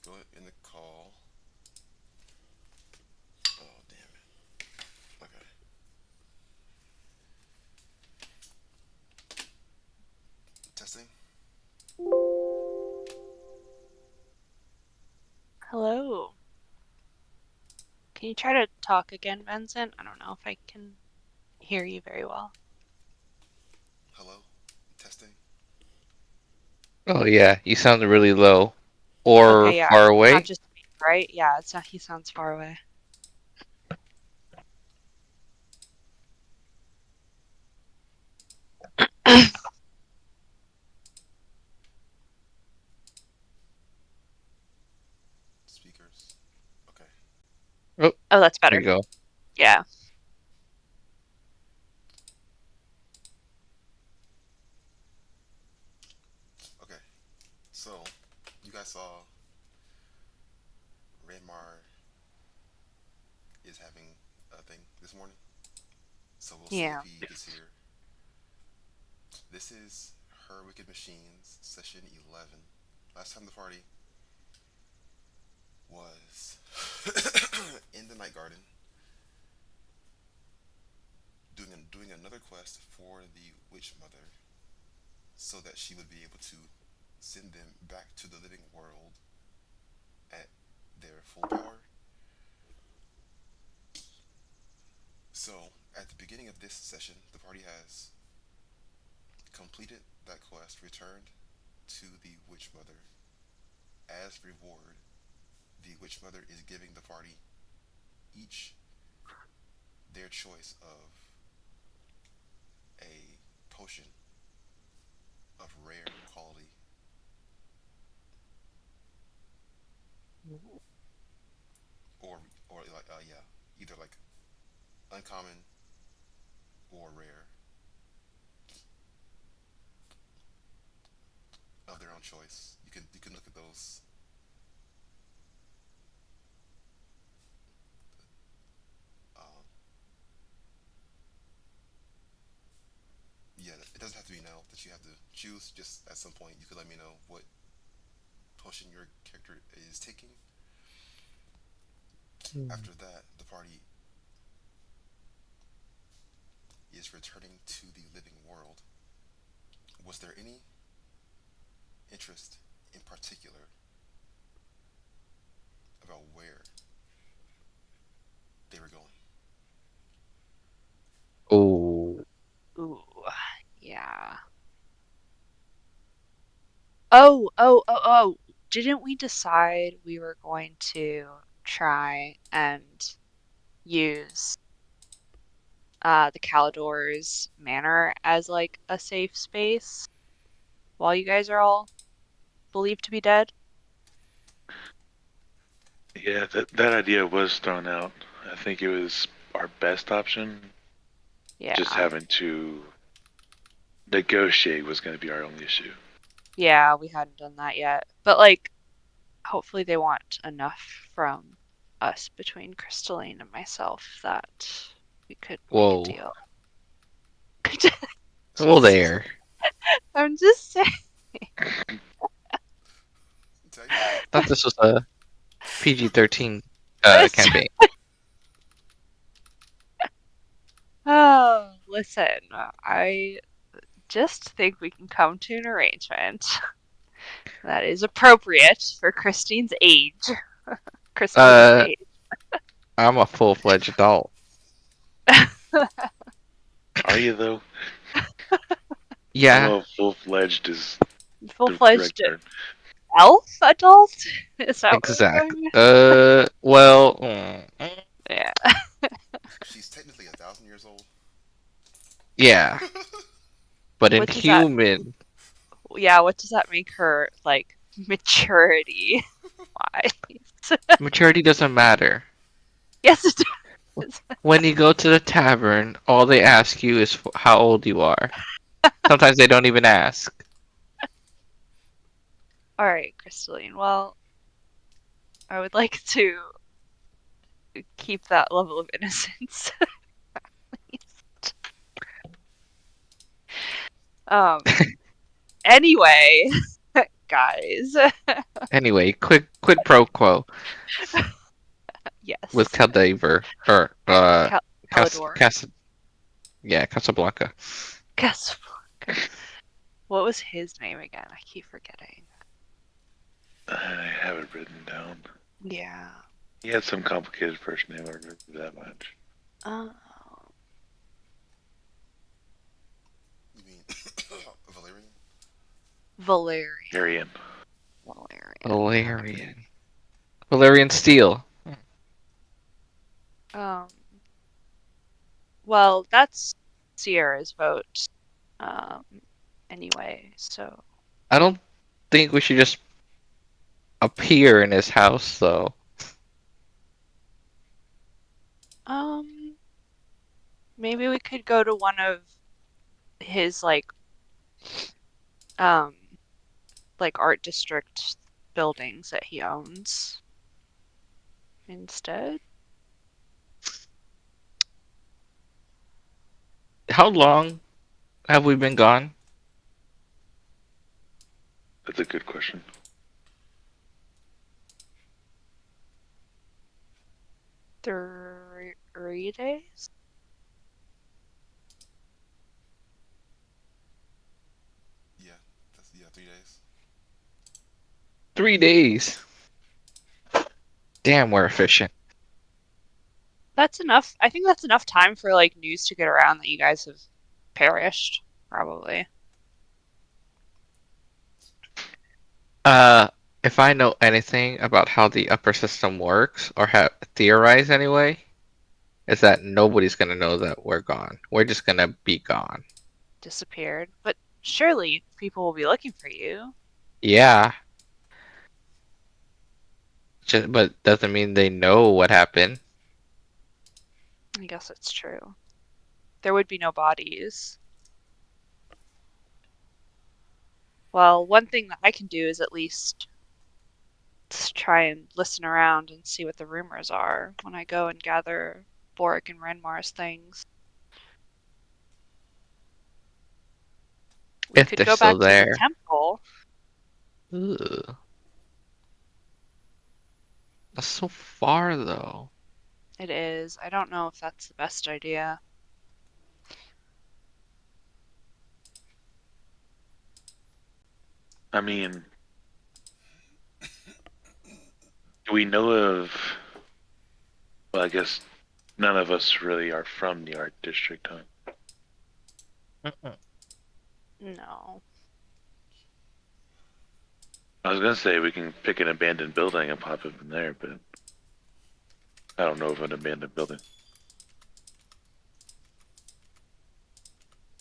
Go in the call. Oh, damn it. Okay. Testing. Hello. Can you try to talk again, Vincent? I don't know if I can hear you very well. Hello. Testing. Oh yeah, you sound really low or Okay, yeah, far it's not away. just me, right? Yeah, it's not, he sounds far away. Speakers. Okay. Oh, Oh, that's there better. you go. Yeah. Okay. So, you guys saw Redmar is having a thing this morning. So we'll see if Yeah. he gets here. This is Her Wicked Machines, session 11. Last time the party was in the Night Garden doing another quest for the Witch Mother so that she would be able to send them back to the living world at their full power. So, at the beginning of this session, the party has completed that quest, returned to the Witch Mother. As reward, the Witch Mother is giving the party each their choice of a potion of rare quality, or like yeah, either like uncommon or rare of their own choice. You can look at those. Um, yeah, it doesn't have to be now that you have to choose. Just at some point, you could let me know what potion your character is taking. Hmm. After that, the party is returning to the living world. Was there any interest in particular about where they were going? Oh, Ooh. Yeah. Oh. Didn't we decide we were going to try and use the Calidor's manor as like a safe space while you guys are all believed to be dead? Yeah, that idea was thrown out. I think it was our best option. Just Yeah. having to negotiate was going to be our only issue. Yeah, we hadn't done that yet. But like hopefully they want enough from us between Crystalline and myself that we could make a whoa. deal. Well, Just, there. I'm just saying. Tell you what. Thought this was a PG-13 This, campaign. oh, listen, I just think we can come to an arrangement that is appropriate for Christine's age. Crystaline's Uh, age. I'm a full-fledged adult. Are you though? I don't Yeah, know if full-fledged is the correct Full-fledged term. elf adult? Is that what we're exactly. going? Well, Yeah. She's technically 1,000 years old. yeah, but in What does that human, yeah, what does that make her like maturity wise? maturity doesn't matter. Yes, it does. When you go to the tavern, all they ask you is how old you are. Sometimes they don't even ask. All right, Crystalline. Well, I would like to keep that level of innocence. Um, anyway, guys. Anyway, quid pro quo Yes. with Caldaver or Calidor. Casablanca. Casablanca. What was his name again? I keep forgetting. I have it written down. Yeah. He had some complicated first name, I remember that much. Oh. You mean Valerian? Valerian. Valerian. Valerian Steel. Well, that's Sierra's vote. Anyway, so I don't think we should just appear in his house, though. maybe we could go to one of his like art district buildings that he owns instead. How long have we been gone? That's a good question. Three days? Yeah, 3 days. 3 days. Damn, we're efficient. That's enough. I think that's enough time for like news to get around that you guys have perished, probably. If I know anything about how the upper system works, or have theorized anyway, is that nobody's gonna know that we're gone. We're just gonna be gone. Disappeared. But surely people will be looking for you. Yeah. But doesn't mean they know what happened. I guess it's true. There would be no bodies. Well, one thing that I can do is at least try and listen around and see what the rumors are when I go and gather Boric and Renmar's things. We If could they're go still back to the there. temple. Ugh. That's so far, though. It is. I don't know if that's the best idea. I mean, do we know of? Well, I guess none of us really are from the art district, huh? No. I was gonna say we can pick an abandoned building and pop it in there, but I don't know of an abandoned building.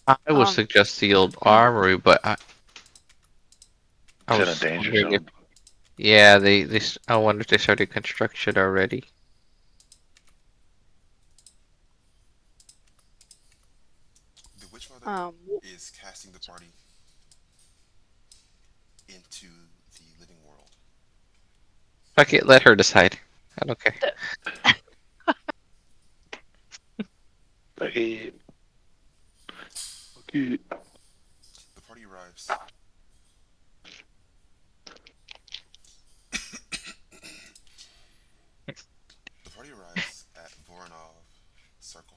I would Um, suggest the old armory, but I It's in a was danger wondering if, zone. yeah, I wonder if they started construction already. The Witch Mother um, is casting the party into the living world. Fuck it, let her decide. I don't care. Okay. Okay. The party arrives. The party arrives at Voronov Circle.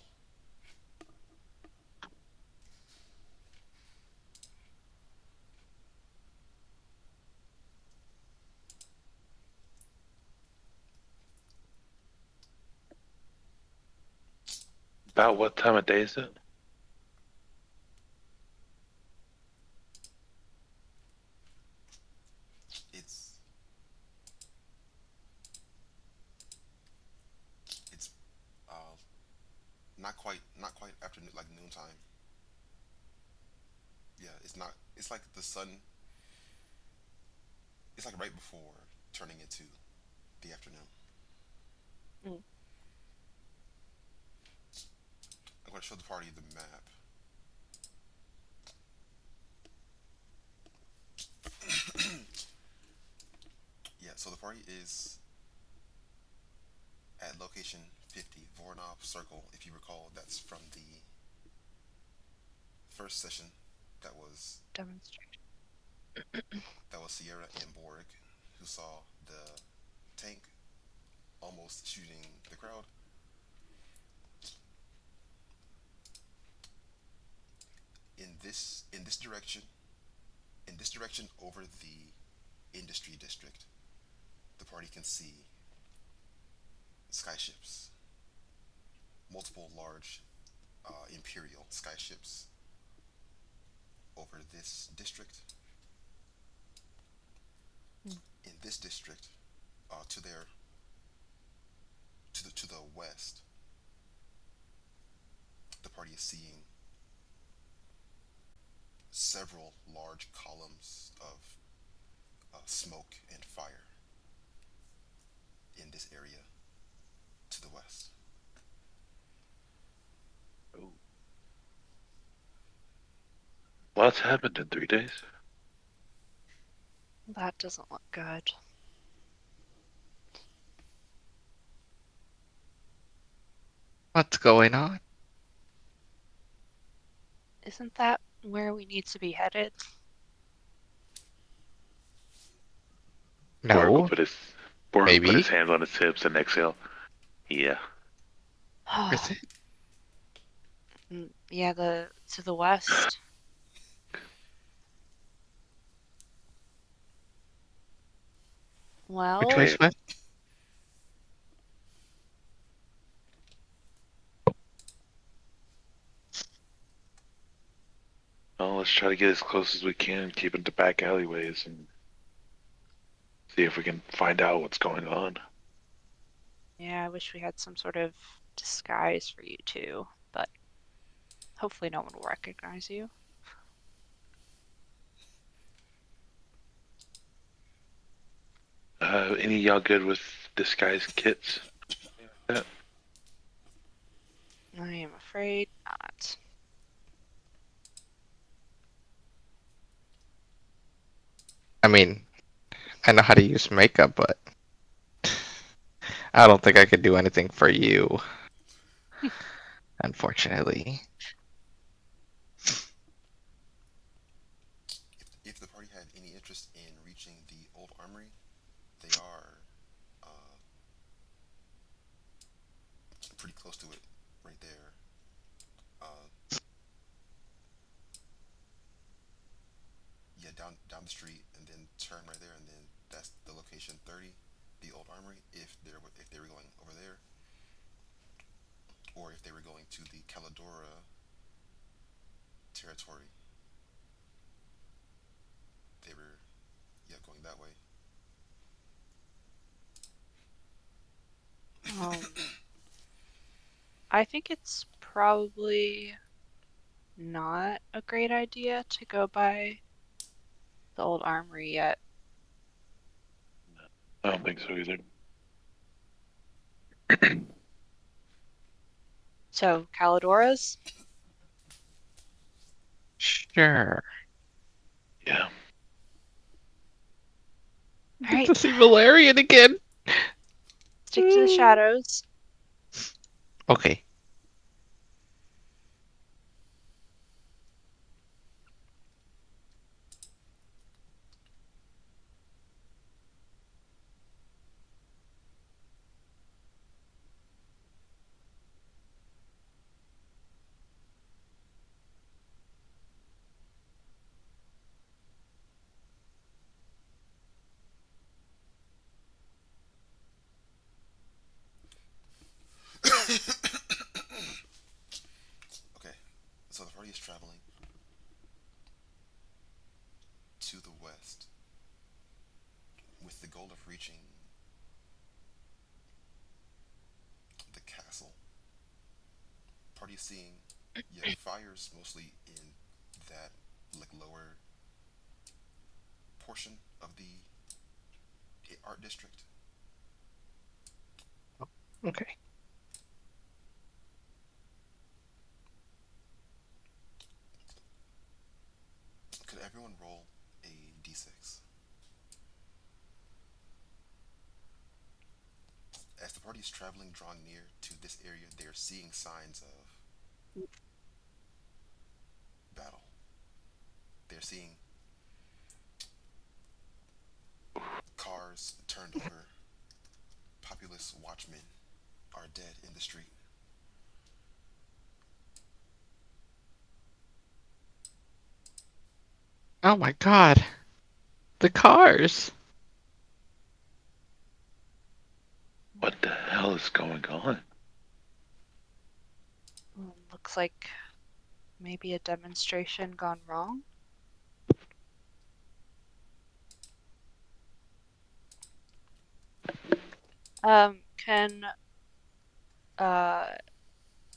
About what time of day is it? It's it's not quite afternoon, like noontime. Yeah, it's not. It's like the sun. It's like right before turning into the afternoon. Mm. I'm going to show the party the map. Yeah, so the party is at location 50, Voronov Circle. If you recall, that's from the first session that was demonstration. That was Sierra and Borg, who saw the tank almost shooting the crowd. In this direction, over the industry district, the party can see skyships, multiple large Imperial skyships over this district. In this district, to their to the west, the party is seeing several large columns of smoke and fire in this area to the west. Oh. Lots happened in 3 days. That doesn't look good. What's going on? Isn't that where we need to be headed? Borg will No, put his Borg will put his maybe. hands on his hips and exhale. Yeah. Is it? Yeah, to the west. Well, Which way's west? Well, let's try to get as close as we can, keep into back alleyways, and see if we can find out what's going on. yeah, I wish we had some sort of disguise for you two, but hopefully no one will recognize you. Any of y'all good with disguise kits? Yeah. I am afraid not. I mean, I know how to use makeup, but I don't think I could do anything for you. Unfortunately. If the party had any interest in reaching the old armory, they are pretty close to it, right there. Yeah, down the street, and then turn right there, and then that's the location 30, the old armory. If they were going over there, or if they were going to the Caladora territory, they were going that way. I think it's probably not a great idea to go by the old armory yet. I don't think so either. So, Caladora's? Sure. Yeah. All Get right, to see Valerian again. stick to the shadows. Okay. Okay, so the party is traveling to the west with the goal of reaching the castle. Party is seeing fires mostly in that lower portion of the art district. Okay. Could everyone roll a d6? As the party is traveling, drawing near to this area, they are seeing signs of battle. They're seeing learned over populous watchmen are dead in the street. Oh my god. The cars. What the hell is going on? Looks like maybe a demonstration gone wrong. Can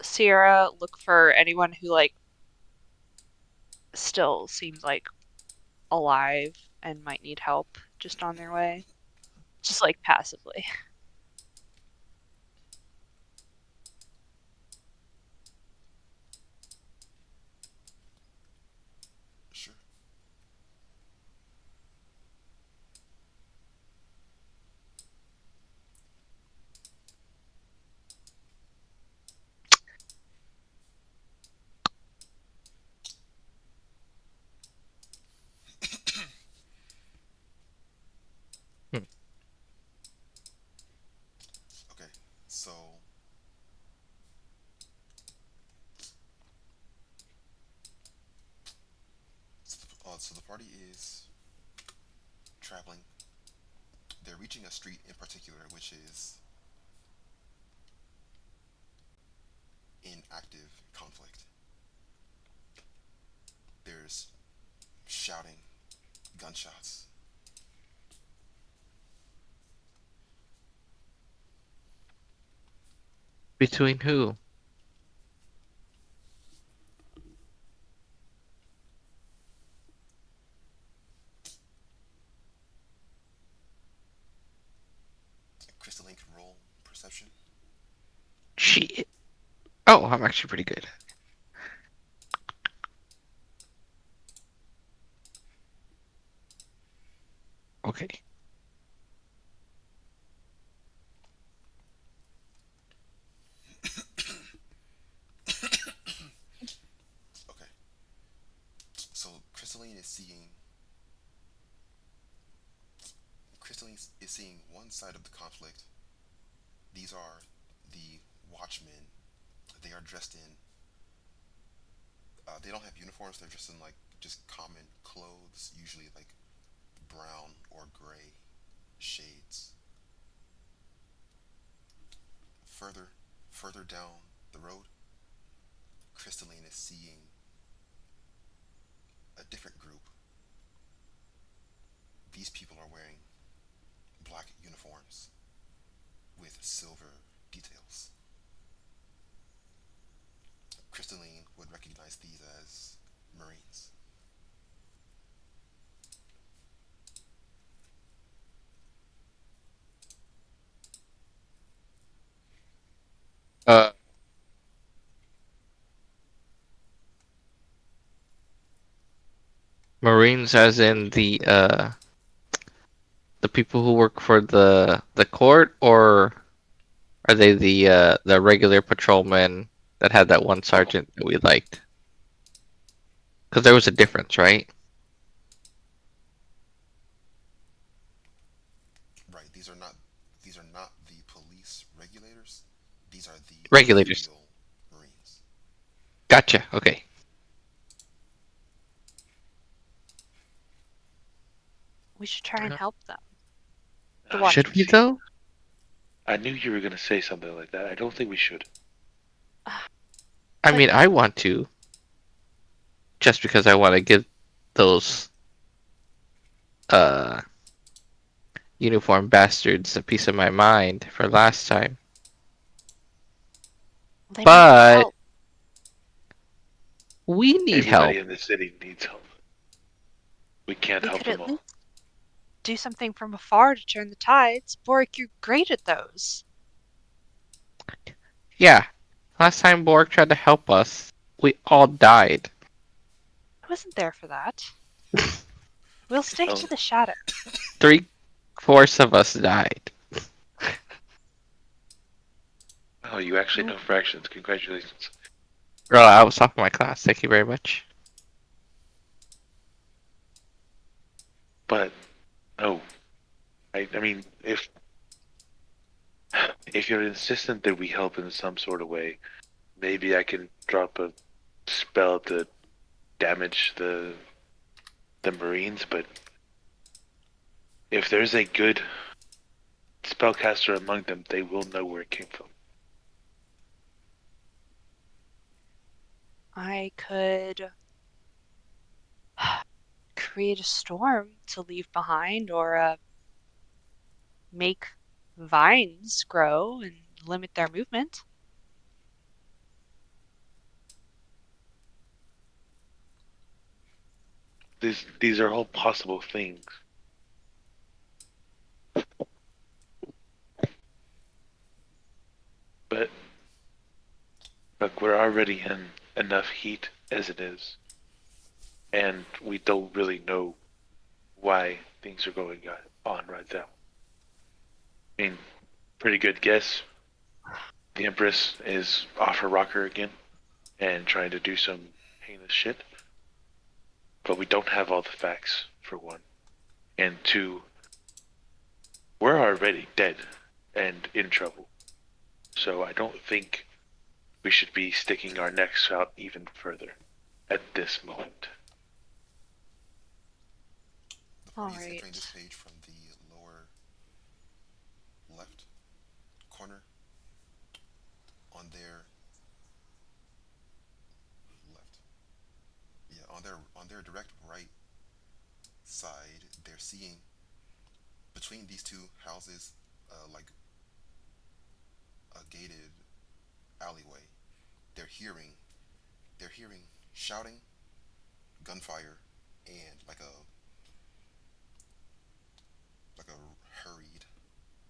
Sierra look for anyone who like still seems like alive and might need help just on their way? Just like passively. Sure. Hmm. Okay, so so the party is traveling. They're reaching a street in particular, which is in active conflict. There's shouting, gunshots. Between who? Crystalline can roll perception. Shit. Oh, I'm actually pretty good. Okay. Okay, so Crystalline is seeing one side of the conflict. These are the watchmen. They are dressed in. They don't have uniforms. They're dressed in like just common clothes, usually like brown or gray shades. Further, further down the road, Crystalline is seeing a different group. These people are wearing black uniforms with silver details. Crystalline would recognize these as Marines. Uh, Marines as in the people who work for the court, or are they the regular patrolmen that had that one sergeant that we liked? Because there was a difference, right? Right. These are not the police regulators. These are the Regulators. Imperial Marines. Gotcha. Okay. We should try and Yeah. help them. The Ah, Should Watchmen. we see, though? I knew you were gonna say something like that. I don't think we should. I But- mean, I want to, just because I want to give those uh uniform bastards a piece of my mind for last time. They might But help. we need help. Everybody in the city needs help. We can't We help could them at all. least do something from afar to turn the tides. Boric, you're great at those. Yeah. Last time Borg tried to help us, we all died. I wasn't there for that. We'll stick Oh. to the shadow. 3/4 of us died. Oh, you actually know fractions. Congratulations. Well, I was top of my class. Thank you very much. But, oh, I mean, if you're insistent that we help in some sort of way, maybe I can drop a spell to damage the Marines. But if there's a good spellcaster among them, they will know where it came from. I could create a storm to leave behind, or make vines grow and limit their movement. These are all possible things. But look, we're already in enough heat as it is, and we don't really know why things are going on right now. I mean, pretty good guess. The Empress is off her rocker again and trying to do some heinous shit. But we don't have all the facts, for one. And two, we're already dead and in trouble. So I don't think we should be sticking our necks out even further at this moment. The party is entering Alright. this page from the lower left corner. On their left, yeah, on their direct right side, they're seeing between these two houses, like a gated alleyway. They're hearing they're hearing shouting, gunfire, and like a hurried,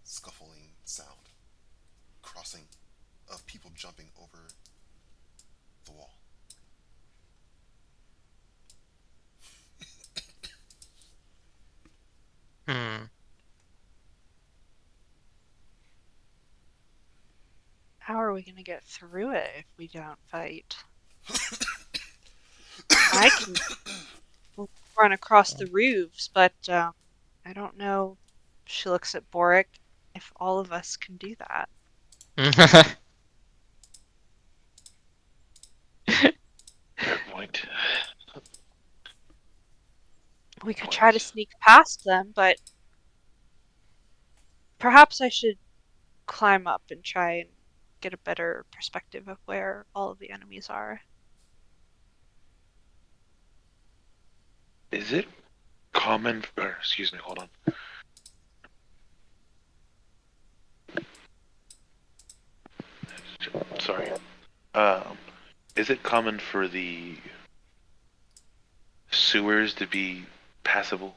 scuffling sound, crossing of people jumping over the wall. Hmm. How are we gonna get through it if we don't fight? I can run across the roofs, but I don't know. She looks at Boric. If all of us can do that, Fair point. we could try to sneak past them, but perhaps I should climb up and try and get a better perspective of where all of the enemies are. Is it common, or excuse me, hold on. Sorry. Is it common for the sewers to be passable?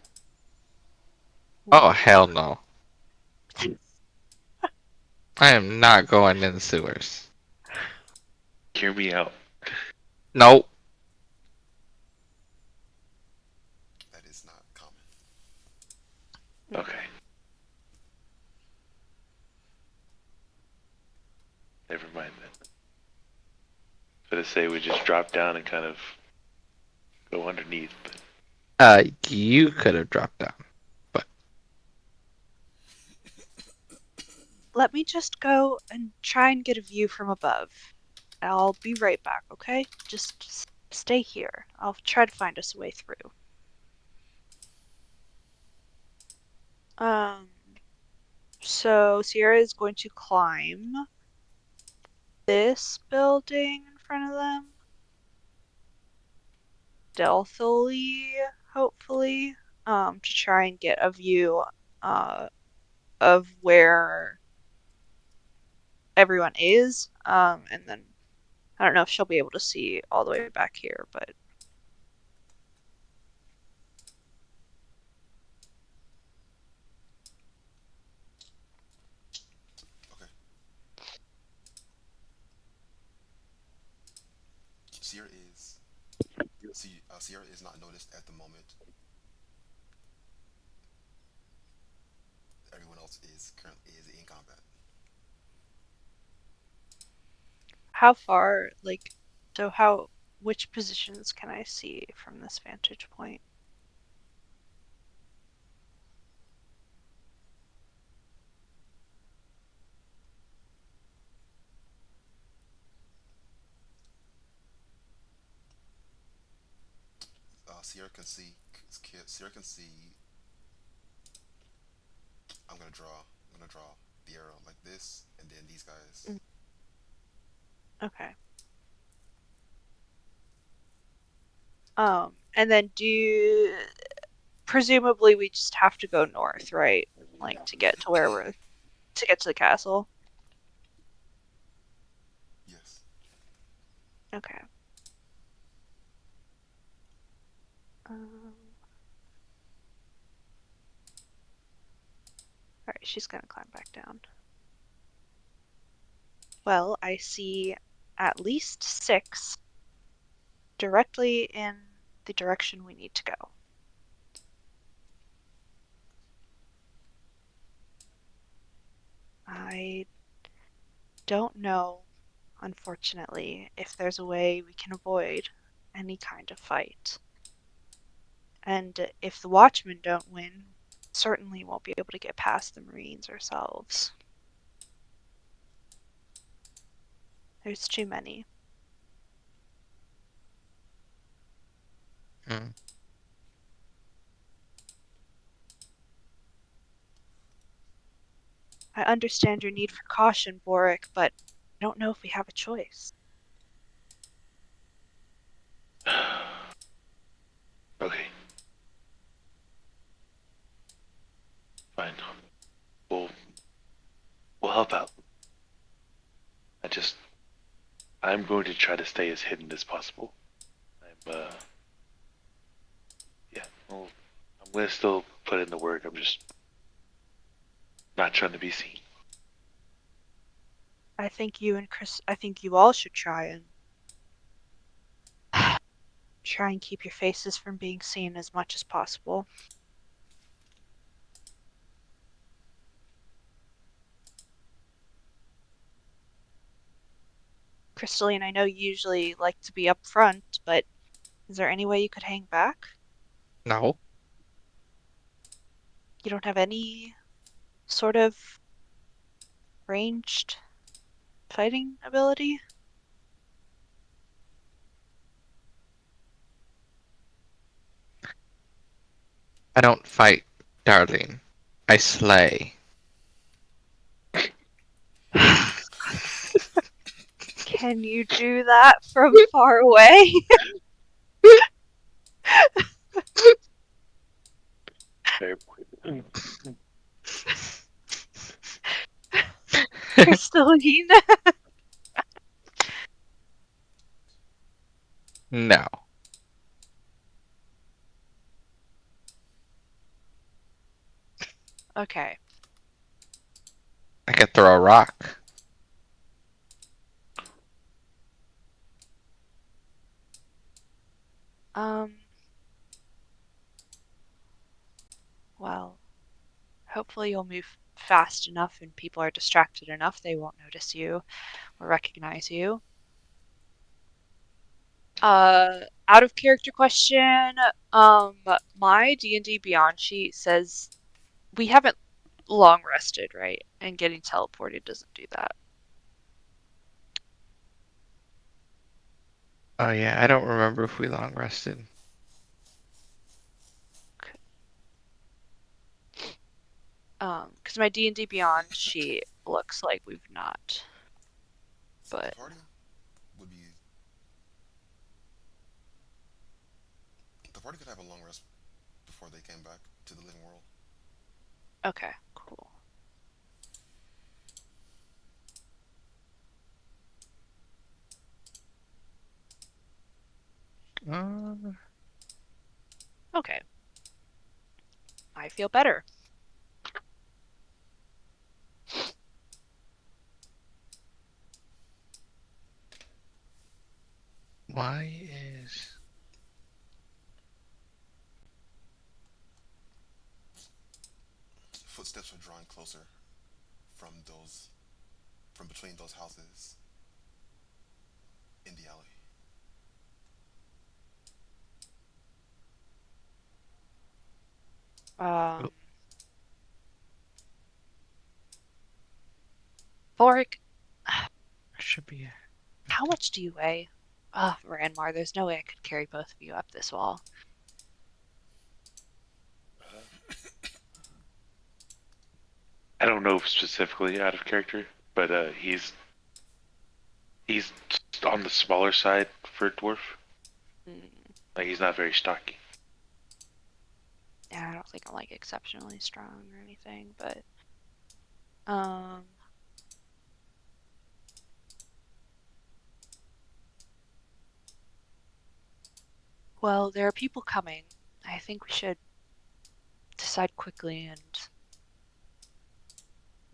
Oh, hell no. I am not going in the sewers. Hear me out. Nope. That is not common. Okay. Never mind then. So to say we just drop down and kind of go underneath, but You could have dropped down. Let me just go and try and get a view from above. I'll be right back, okay? Just stay here. I'll try to find us a way through. So Sierra is going to climb this building in front of them. Stealthily, hopefully, to try and get a view, of where everyone is. And then I don't know if she'll be able to see all the way back here, but Okay. Sierra is Sierra is not noticed at the moment. Everyone else is currently is in combat. how far, like, which positions can I see from this vantage point? Sierra can see. Sierra can see. I'm gonna draw. I'm gonna draw the arrow like this, and then these guys. Mm. Okay. And then presumably we just have to go north, right? Like to get to to get to the castle. Yes. Okay. Um, all right, she's gonna climb back down. Well, I see at least 6 directly in the direction we need to go. I don't know, unfortunately, if there's a way we can avoid any kind of fight. And if the Watchmen don't win, certainly won't be able to get past the Marines ourselves. There's too many. Hmm. I understand your need for caution, Boric, but I don't know if we have a choice. Okay. Fine. We'll we'll help out. I'm going to try to stay as hidden as possible. Yeah. Well, I'm gonna still put in the work. I'm just not trying to be seen. I think you all should try and keep your faces from being seen as much as possible. Crystalline, I know you usually like to be up front, but is there any way you could hang back? No. You don't have any sort of ranged fighting ability? I don't fight, darling. I slay. Can you do that from far away? Fair point. Crystalline? No. Okay. I could throw a rock. Well, hopefully you'll move fast enough and people are distracted enough they won't notice you or recognize you. Out of character question, my D&D Beyond sheet says we haven't long rested, right? And getting teleported doesn't do that. Oh yeah, I don't remember if we long rested. Because my D&D Beyond sheet looks like we've not. So But the party would be. The party could have a long rest before they came back to the living world. okay, cool. Uh, Okay. I feel better. why is Footsteps are drawing closer from those, from between those houses in the alley. Um, Boric, should be how much do you weigh? Ranmar, there's no way I could carry both of you up this wall. I don't know specifically out of character, but he's just on the smaller side for a dwarf. Mm, Like he's not very stocky. yeah, I don't think I'm like exceptionally strong or anything, but um well, there are people coming. I think we should decide quickly and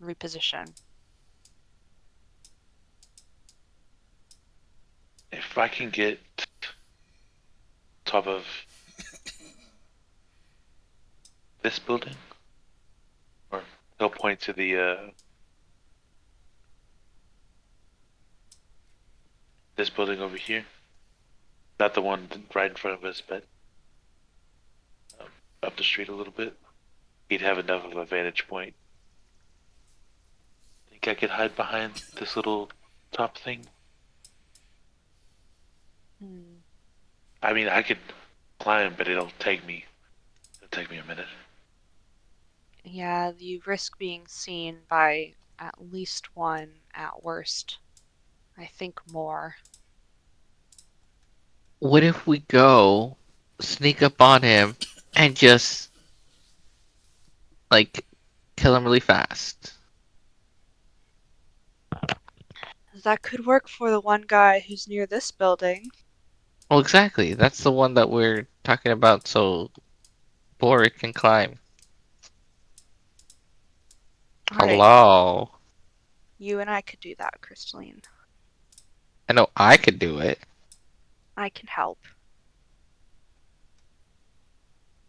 reposition. If I can get top of this building, or he'll point to the this building over here, not the one right in front of us, but up the street a little bit. He'd have enough of a vantage point. Think I could hide behind this little top thing? Hmm. I mean, I could climb, but it'll take me a minute. Yeah, you risk being seen by at least one, at worst. I think more. What if we go sneak up on him and just like kill him really fast? That could work for the one guy who's near this building. Well, exactly. That's the one that we're talking about. So Boric can climb. All right, Hello. you and I could do that, Crystalline. I know I could do it. I can help,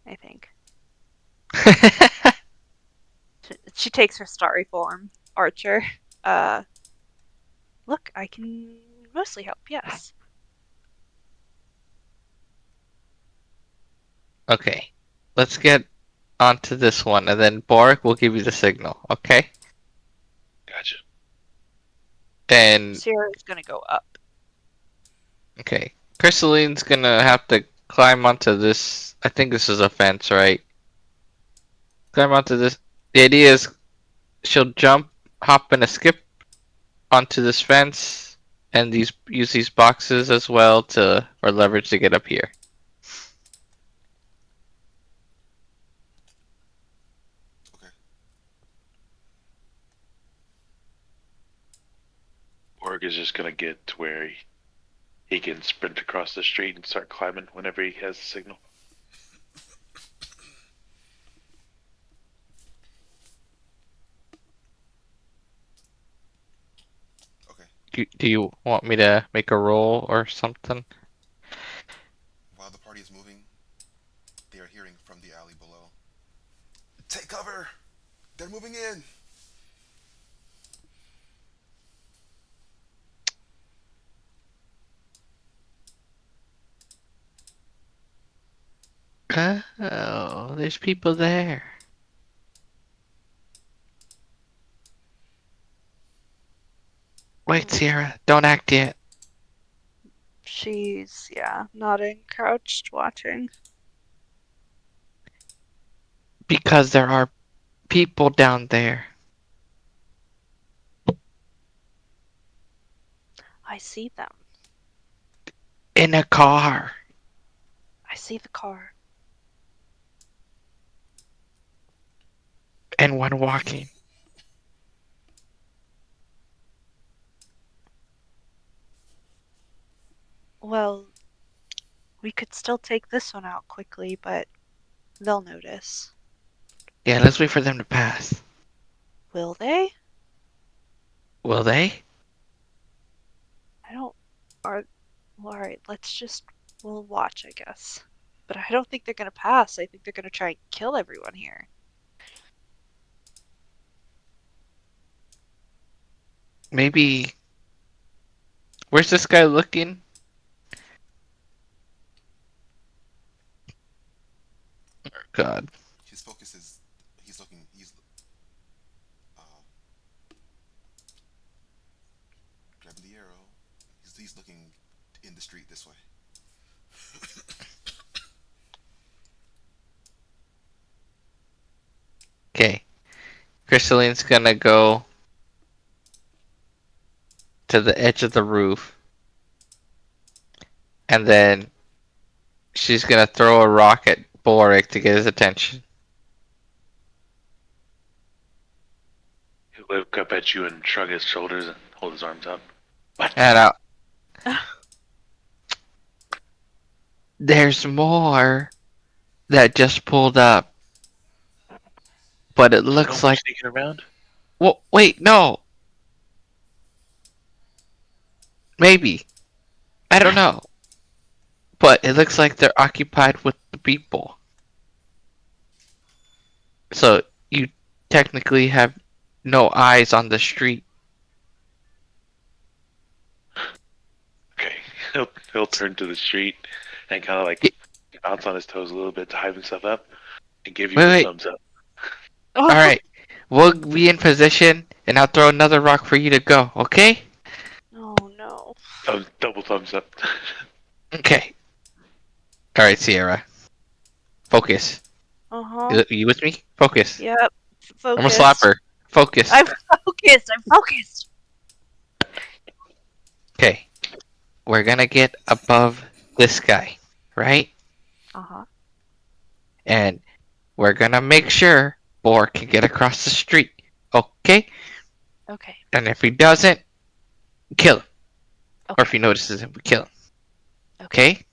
I think. She takes her starry form, Archer. Uh, look, I can mostly help, yes. Okay. Let's get onto this one, and then Boric will give you the signal. Okay. Gotcha. And Sierra's gonna go up. okay, Crystalline's gonna have to climb onto this. I think this is a fence, right? Climb onto this. The idea is she'll jump, hop, and a skip onto this fence, and use these boxes as well to or leverage to get up here. Okay. Org is just gonna get to where he can sprint across the street and start climbing whenever he has a signal. Okay. Do you want me to make a roll or something? While the party is moving, they are hearing from the alley below. Take cover! They're moving in! Oh, there's people there. Wait, Sierra, don't act yet. She's, yeah, nodding, crouched, watching. Because there are people down there I see them. in a car. I see the car. And one walking. Well, we could still take this one out quickly, but they'll notice. Yeah, let's wait for them to pass. Will they? Will they? I don't. Are. Well, alright, we'll watch, I guess. But I don't think they're gonna pass. I think they're gonna try and kill everyone here. Maybe. Where's this guy looking? Oh, God. His focus is. He's looking. He's. Uh, grabbing the arrow. He's looking in the street this way. Okay. Crystaline's gonna go to the edge of the roof, and then she's gonna throw a rock at Boric to get his attention. He'll look up at you and shrug his shoulders and hold his arms up. What? And there's more that just pulled up, but it looks No more like. sneaking around? Well, wait, no. Maybe. I don't know. But it looks like they're occupied with the people. So you technically have no eyes on the street. Okay. He'll turn to the street and kind of like bounce on his toes a little bit to hype himself up and give you the Wait. thumbs up. Alright. We'll be in position, and I'll throw another rock for you to go, okay? Oh no. Double thumbs up. Okay. Alright, Sierra. Focus. Uh-huh. You with me? Focus. Yep. Focus. I'm gonna slap her. Focus. I'm focused. I'm focused. Okay. We're gonna get above this guy, right? Uh-huh. And we're gonna make sure Boar can get across the street, okay? Okay. And if he doesn't, kill him. Or Okay. if he notices him, we kill him. Okay. Okay?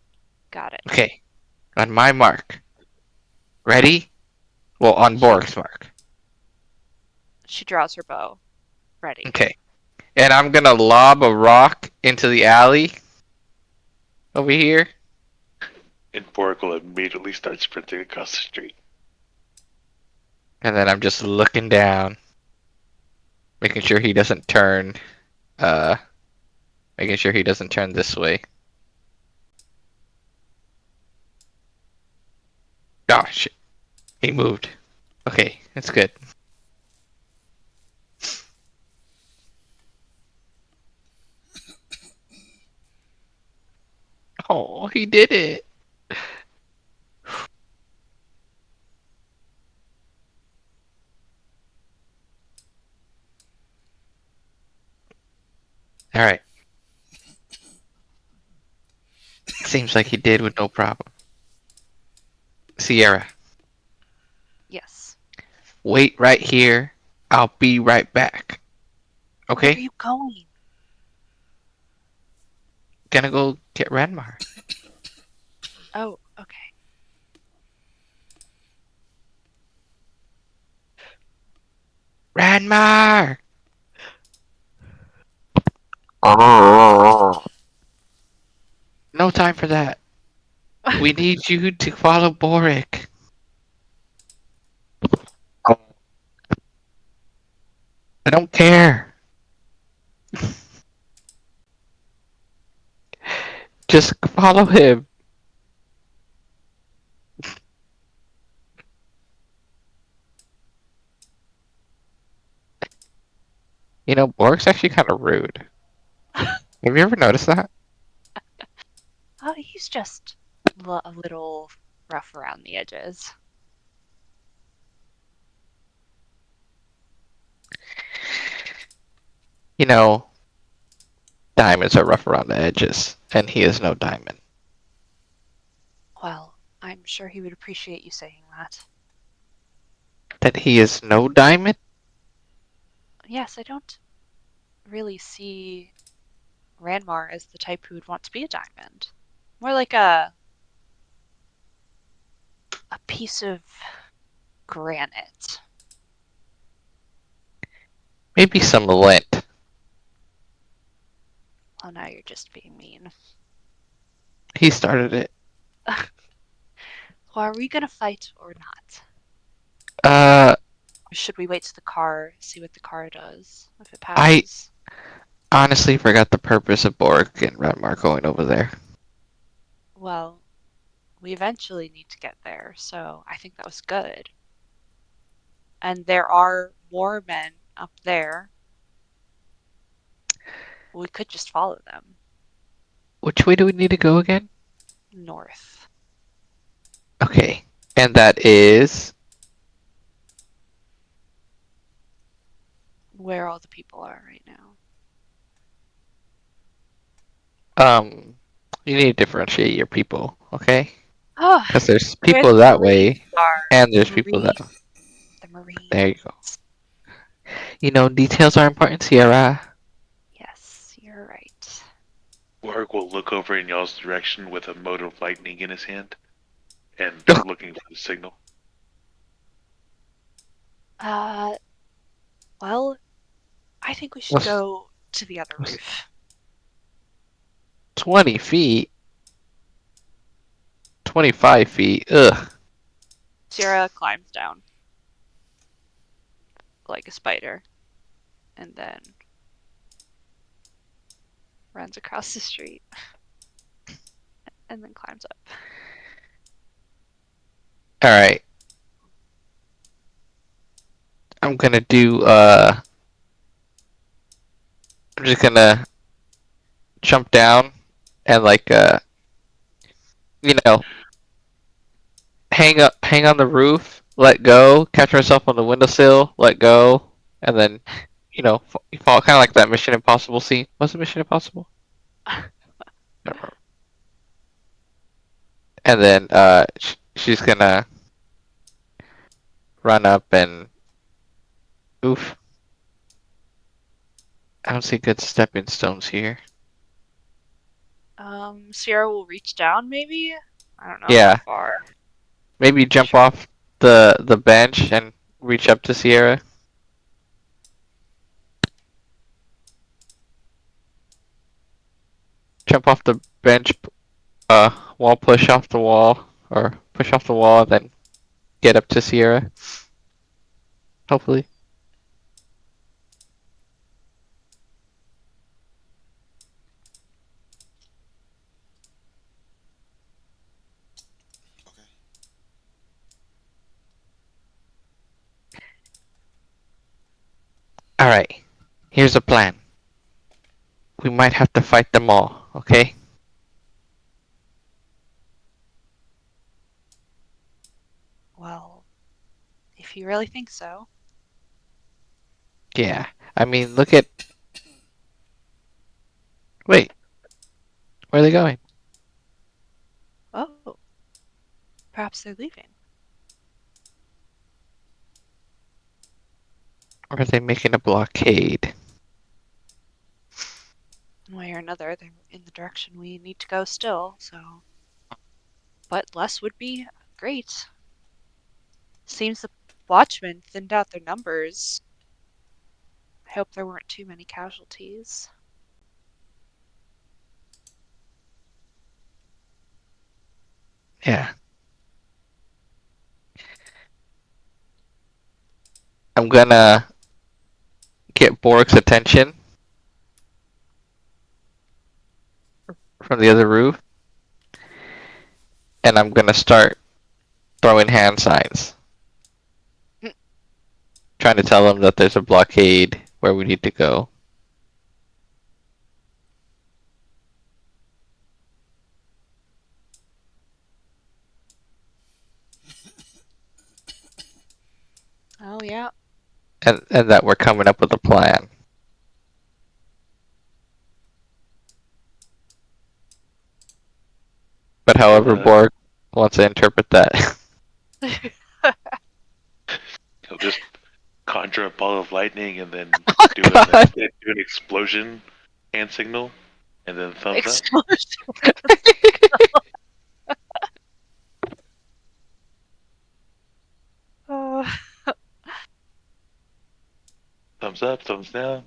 Got it. Okay. On my mark. Ready? Well, on Borg's mark. She draws her bow. Ready. Okay. And I'm gonna lob a rock into the alley. Over here. And Boric will immediately start sprinting across the street. And then I'm just looking down. Making sure he doesn't turn. Making sure he doesn't turn this way. Oh, shit. He moved. Okay, that's good. Oh, he did it. Alright. Seems like he did with no problem. Sierra, Yes. wait right here. I'll be right back. Where are Okay? you going? Gonna go get Ranmar. Oh, okay. Ranmar! No time for that. We need you to follow Boric. I don't care. Just follow him. You know, Boric's actually kind of rude. Have you ever noticed that? Oh, he's just a little rough around the edges. You know, diamonds are rough around the edges, and he is no diamond. Well, I'm sure he would appreciate you saying that. That he is no diamond? Yes, I don't really see Ranmar as the type who would want to be a diamond. More like a piece of granite. Maybe some lint. Oh, now you're just being mean. He started it. Well, are we gonna fight or not? Or should we wait to the car, see what the car does if it passes? Honestly forgot the purpose of Boric and Ranmar going over there. Well, we eventually need to get there, so I think that was good. And there are more men up there. We could just follow them Which way do we need to go again? north. Okay. And that is where all the people are right now. You need to differentiate your people, okay? Oh, Because there's where people the that Marines way, are. and there's The people that. Marines. The Marines. There you go. You know, details are important, Sierra. Yes, you're right. Warwick will look over in y'all's direction with a mote of lightning in his hand and looking for the signal. Well, I think we should What's go to the other what's- roof. 20 feet? 25 feet? Ugh. Sierra climbs down like a spider and then runs across the street and then climbs up. Alright. I'm gonna do, I'm just gonna jump down and, like, you know, hang on the roof, let go, catch myself on the windowsill, let go, and then, fall kind of like that Mission Impossible scene. Was it Mission Impossible? I don't remember. And then she's gonna run up and oof. I don't see good stepping stones here. Sierra will reach down maybe? I don't know how Yeah, far. maybe jump Sure. off the bench and reach up to Sierra. Jump off the bench, wall push off the wall, or push off the wall, and then get up to Sierra. Hopefully. Okay. Alright, here's a plan. We might have to fight them all, okay? Well, if you really think so. Yeah. I mean, look at. Wait, where are they going? Oh, perhaps they're leaving. Or are they making a blockade? One way or another, they're in the direction we need to go still, so. But less would be great. Seems the watchmen thinned out their numbers. I hope there weren't too many casualties. Yeah. I'm gonna get Borg's attention from the other roof, and I'm gonna start throwing hand signs, trying to tell them that there's a blockade where we need to go. Oh, yeah. And that we're coming up with a plan. But however Borg wants to interpret that. He'll just conjure a ball of lightning and then Oh do god! do an explosion hand signal and then thumbs up. Explosion. Oh. Thumbs up, thumbs down.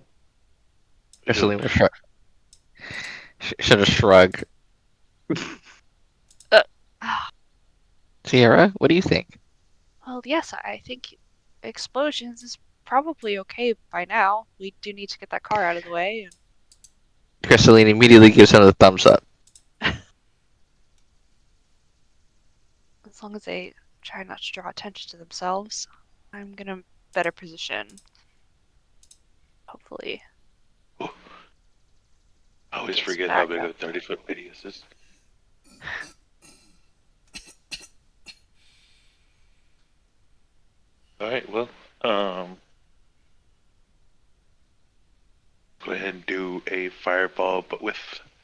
Crystalline will should have shrugged. Sierra, what do you think? Well, yes, I think explosions is probably okay by now. We do need to get that car out of the way. Crystalline immediately gives him the thumbs up. As long as they try not to draw attention to themselves, I'm gonna better position. Hopefully. I always Yes, forget how back big up. a 30-foot radius is. Alright, well, fireball, but with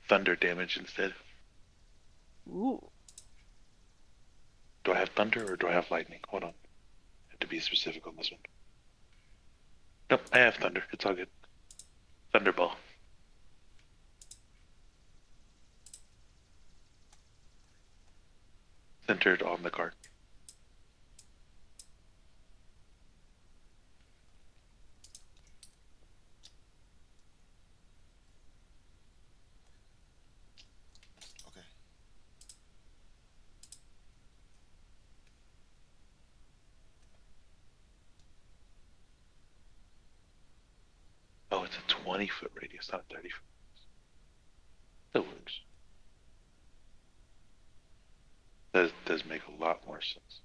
thunder damage instead. Ooh. Do I have thunder or do I have lightning? Hold on. I have to be specific on this one. Nope, I have thunder. It's all good. Thunderball. Centered on the card. Okay. Oh, it's a 20-foot radius, not 30 foot. That works. That does make a lot more sense.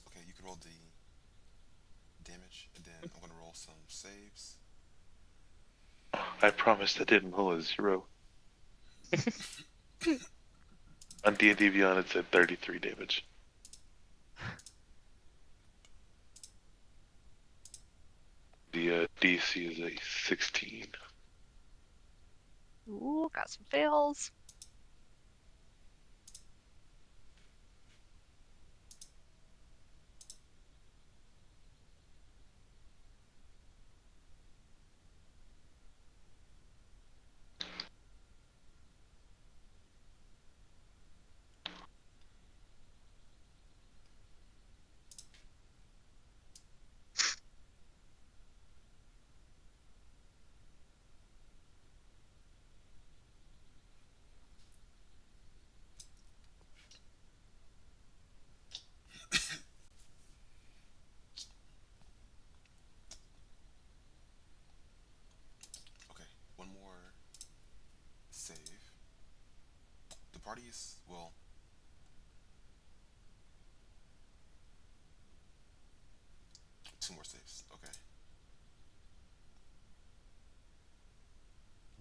Okay, you can roll the damage, and then I'm gonna roll some saves. I promised I didn't roll a 0. On D&D Beyond, it said 33 damage. The DC is a 16. Ooh, got some fails. Okay, one more save. The party is, well, two more saves. Okay.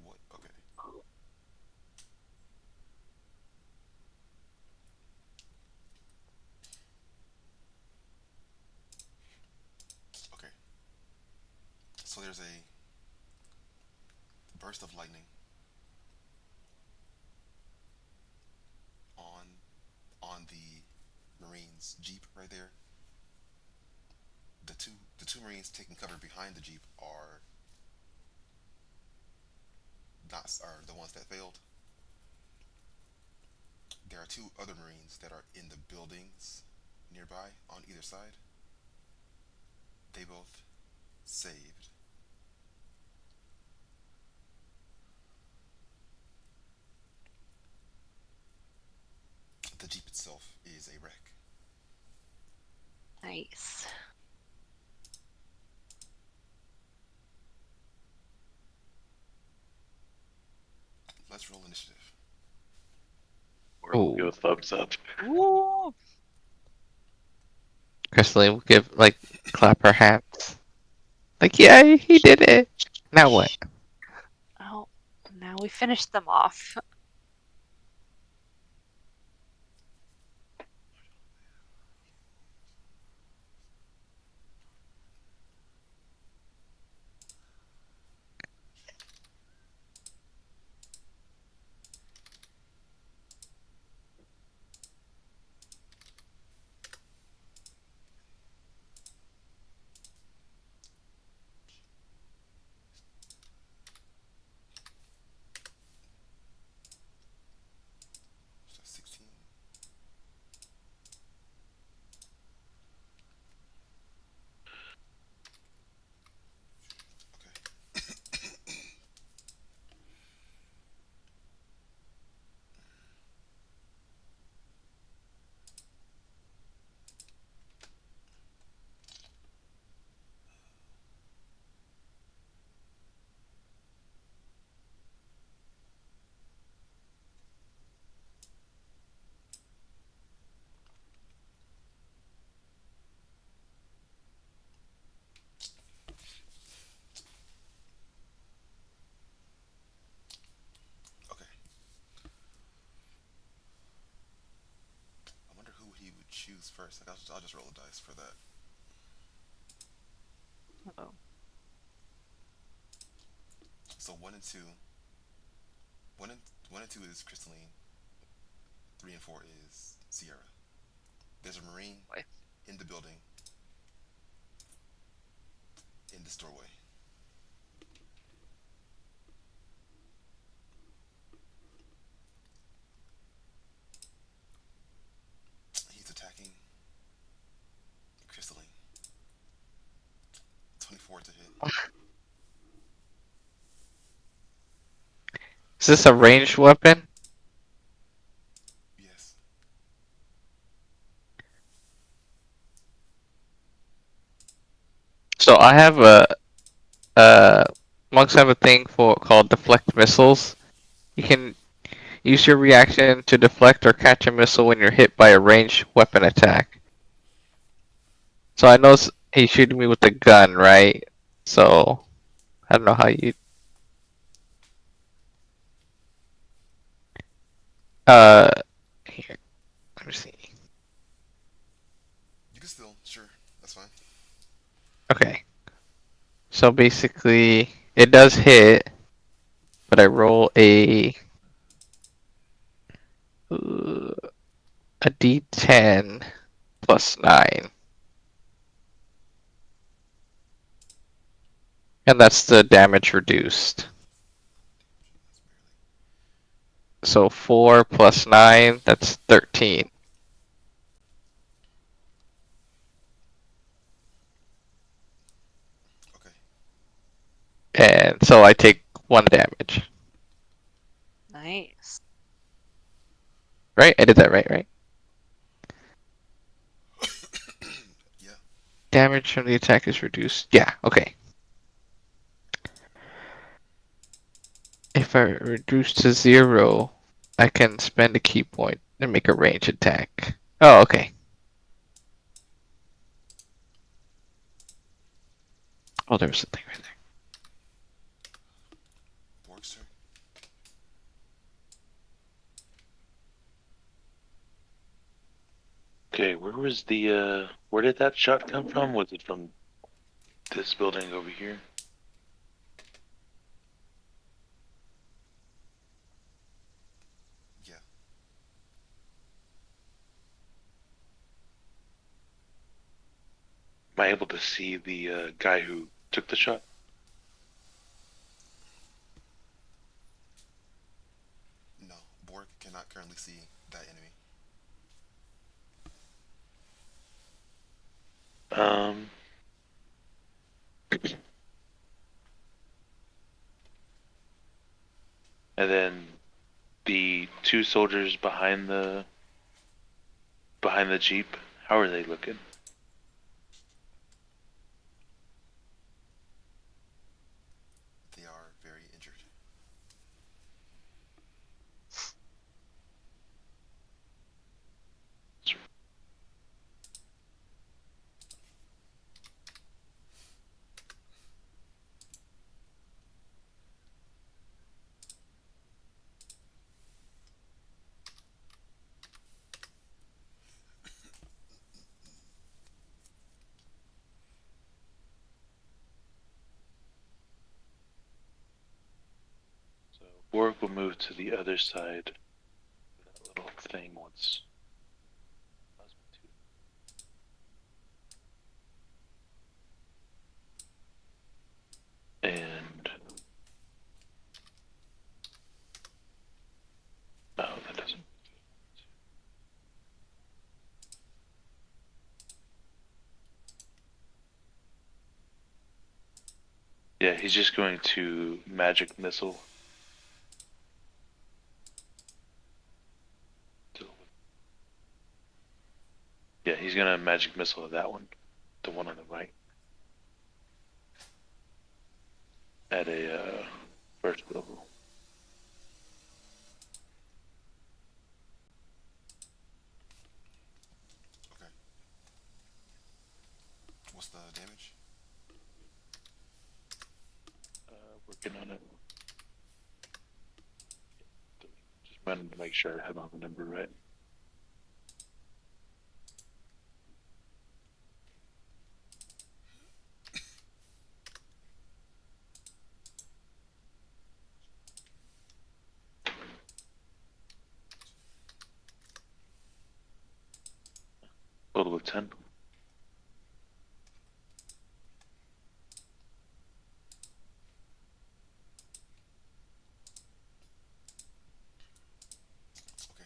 What? Okay. Okay. So there's a burst of lightning on the Marine's Jeep right there. The two Marines taking cover behind the Jeep are the ones that failed. There are two other Marines that are in the buildings nearby on either side. They both saved. The Jeep itself is a wreck. Nice. Let's roll initiative. Or we'll give Ooh. a thumbs up. Ooh. Crystalline will give like clap her hands. Like, yay, he did it. Now what? Oh, now we finished them off. first? Like, I'll just roll a dice for that. Oh. So one and two. One and one and two is Crystalline. 3 and 4 is Sierra. There's a Marine Boy. in the building in this doorway. He's attacking Crystalline. 24 to hit. Is this a ranged weapon? Yes. So I have monks have a thing called deflect missiles. You can use your reaction to deflect or catch a missile when you're hit by a ranged weapon attack. So I know he's shooting me with a gun, right? So I don't know how you. Here, let me see. You can still, sure, that's fine. Okay. So basically, it does hit, but I roll a d10 plus 9. And that's the damage reduced. So 4 plus 9, that's 13. Okay. And so I take 1 damage. Nice. Right? I did that right? Yeah. Damage from the attack is reduced. Yeah, okay. If I reduce to 0, I can spend a key point and make a range attack. Oh, okay. Oh, there was something right there. Borg's turn. Okay, where did that shot come from? Was it from this building over here? Yeah. Am I able to see the guy who took the shot? No, Borg cannot currently see that enemy. Um, and then the 2 soldiers behind the Jeep, how are they looking? They are very injured. So Borg will move to the other side of that little thing once. And oh, that doesn't. Yeah, he's just going to magic missile. Yeah, he's gonna magic missile that one, the one on the right, at a first level. Okay. What's the damage? Working on it. Just wanted to make sure I have all the number right. roll of 10. Okay.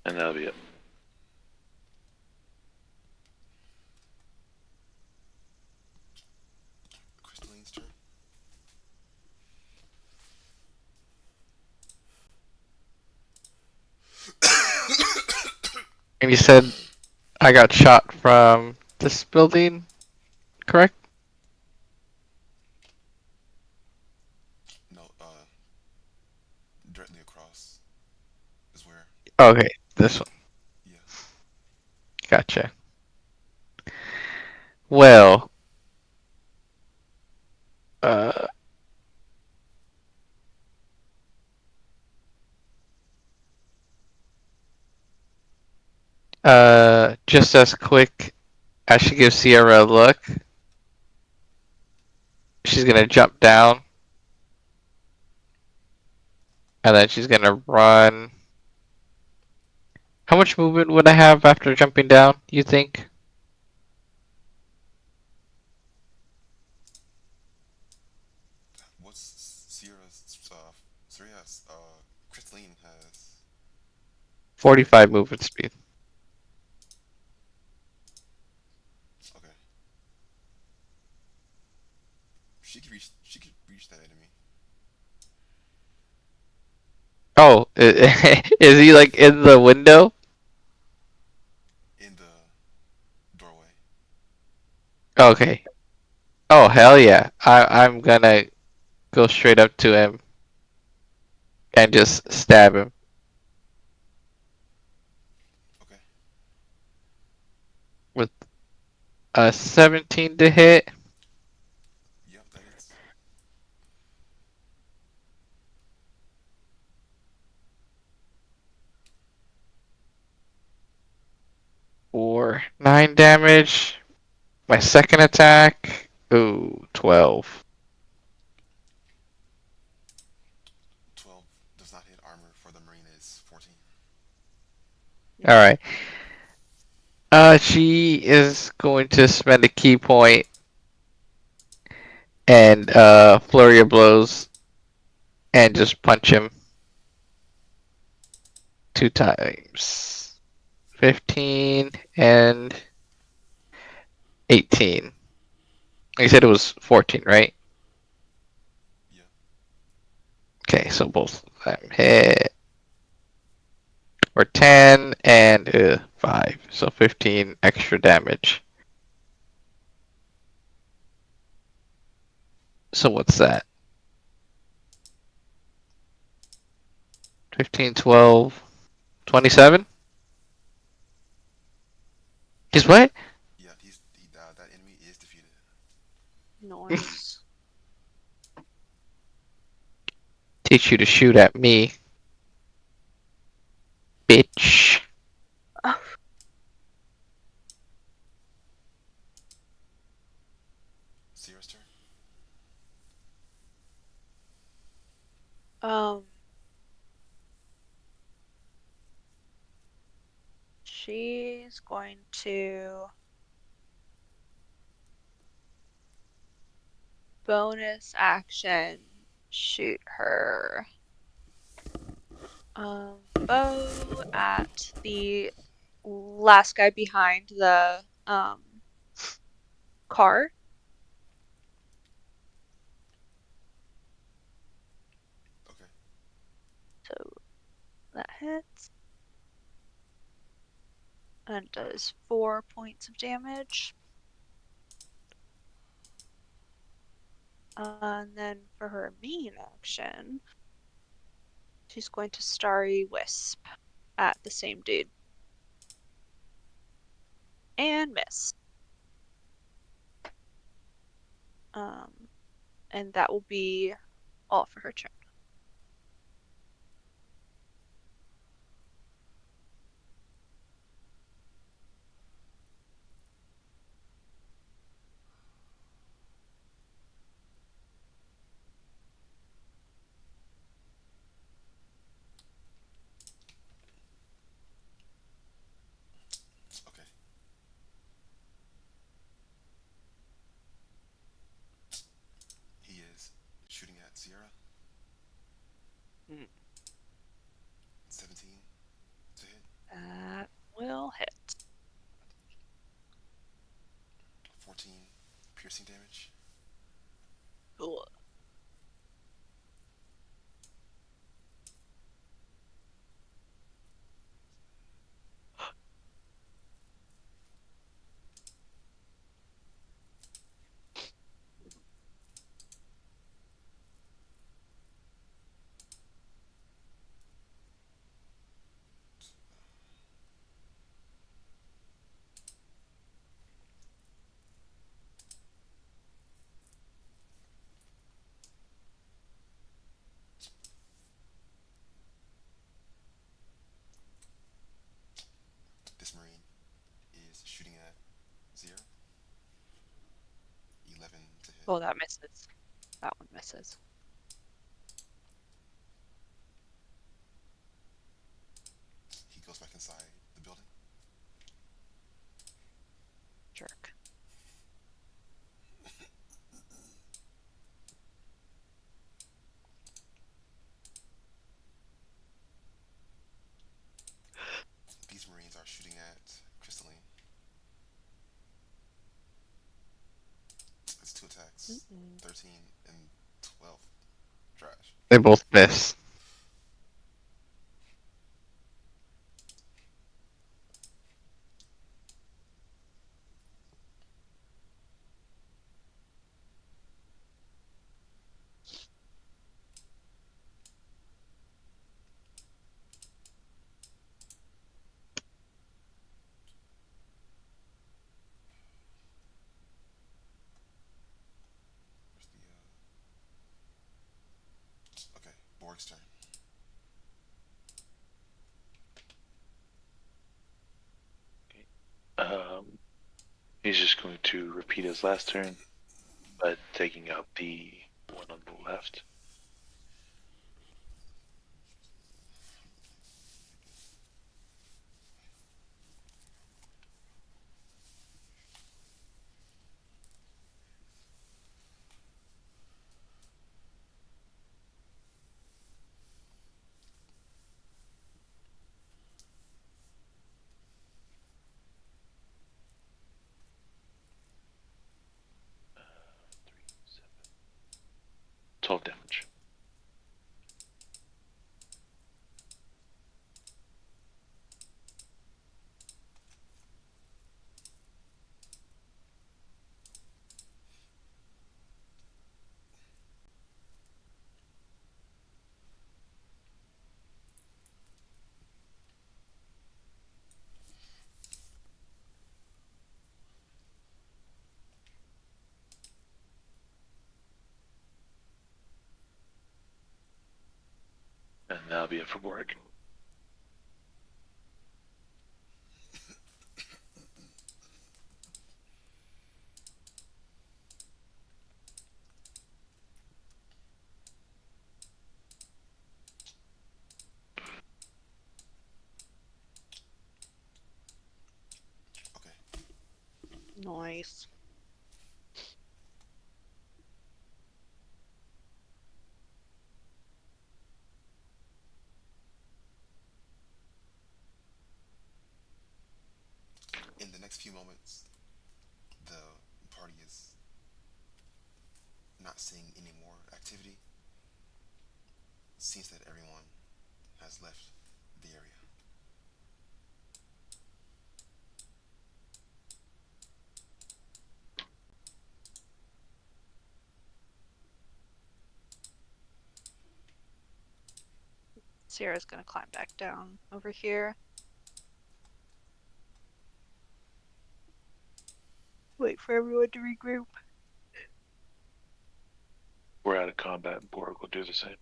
And that'll be it. Crystaline's turn. And you said I got shot from this building, correct? No, directly across is where. Okay, this one. Yeah. Gotcha. Well, uh, just as quick as she gives Sierra a look, she's gonna jump down, and then she's gonna run. How much movement would I have after jumping down, you think? What's Sierra's Crystalline has 45 movement speed. okay. She could reach that enemy. Oh, is he like in the window? In the doorway. Okay. Oh, hell yeah. I'm gonna go straight up to him and just stab him. Okay. With a 17 to hit. Yep, that hits. For 9 damage. My second attack. Ooh, 12. 12 does not hit. Armor for the Marine is 14. Alright. She is going to spend a key point and flurry of blows and just punch him 2 times. 15 and 18. You said it was 14, right? Yeah. Okay, so both of them hit. Or 10 and 5. So 15 extra damage. So what's that? 15, 12, 27? Is what? Yeah, that enemy is defeated. Nice. Teach you to shoot at me, bitch. Sierra's turn. Um, she's going to bonus action shoot her bow at the last guy behind the car. Okay. So that hits and does 4 points of damage. And then for her main action, she's going to Starry Wisp at the same dude. And miss. And that will be all for her turn. 17 to hit. That will hit. 14 piercing damage. Cool. This Marine is shooting at Zero. 11 to hit. Oh, that misses. That one misses. He goes back inside the building. Jerk. These Marines are shooting at Crystalline. It's 2 attacks. 13 and 12. Trash. They both miss. Where's the Okay, Borg's turn. He's just going to repeat his last turn, but taking out the one on the left. Three, 7, 12 damage. And that'll be it for Borg. Okay. Nice. In the next few moments, the party is not seeing any more activity. Seems that everyone has left the area. Sierra's gonna climb back down over here. Wait for everyone to regroup. We're out of combat, and Borg will do the same.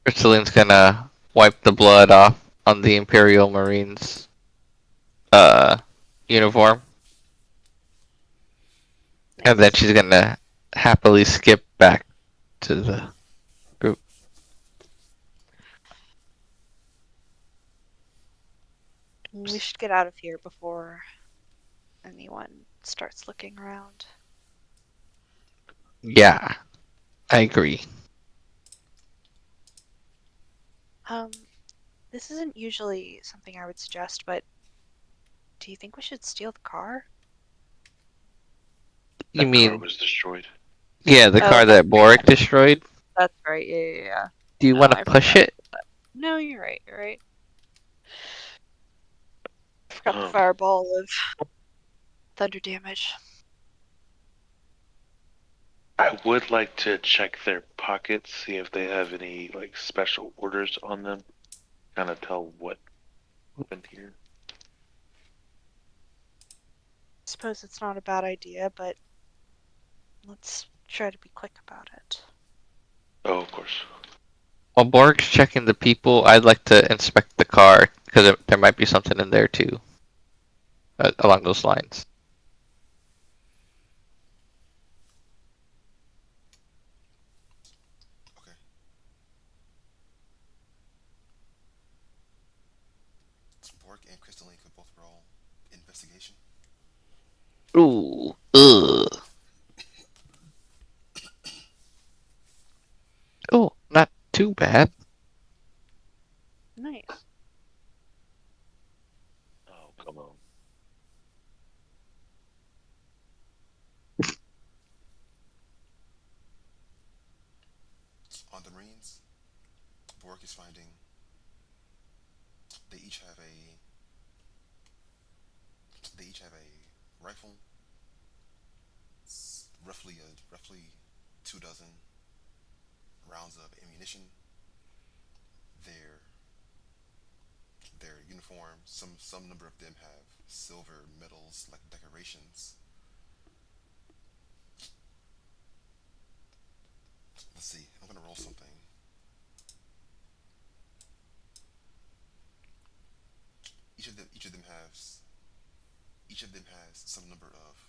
Crystalline's gonna wipe the blood off on the Imperial Marines uniform. And then Nice. she's gonna happily skip back to the group. We should get out of here before anyone starts looking around. Yeah, I agree. This isn't usually something I would suggest, but do you think we should steal the car? You That car mean, was destroyed. yeah, the Oh, car that's that Boric destroyed? That's right. Yeah. Do you Oh, want to I push forgot. it? No, you're right. You're right. Forgot the Um, fireball of thunder damage. I would like to check their pockets, see if they have any like special orders on them. Kind of tell what happened here. Suppose it's not a bad idea, but let's try to be quick about it. Oh, of course. While Borg's checking the people, I'd like to inspect the car because there might be something in there too, along those lines. Okay. Bork and Crystalline could both roll investigation. Ooh, ugh. Oh, not too bad. Nice. Oh, come on. On the Marines, Bork is finding they each have a rifle, roughly 2 dozen rounds of ammunition. Their their uniforms, some number of them have silver medals like decorations. Let's see. I'm gonna roll something. Each of them has some number of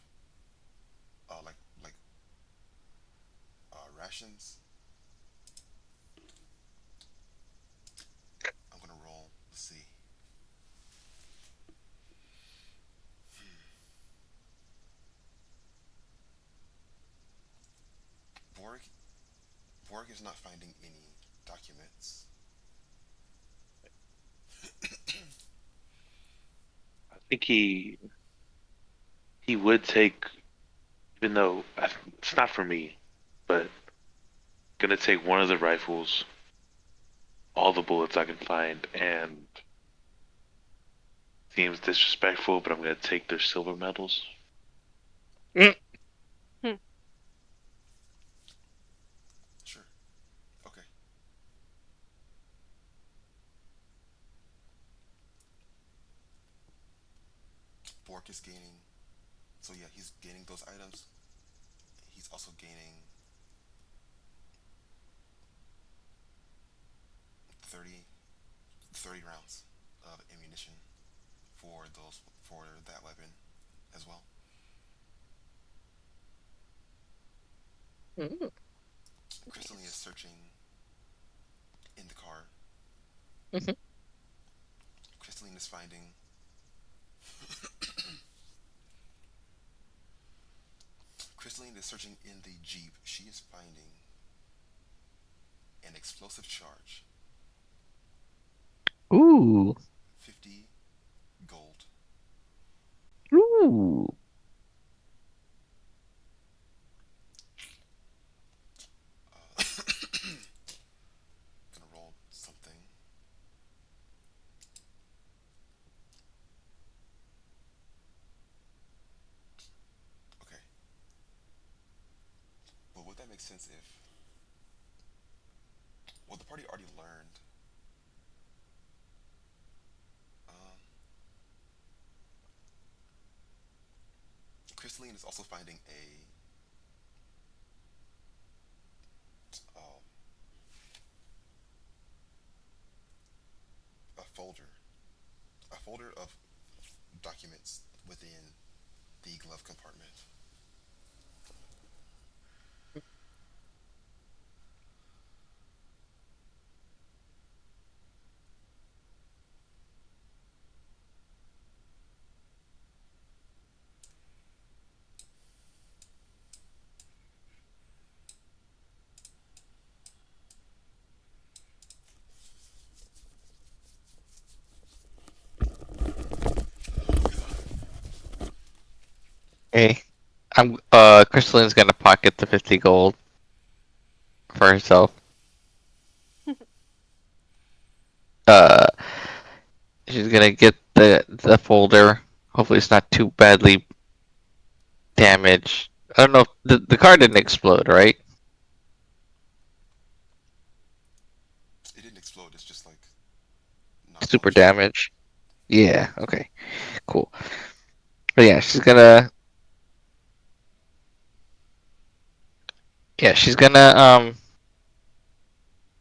like rations. I'm gonna roll. Let's see. Borg Borg is not finding any documents. I think he would take, even though it's not for me, but gonna take one of the rifles, all the bullets I can find, and seems disrespectful, but I'm gonna take their silver medals. Sure. Okay. Bork is gaining. So yeah, he's gaining those items. He's also gaining 30, 30 rounds of ammunition for that weapon as well. Mm. Crystalline is searching in the car. Mhm. Crystalline is finding. Crystalline is searching in the Jeep. She is finding an explosive charge, Ooh, 50 gold. ooh. Gonna roll something. Okay. But would that make sense if? Well, the party already learned. Um, Crystalline is also finding um, a folder of documents within the glove compartment. Okay. Crystalline's gonna pocket the 50 gold for herself. Uh, she's gonna get the folder. Hopefully, it's not too badly damaged. I don't know if the car didn't explode, right? It didn't explode. It's just like knocked off Super just a bit. damaged. Yeah. Okay. Cool. But yeah, she's gonna. Yeah, she's gonna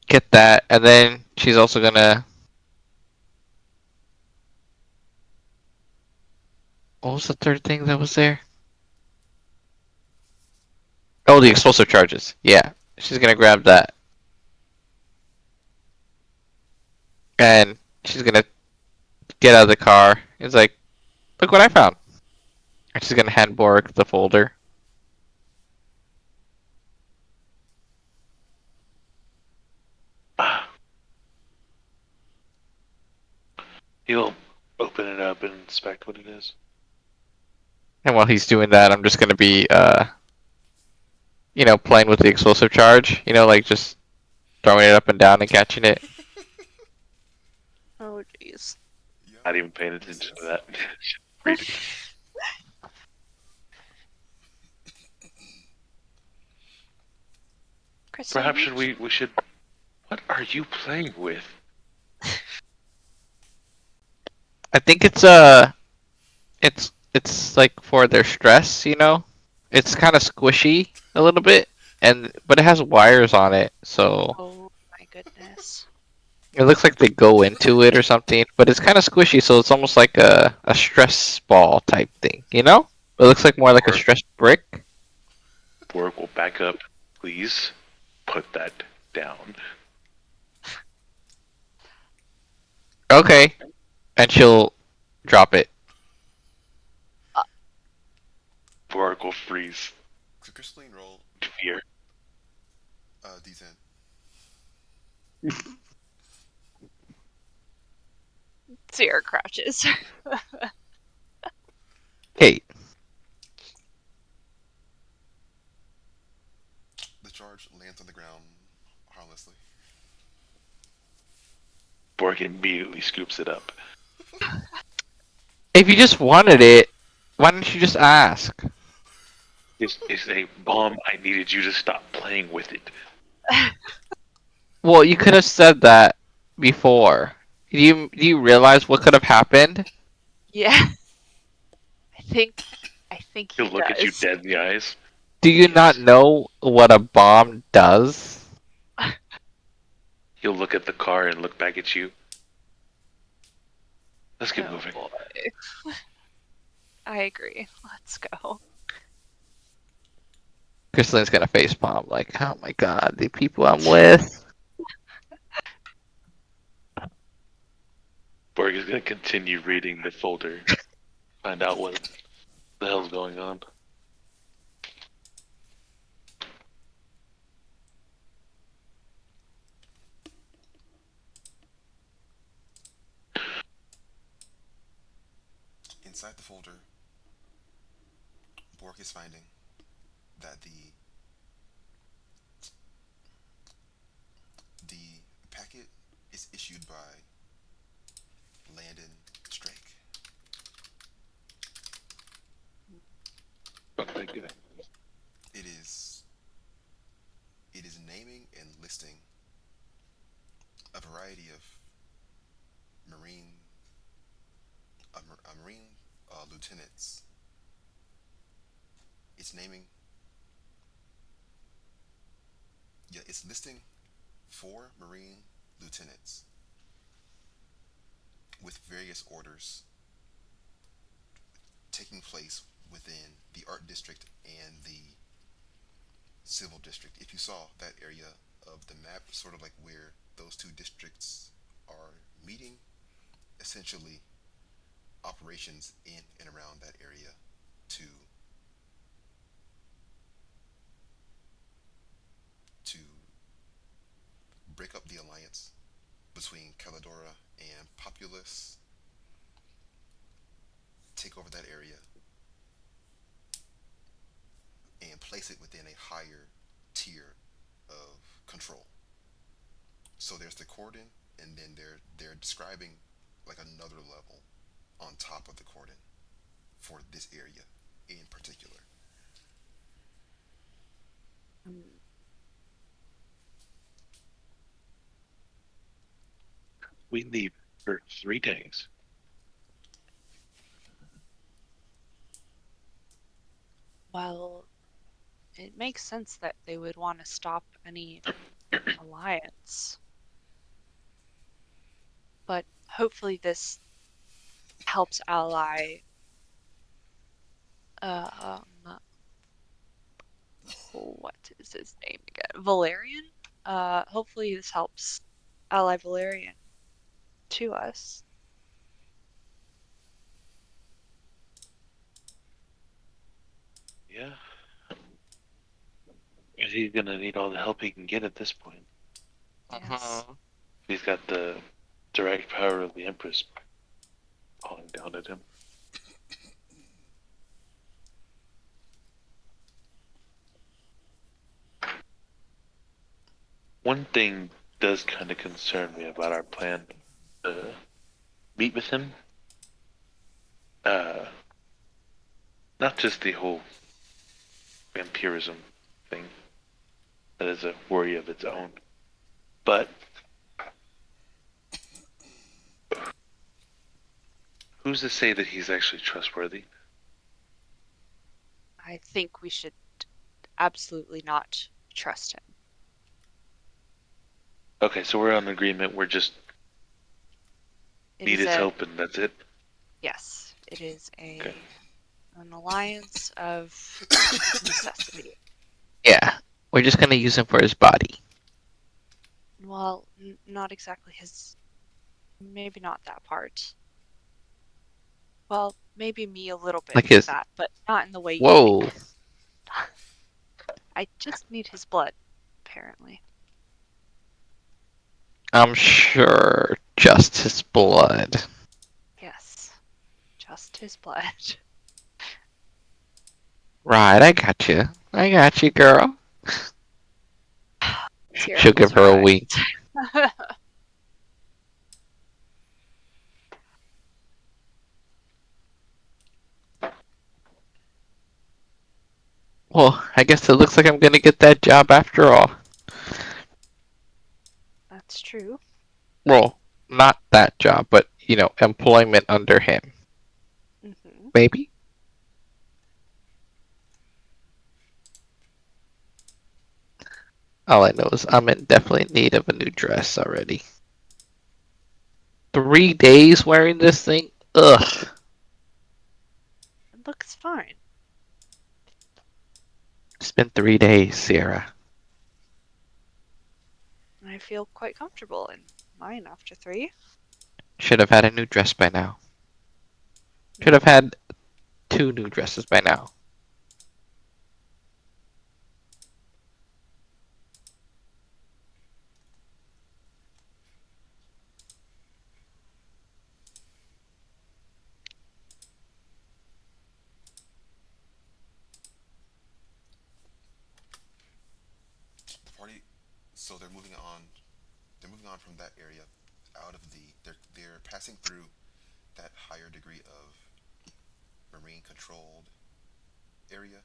get that, and then she's also gonna. What was the third thing that was there? Oh, the explosive charges. Yeah, she's gonna grab that, and she's gonna get out of the car. It's like, look what I found. And she's gonna hand Borg the folder. Ah, he'll open it up and inspect what it is. And while he's doing that, I'm just gonna be, playing with the explosive charge. Like just throwing it up and down and catching it. Oh, jeez. Yeah. Not even paying makes attention to sense. that. Read it. Crystal, Perhaps we should. What are you playing with? I think it's like for their stress. It's kind of squishy a little bit, but it has wires on it, so Oh my goodness. it looks like they go into it or something. But it's kind of squishy, so it's almost like a stress ball type thing. It looks like more like a Or stress brick. Borg will back up. Please put that down. Okay, and she'll drop it. Borg will freeze So Crystalline roll in fear. D10. Sierra crouches. Kate. The charge lands on the ground harmlessly. Borg immediately scoops it up. If you just wanted it, why didn't you just ask? It's a bomb. I needed you to stop playing with it. Well, you could have said that before. Do you realize what could have happened? Yeah. I think He'll he look at you does. dead in the eyes. Do you not Yes. know what a bomb does? He'll look at the car and look back at you. Let's keep Oh moving. boy. I agree. Let's go. Crystalline's gonna facepalm like, oh my god, the people I'm with. Borg is gonna continue reading the folder. Find out what the hell's going on. Inside the folder, Bork is finding that the packet is issued by Landon Strake. Oh, thank you. It is naming and listing a variety of marine marine lieutenants. It's naming, yeah, it's listing 4 marine lieutenants with various orders taking place within the art district and the civil district. If you saw that area of the map, sort of like where those two districts are meeting, essentially operations in and around that area to to break up the alliance between Caladora and Populous, take over that area, place it within a higher tier of control. So there's the cordon, and then they're describing like another level on top of the cordon for this area in particular. Mm, We leave for 3 days. Well, it makes sense that they would want to stop any alliance. But hopefully this helps ally um what is his name again? Valerian? Hopefully this helps ally Valerian to us. Yeah. He's gonna need all the help he can get at this point. Yes. He's got the direct power of the Empress falling down at him. One thing does kind of concern me about our plan to meet with him. Uh, Not just the whole vampirism thing, that is a worry of its own, but who's to say that he's actually trustworthy? I think we should absolutely not trust him. Okay, so we're on agreement. We're just It need is his a help, and that's it. yes, it is Okay. an alliance of necessity. Yeah, we're just gonna use him for his body. Well, not exactly his, maybe not that part. Well, maybe me a little bit Like for his. that, but not in the way you Whoa. think. I just need his blood, apparently. I'm sure just his blood. Yes, just his blood. Right, I got you, girl. Sierra She'll close give her her a eyes. wink. Well, I guess it looks like I'm gonna get that job after all. That's true. Well, not that job, but employment under him. Mm-hmm. Maybe? All I know is I'm in definitely need of a new dress already. 3 days wearing this thing? Ugh. It looks fine. It's been 3 days, Sierra. I feel quite comfortable in mine after 3. Should have had a new dress by now. Should have had 2 new dresses by now. The party, so they're moving on. They're moving on from that area, out of the. They're passing through that higher degree of marine controlled area.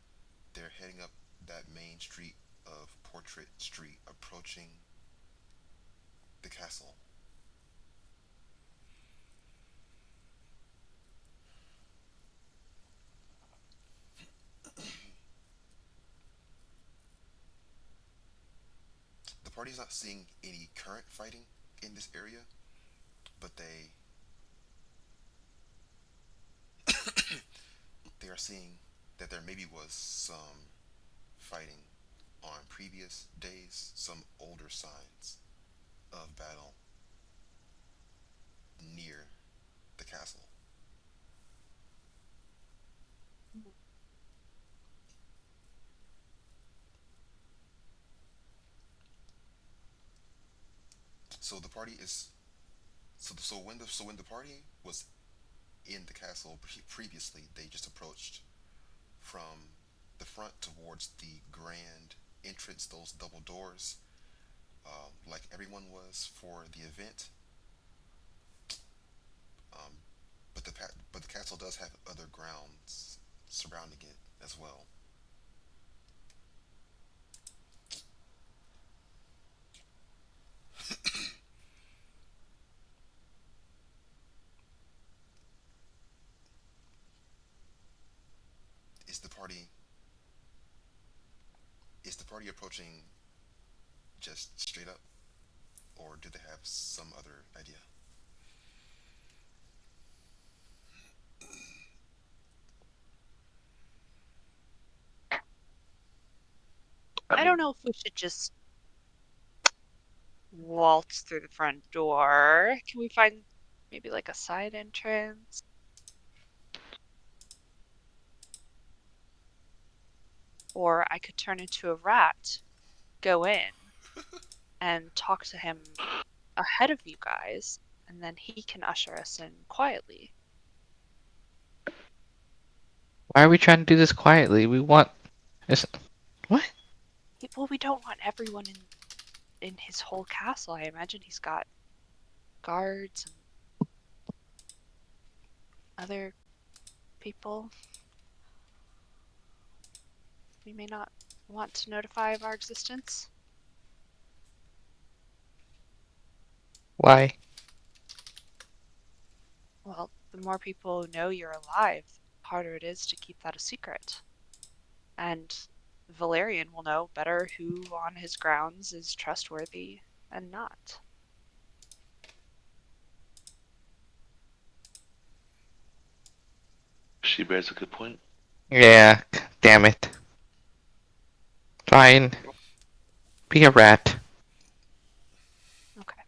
They're heading up that main street of Portrait Street, approaching the castle. The party's not seeing any current fighting in this area, but they are seeing that there maybe was some fighting on previous days, some older signs of battle near the castle. So the party is so when the party was in the castle previously, they just approached from the front towards the grand entrance, those double doors, like everyone was for the event. Um, but the castle does have other grounds surrounding it as well. Is the party is the party approaching just straight up, or do they have some other idea? I don't know if we should just waltz through the front door. Can we find maybe like a side entrance? Or I could turn into a rat, go in, and talk to him ahead of you guys, and then he can usher us in quietly. Why are we trying to do this quietly? We want. What? Well, we don't want everyone in his whole castle. I imagine he's got guards and other people. We may not want to notify of our existence. Why? Well, the more people know you're alive, the harder it is to keep that a secret. And Valerian will know better who on his grounds is trustworthy and not. She bears a good point. Yeah. Damn it. Fine. Be a rat. Okay.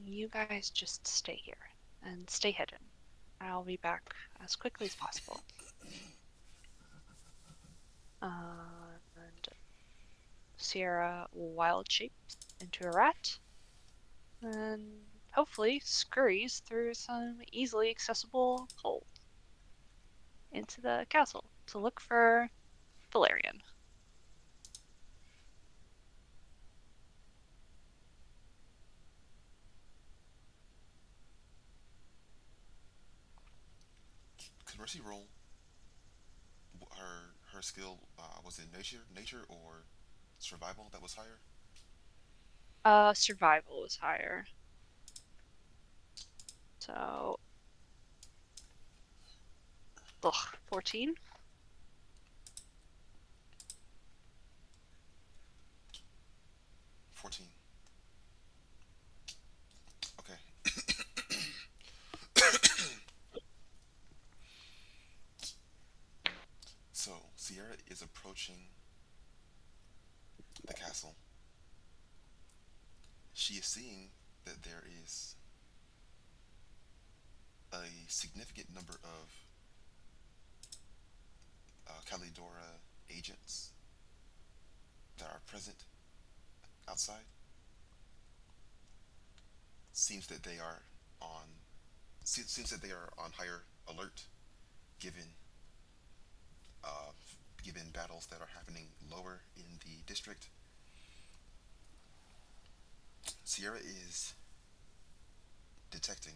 You guys just stay here and stay hidden. I'll be back as quickly as possible. And Sierra wild shapes into a rat and hopefully scurries through some easily accessible holes into the castle to look for Valerian. Could Mercy roll her skill? Was it nature or survival that was higher? Survival is higher. So, 14? 14. Okay. So Sierra is approaching the castle. She is seeing that there is a significant number of Calidora agents that are present outside. Seems that they are on seems that they are on higher alert given uh, given battles that are happening lower in the district. Sierra is detecting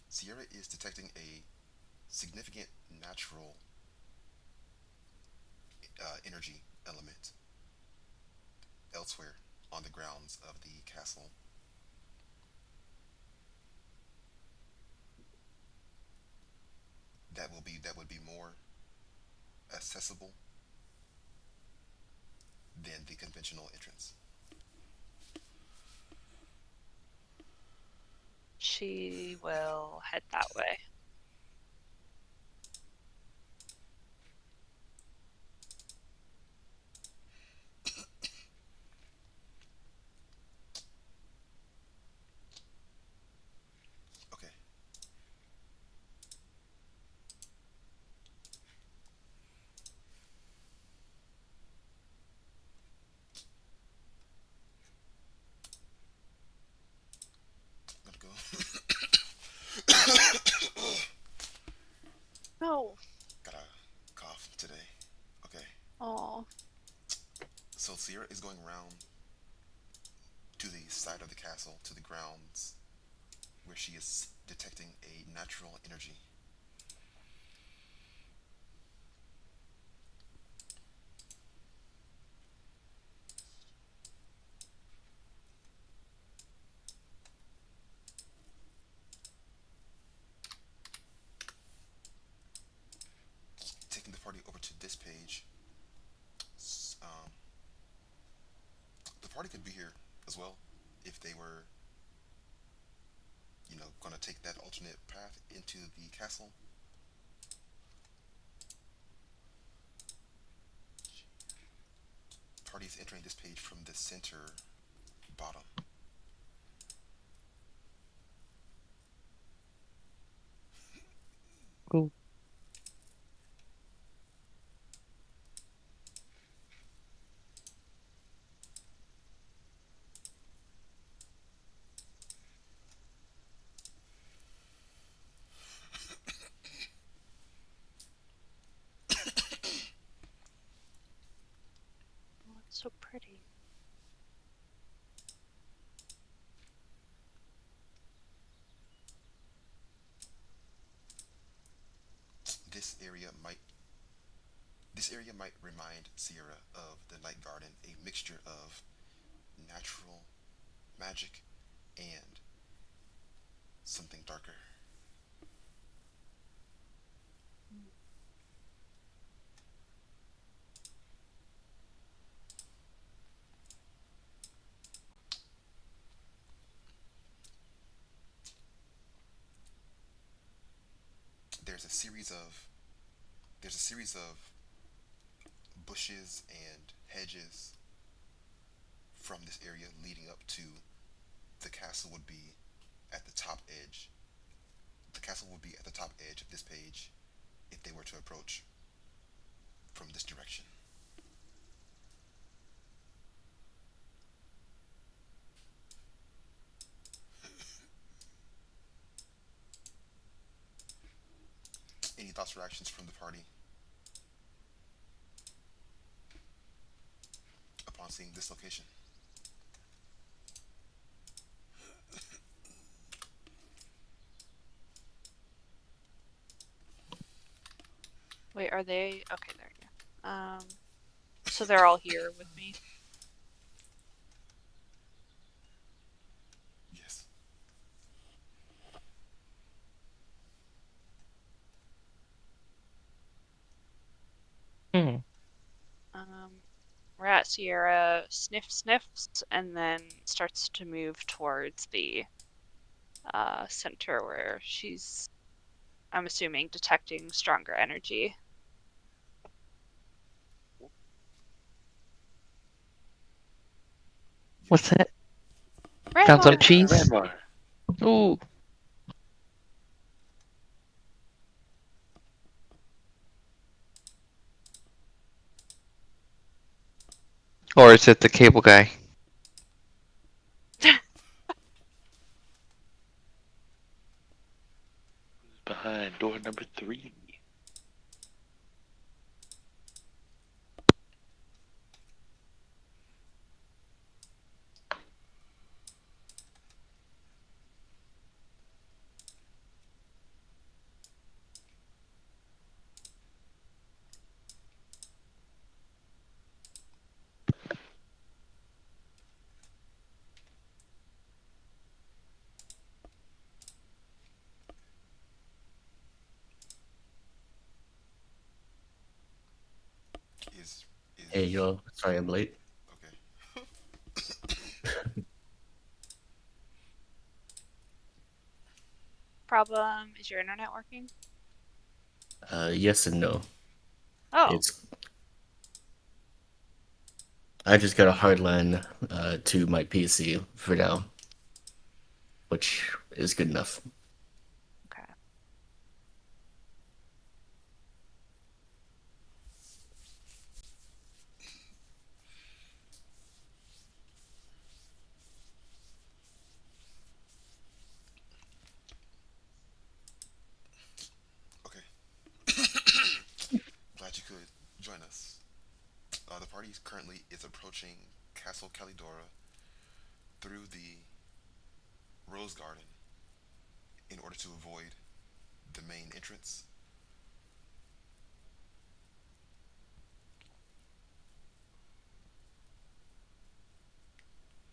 Sierra is detecting a significant natural energy element elsewhere on the grounds of the castle. That would be more accessible than the conventional entrance. She will head that way. Okay. I'm gonna go. Sierra is going around to the side of the castle, to the grounds, where she is detecting a natural energy. Taking the party over to this page, the party could be here as well if they were, going to take that alternate path into the castle. Party is entering this page from the center bottom. Cool. Oh, it's so pretty. This area might this area might remind Sierra of the Night Garden, a mixture of natural magic and something darker. There's a series of there's a series of bushes and hedges from this area leading up to the castle would be at the top edge. The castle would be at the top edge of this page if they were to approach from this direction. Any thoughts or actions from the party upon seeing this location? Wait, are they? Okay, there you go. So they're all here with me. Yes. Hmm. We're at Sierra, sniffs, and then starts to move towards the center where she's, I'm assuming, detecting stronger energy. What's that? Found some Grandma! cheese? Grandma. Ooh. Or is it the cable guy? Behind door number 3. Is Hey, yo, sorry I'm late. okay. Problem, is your internet working? Yes and no. Oh, It's I just got a hard line to my PC for now, which is good enough. okay. Okay. Glad you could join us. The party currently is approaching Castle Calidora through the Rose Garden in order to avoid the main entrance.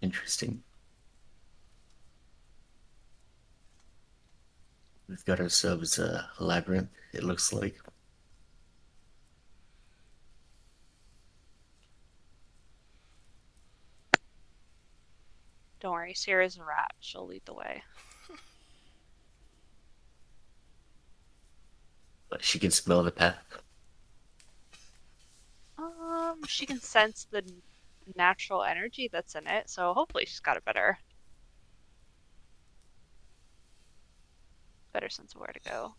Interesting. We've got ourselves a labyrinth, it looks like. Don't worry, Sierra's a rat. She'll lead the way. But she can smell the path. She can sense the natural energy that's in it, so hopefully she's got a better sense of where to go.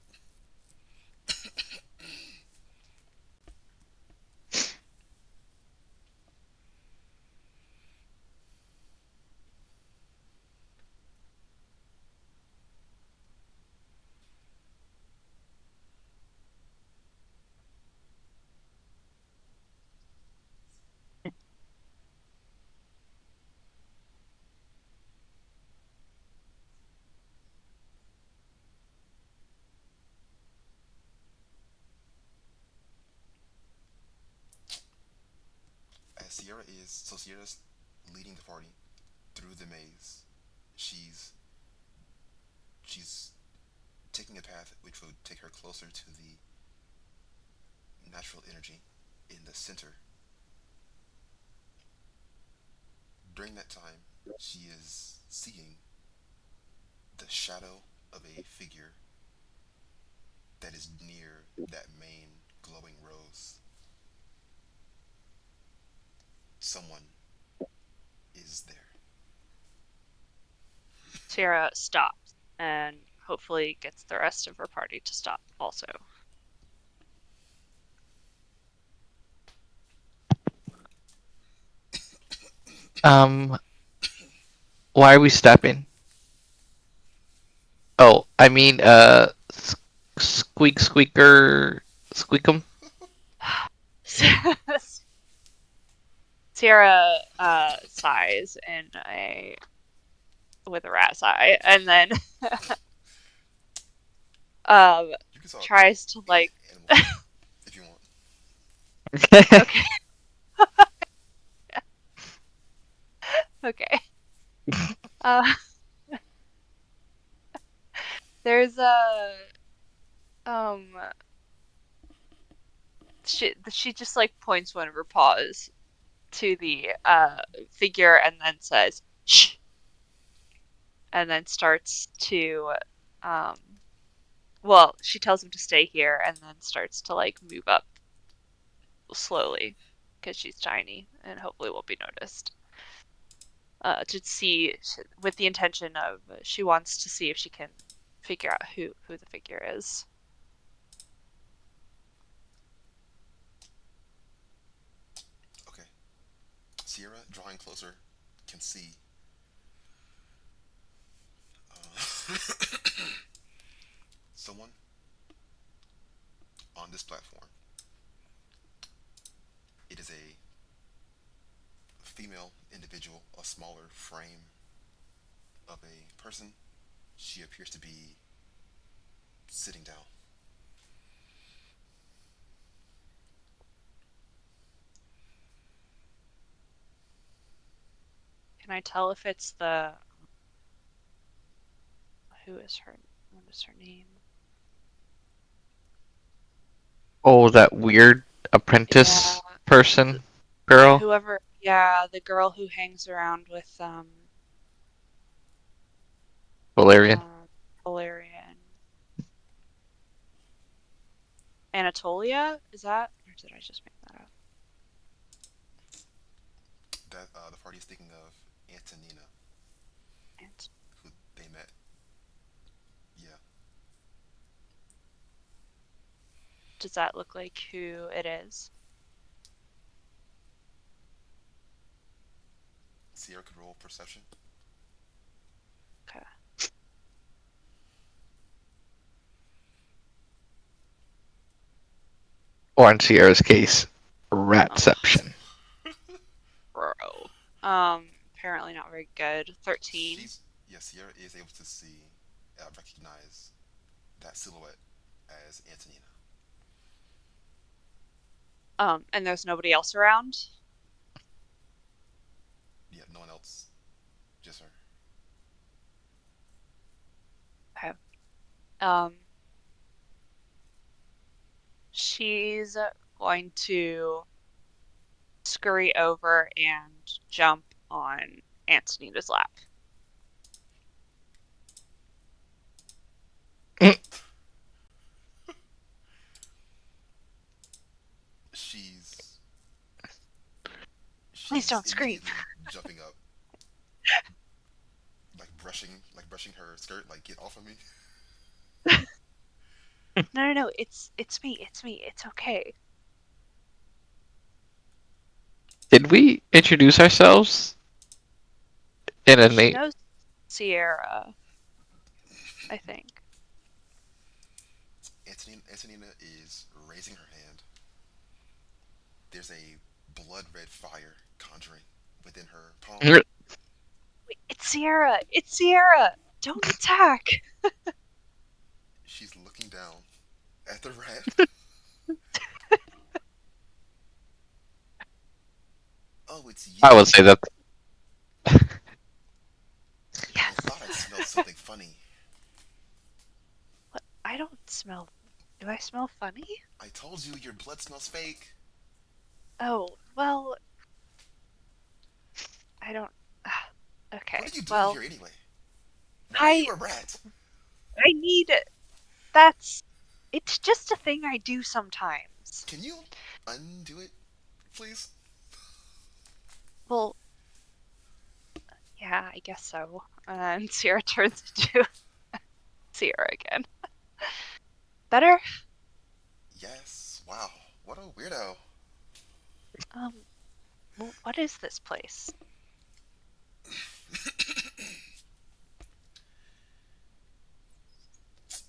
Sierra's leading the party through the maze. She's taking a path which would take her closer to the natural energy in the center. During that time, she is seeing the shadow of a figure that is near that main glowing rose. Someone is there. Sierra stops and hopefully gets the rest of her party to stop also. Why are we stepping? Oh, I mean, squeaker, squeakum. Sierra sighs with a rat's eye, and then You can talk tries to like animal if you want. okay. Okay. There's a she just like points one of her paws to the figure and then says shh, and then starts to well, she tells him to stay here and then starts to like move up slowly because she's tiny and hopefully won't be noticed. To see with the intention of she wants to see if she can figure out who the figure is. Okay. Sierra, drawing closer, can see someone on this platform. It is a female individual, a smaller frame of a person. She appears to be sitting down. Can I tell if it's the what is her name? Oh, that weird apprentice person, girl. Whoever, yeah, the girl who hangs around with Valerian. Valerian. Anatolia? Is that, or did I just make that up? That the party is thinking of Antonina, who they met. Yeah. Does that look like who it is? Sierra could roll perception. Okay. Or in Sierra's case, ratception. Apparently not very good. 13. Sierra is able to see, recognize that silhouette as Antonina. And there's nobody else around? Yeah, no one else, just her. Okay. Um, she's going to scurry over and jump on Antonina's lap. She's Please she's don't scream. immediately jumping up, like brushing her skirt, like get off of me. No, it's me, it's okay. Did we introduce ourselves in a She name? knows Sierra, I think. Antonina is raising her hand. There's a blood red fire conjuring within her palm. Wait, it's Sierra! It's Sierra! Don't attack! She's looking down at the rat. Oh, it's you. I would say that. I Yes. thought I smelled something funny. What? I don't smell. Do I smell funny? I told you your blood smells fake. Oh, well, I don't. Okay, What are you doing well, here anyway? Why are I you a rat? I need. That's. It's just a thing I do sometimes. Can you undo it, please? Well, yeah, I guess so. And Sierra turns into Sierra again. Better? Yes. Wow. What a weirdo. Um, what is this place?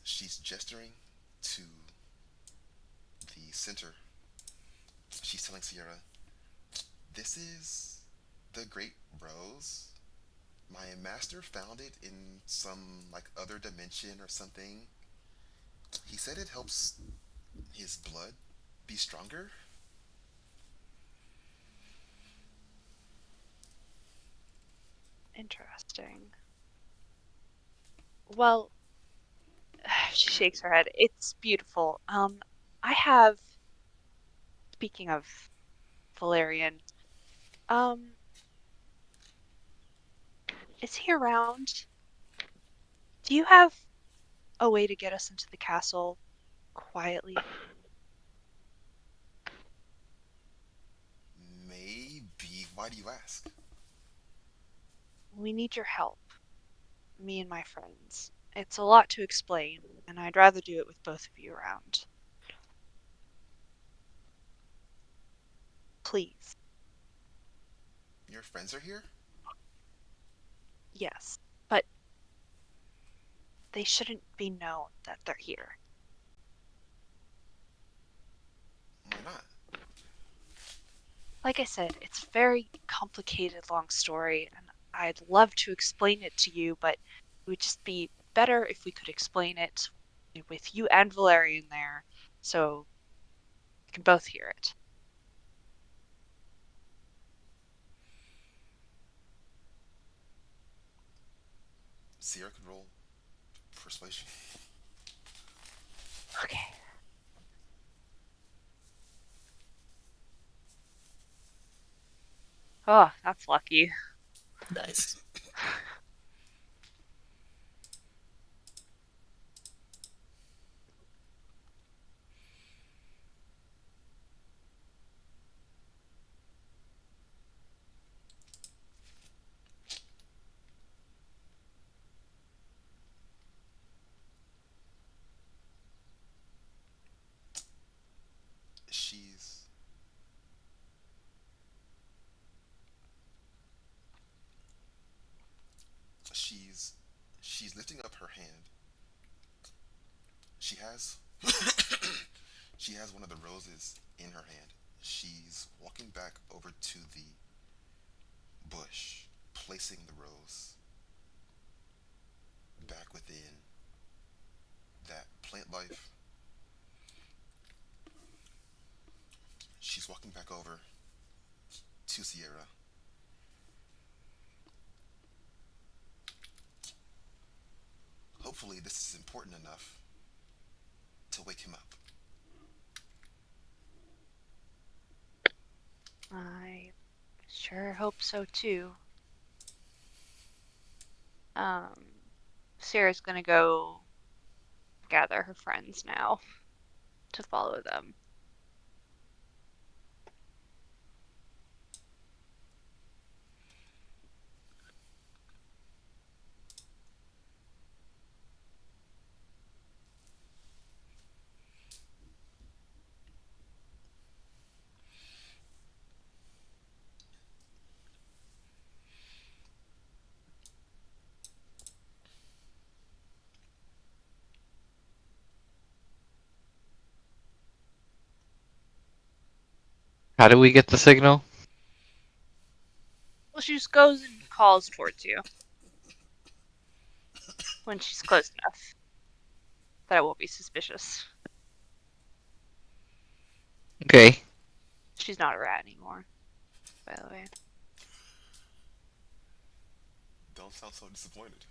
She's gesturing to the center. She's telling Sierra, "This is the Great Rose. My master found it in some like other dimension or something. He said it helps his blood be stronger." Interesting. Well, she shakes her head. It's beautiful. I have, speaking of Valerian, um, is he around? Do you have a way to get us into the castle quietly? Maybe. Why do you ask? We need your help, me and my friends. It's a lot to explain, and I'd rather do it with both of you around. Please. Your friends are here? Yes, but they shouldn't be known that they're here. Why not? Like I said, it's a very complicated, long story, and I'd love to explain it to you, but it would just be better if we could explain it with you and Valerian there, so we can both hear it. Sierra could roll persuasion. Okay. Oh, that's lucky. Nice. She's she's she's lifting up her hand. She has she has one of the roses in her hand. She's walking back over to bush, placing the rose back within that plant life. She's walking back over to Sierra. Hopefully, this is important enough to wake him up. I sure hope so too. Sarah's gonna go gather her friends now to follow them. How do we get the signal? Well, she just goes and calls towards you when she's close enough that it won't be suspicious. Okay. She's not a rat anymore, by the way. Don't sound so disappointed.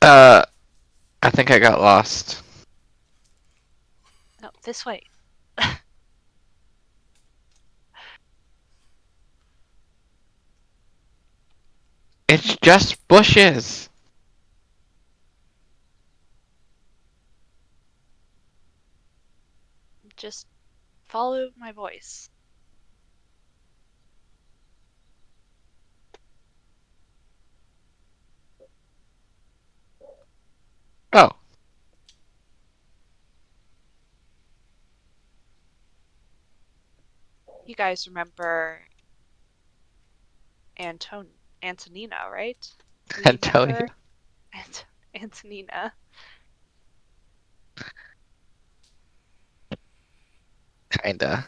Uh, I think I got lost. No, this way. It's just bushes. Just follow my voice. Oh, You guys remember Antonina, right? We met Antonio. her. Antonina. Kinda.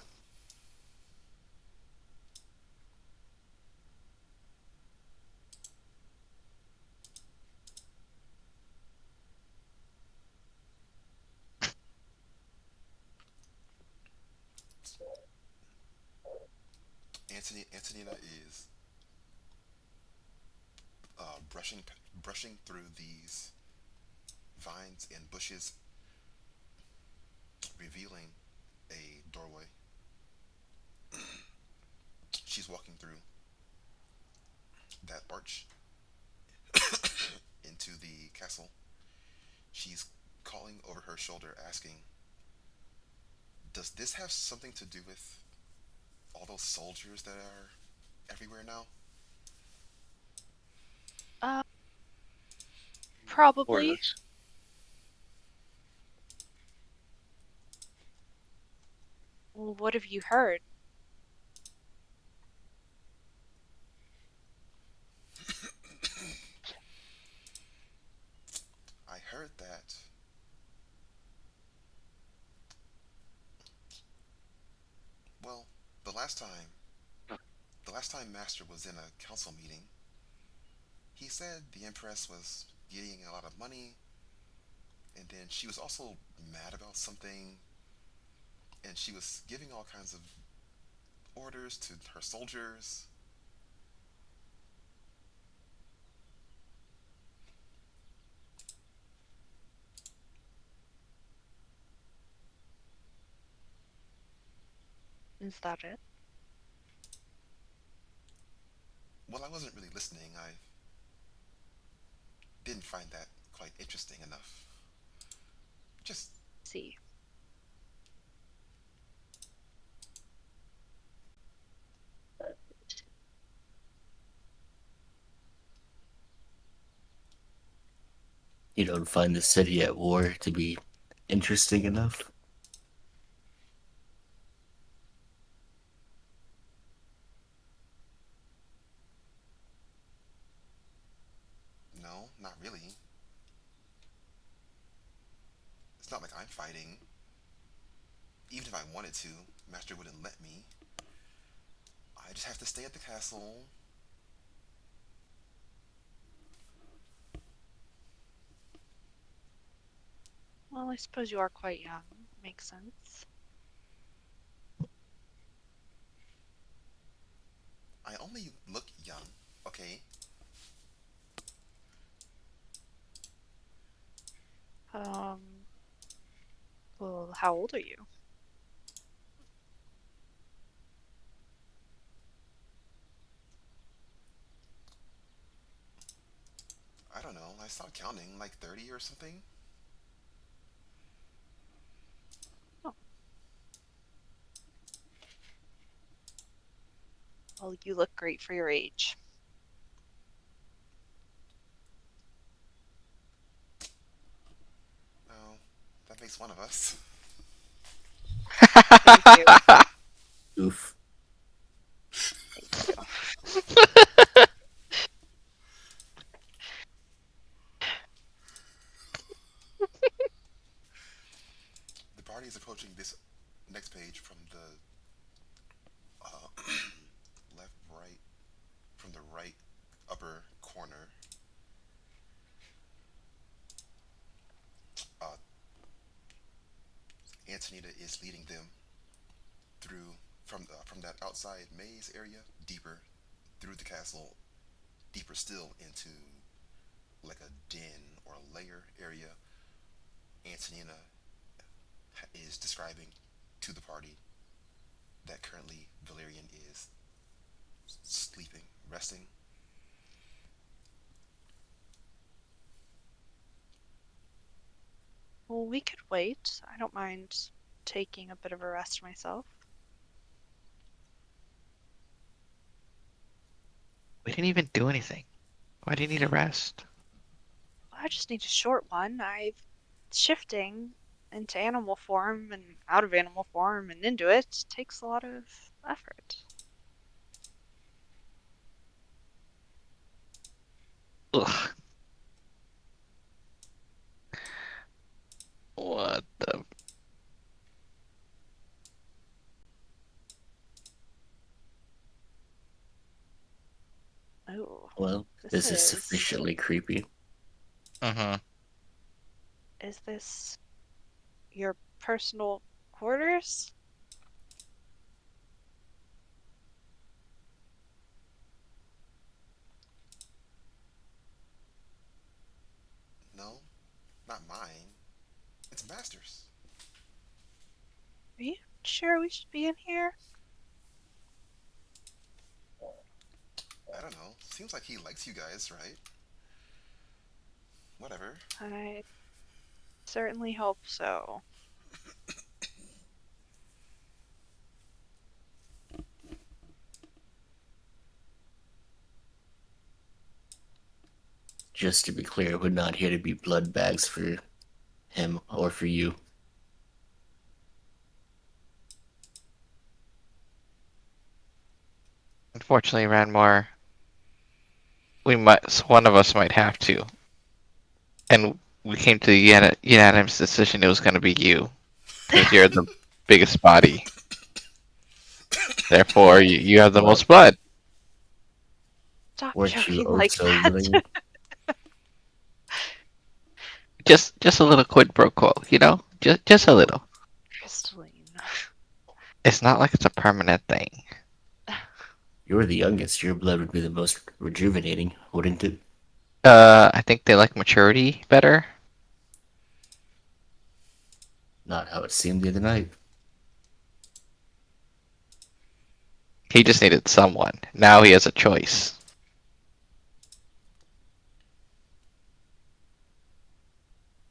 Antonina is brushing through these vines and bushes, revealing a doorway. She's walking through that arch into the castle. She's calling over her shoulder, asking, "Does this have something to do with all those soldiers that are everywhere now?" Uh, More or probably. less. Well, what have you heard? I heard that. Well, the last time, the last time Master was in a council meeting, he said the Empress was getting a lot of money, and then she was also mad about something, and she was giving all kinds of orders to her soldiers. Is that it? Well, I wasn't really listening. I didn't find that quite interesting enough. Just, See. You don't find the city at war to be interesting enough? no, not really. It's not like I'm fighting. Even if I wanted to, Master wouldn't let me. I just have to stay at the castle. Well, I suppose you are quite young. Makes sense. I only look young, okay? Um, well, how old are you? I don't know. I stopped counting, like 30 or something. Oh, well, you look great for your age. Oh, that makes one of us. Thank you. Oof. Thank you. The party is approaching this next page from the left, right, from the right upper corner. Uh, Antonita is leading them through from that outside maze area deeper through the castle, deeper still into like a den or a lair area. Antonina is describing to the party that currently Valerian is sleeping, resting. Well, we could wait. I don't mind taking a bit of a rest myself. We didn't even do anything. Why do you need a rest? I just need a short one. I've shifting into animal form and out of animal form and into it takes a lot of effort. Ugh. What the? Oh, Well, this this is is sufficiently creepy. Uh-huh. is this your personal quarters? No, not mine. It's Master's. Are you sure we should be in here? I don't know. Seems like he likes you guys, right? Whatever. I certainly hope so. Just to be clear, we're not here to be blood bags for him or for you. Unfortunately, Ranmore, one of us might have to. And we came to the unanimous decision it was going to be you. Because you're the biggest body. Therefore, you have the Well, most blood. Stop weren't you joking like also that. willing? Just a little quid pro quo, you know? Just a little. Crystalline. It's not like it's a permanent thing. You're the youngest. Your blood would be the most rejuvenating, wouldn't it? I think they like maturity better. Not how it seemed the other night. He just needed someone. Now he has a choice.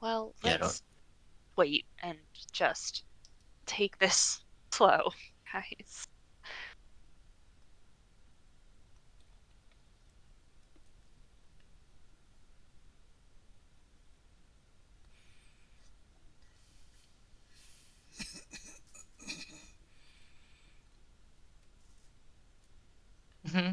Well, Yeah, don't. let's wait and just take this slow, guys. Hmm.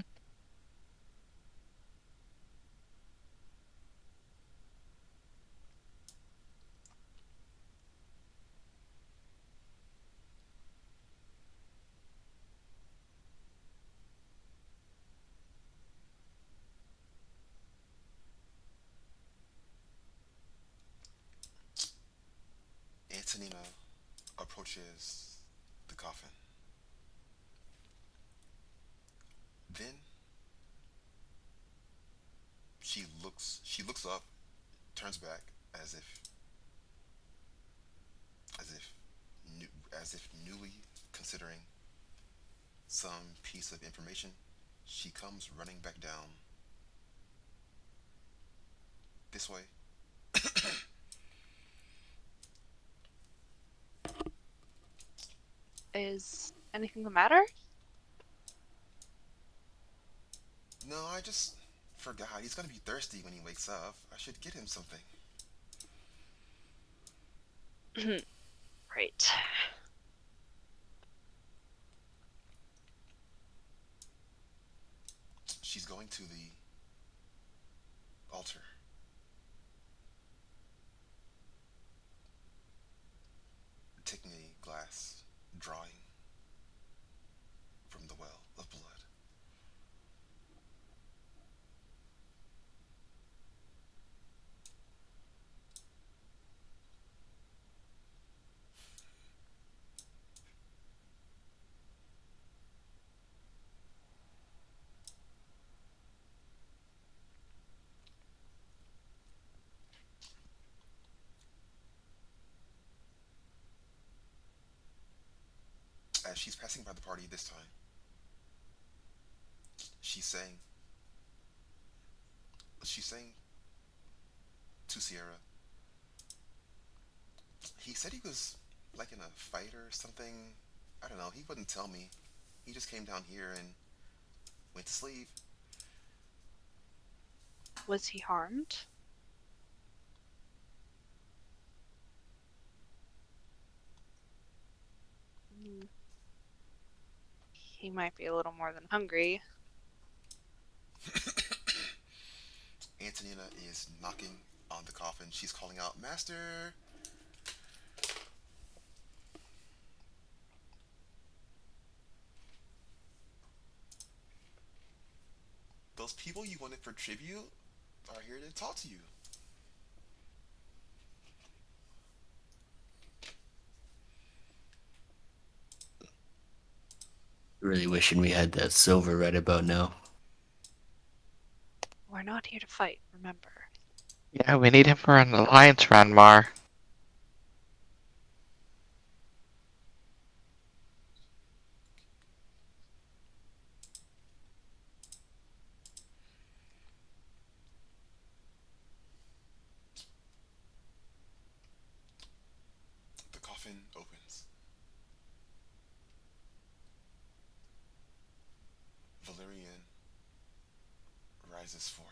Antonina approaches the coffin. Then she looks up, turns back as if as if new, as if newly considering some piece of information. She comes running back down this way. Is anything the matter? No, I just forgot. He's gonna be thirsty when he wakes up. I should get him something. Right. She's going to the altar. Taking a glass, drawing from the well of blood. As she's passing by the party this time, she's saying, she's saying to Sierra, he said he was like in a fight or something. I don't know. He wouldn't tell me. He just came down here and went to sleep. Was he harmed? He might be a little more than hungry. Antonina is knocking on the coffin. She's calling out, Master! Those people you wanted for tribute are here to talk to you. Really wishing we had that silver right about now. We're not here to fight, remember. Yeah, we need him for an alliance round, Mar. The coffin opens. Valerian rises forth.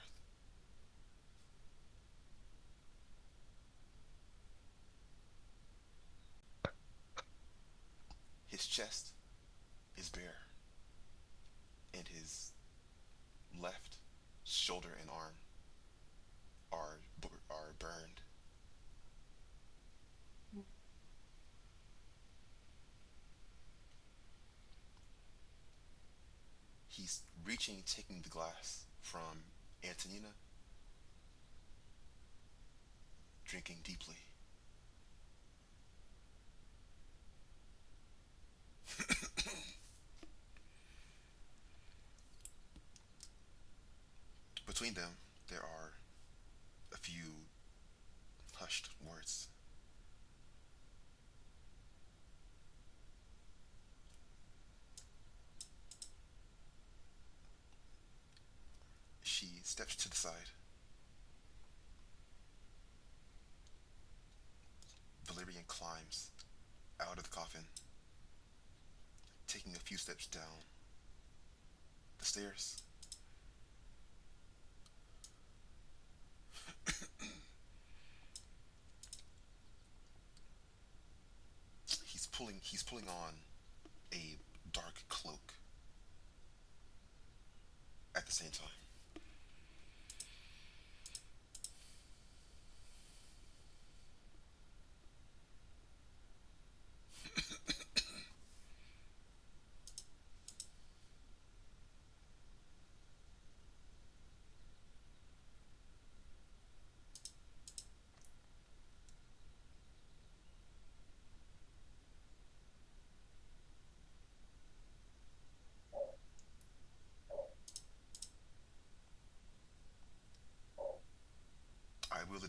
His chest is bare, and his left shoulder and arm are burned. He's reaching, taking the glass from Antonina, drinking deeply. Between them, there are a few hushed words. She steps to the side. Valerian climbs out of the coffin, taking a few steps down the stairs. He's pulling on a dark cloak at the same time.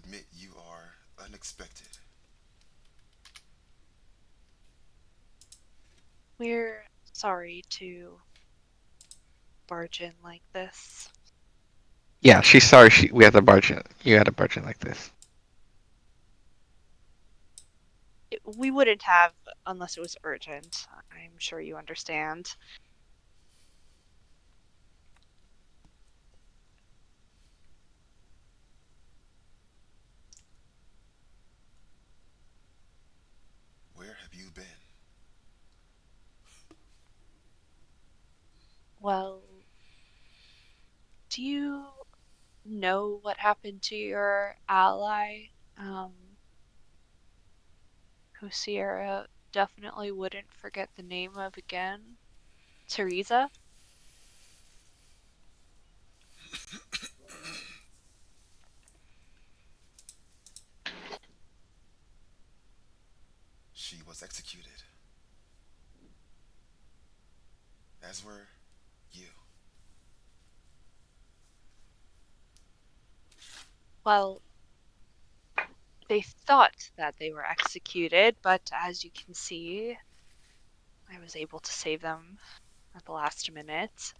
admit you are unexpected. We're sorry to barge in like this. Yeah, she's sorry. We had to barge in. You had to barge in like this. We wouldn't have unless it was urgent. I'm sure you understand. Where have you been? Well, do you know what happened to your ally? Who Sierra definitely wouldn't forget the name of again? Teresa? She was executed. As were you. Well, they thought that they were executed, but as you can see, I was able to save them at the last minute,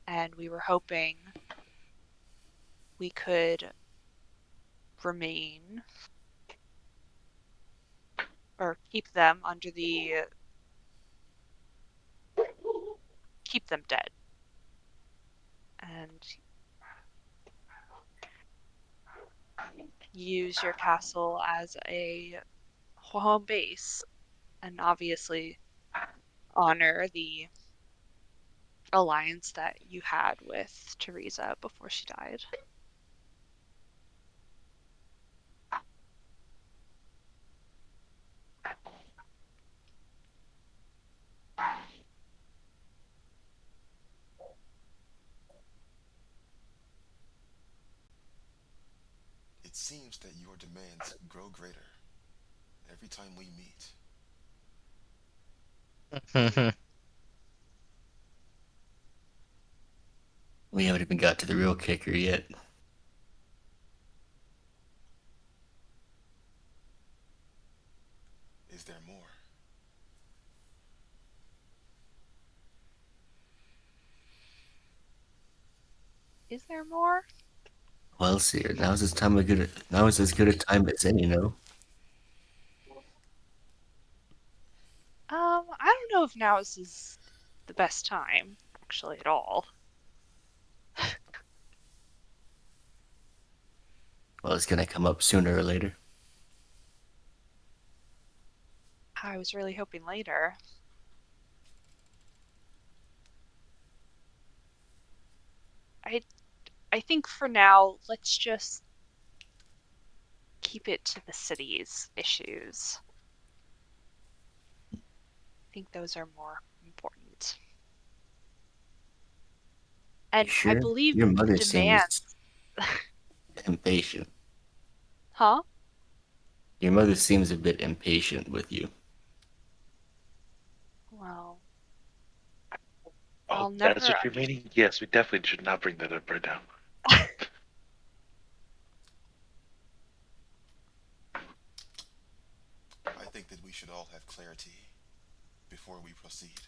and we were hoping we could remain or keep them under the keep them dead and use your castle as a home base and obviously honor the alliance that you had with Teresa before she died. It seems that your demands grow greater every time we meet. We haven't even got to the real kicker yet. Is there more? Is there more? Well, Seer, now is as good a time as any, I don't know if now is the best time, actually, at all. Well, it's gonna come up sooner or later. I was really hoping later. I I think for now, let's just keep it to the city's issues. I think those are more important. You And I sure? believe Your the mother seems demands, impatient. huh? Your mother seems a bit impatient with you. Well, Oh, I'll that's never what you're understand. meaning? Yes, we definitely should not bring that up right now. I think that we should all have clarity before we proceed.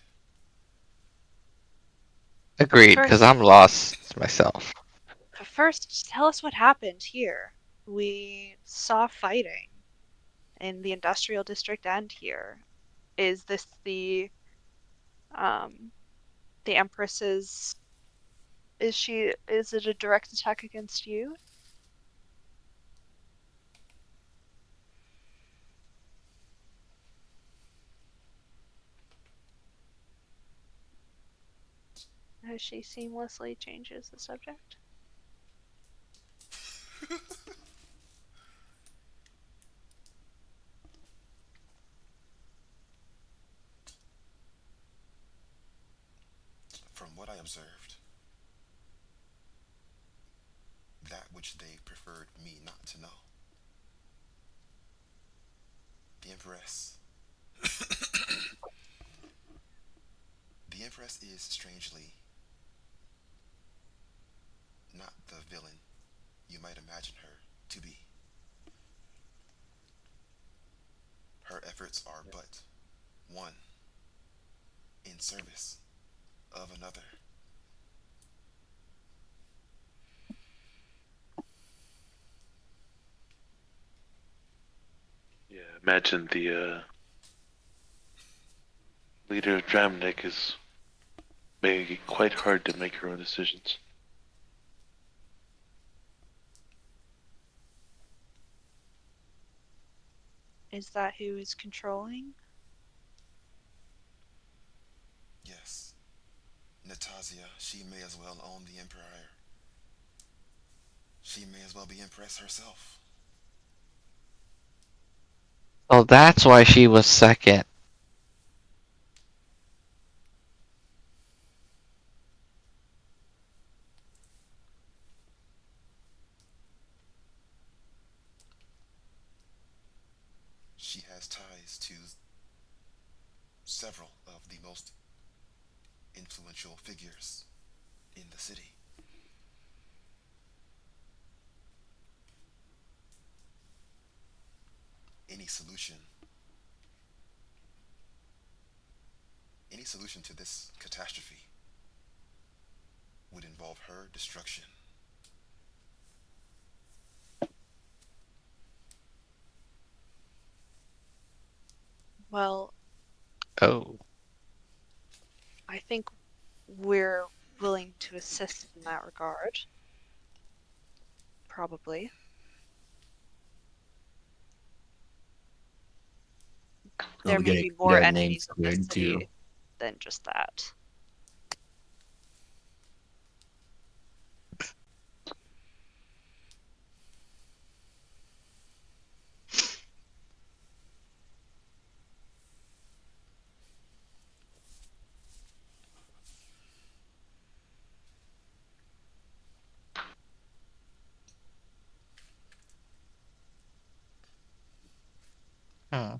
Agreed, because First, I'm lost myself. first, tell us what happened here. We saw fighting in the industrial district and here. Is this um the Empress's? Is it a direct attack against you? As she seamlessly changes the subject. From what I observed, that which they preferred me not to know. The Empress. The Empress is strangely not the villain you might imagine her to be. efforts are but one in service of another. Yeah, imagine the leader of Dramnik is making it quite hard to make her own decisions. Is that who is controlling? Yes, Natasia, she may as well own the Empire. She may as well be Empress herself. Oh, that's why she was second. She has ties to several of the most influential figures in the city. Any solution, any solution to this catastrophe would involve her destruction. Well, Oh. I think we're willing to assist in that regard. Probably. There we may gotta be get more our enemies names in this cleared too. city than just that. Hmm.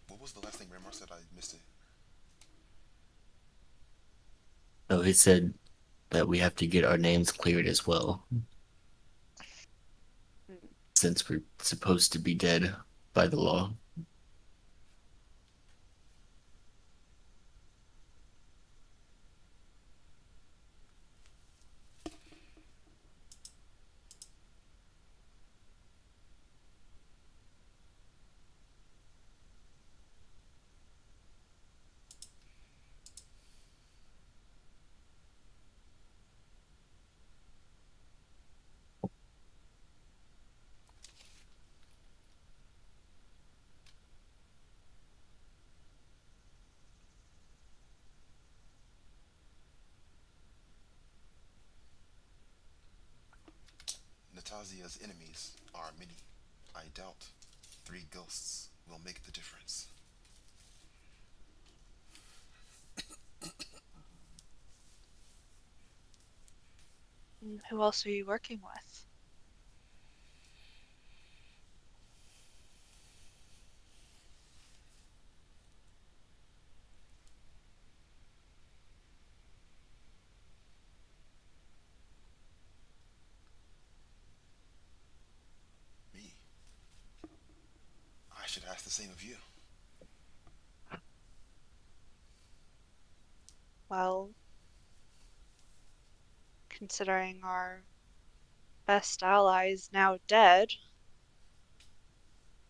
What was the last thing Raymar said? I missed it. So he said that we have to get our names cleared as well, Hmm. since we're supposed to be dead by the law. Natasia's enemies are many. I doubt 3 ghosts will make the difference. Who else are you working with? Me? I should ask the same of you. Well, considering our best ally is now dead,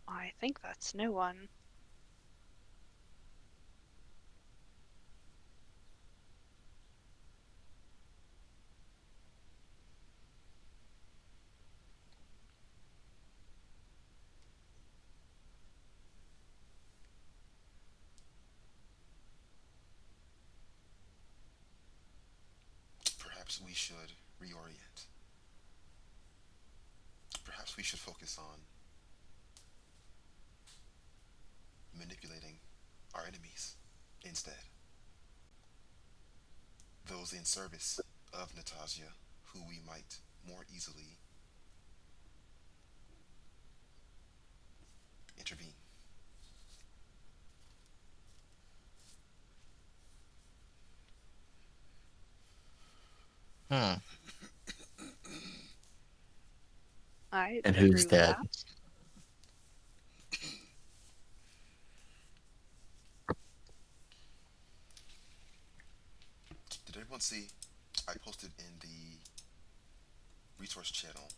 I think that's no one. Perhaps we should reorient. Perhaps we should focus on manipulating our enemies instead. Those in service of Natasia, who we might more easily intervene. Hmm. I And agree who's with that? that. Did everyone see? I posted in the resource channel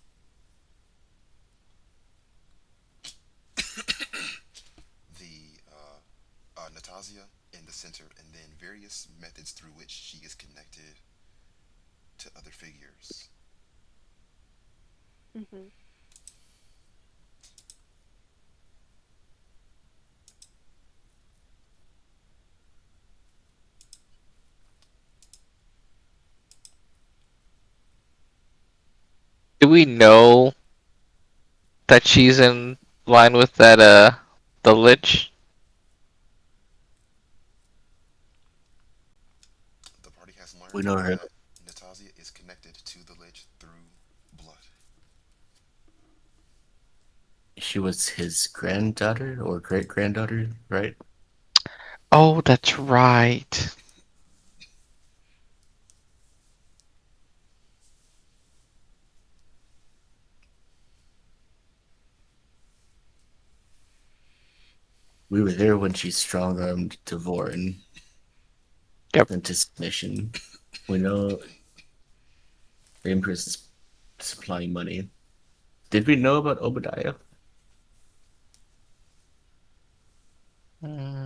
the Natasia in the center, and then various methods through which she is connected to other figures. Mm-hmm. Do we know that she's in line with that the Lich? The party has We learned know her. that Natasia is connected to the Lich through blood. She was his granddaughter or great granddaughter, right? Oh, that's right. We were there when she strong armed Devorin Yep. into submission. We know the Empress is supplying money. Did we know about Obadiah?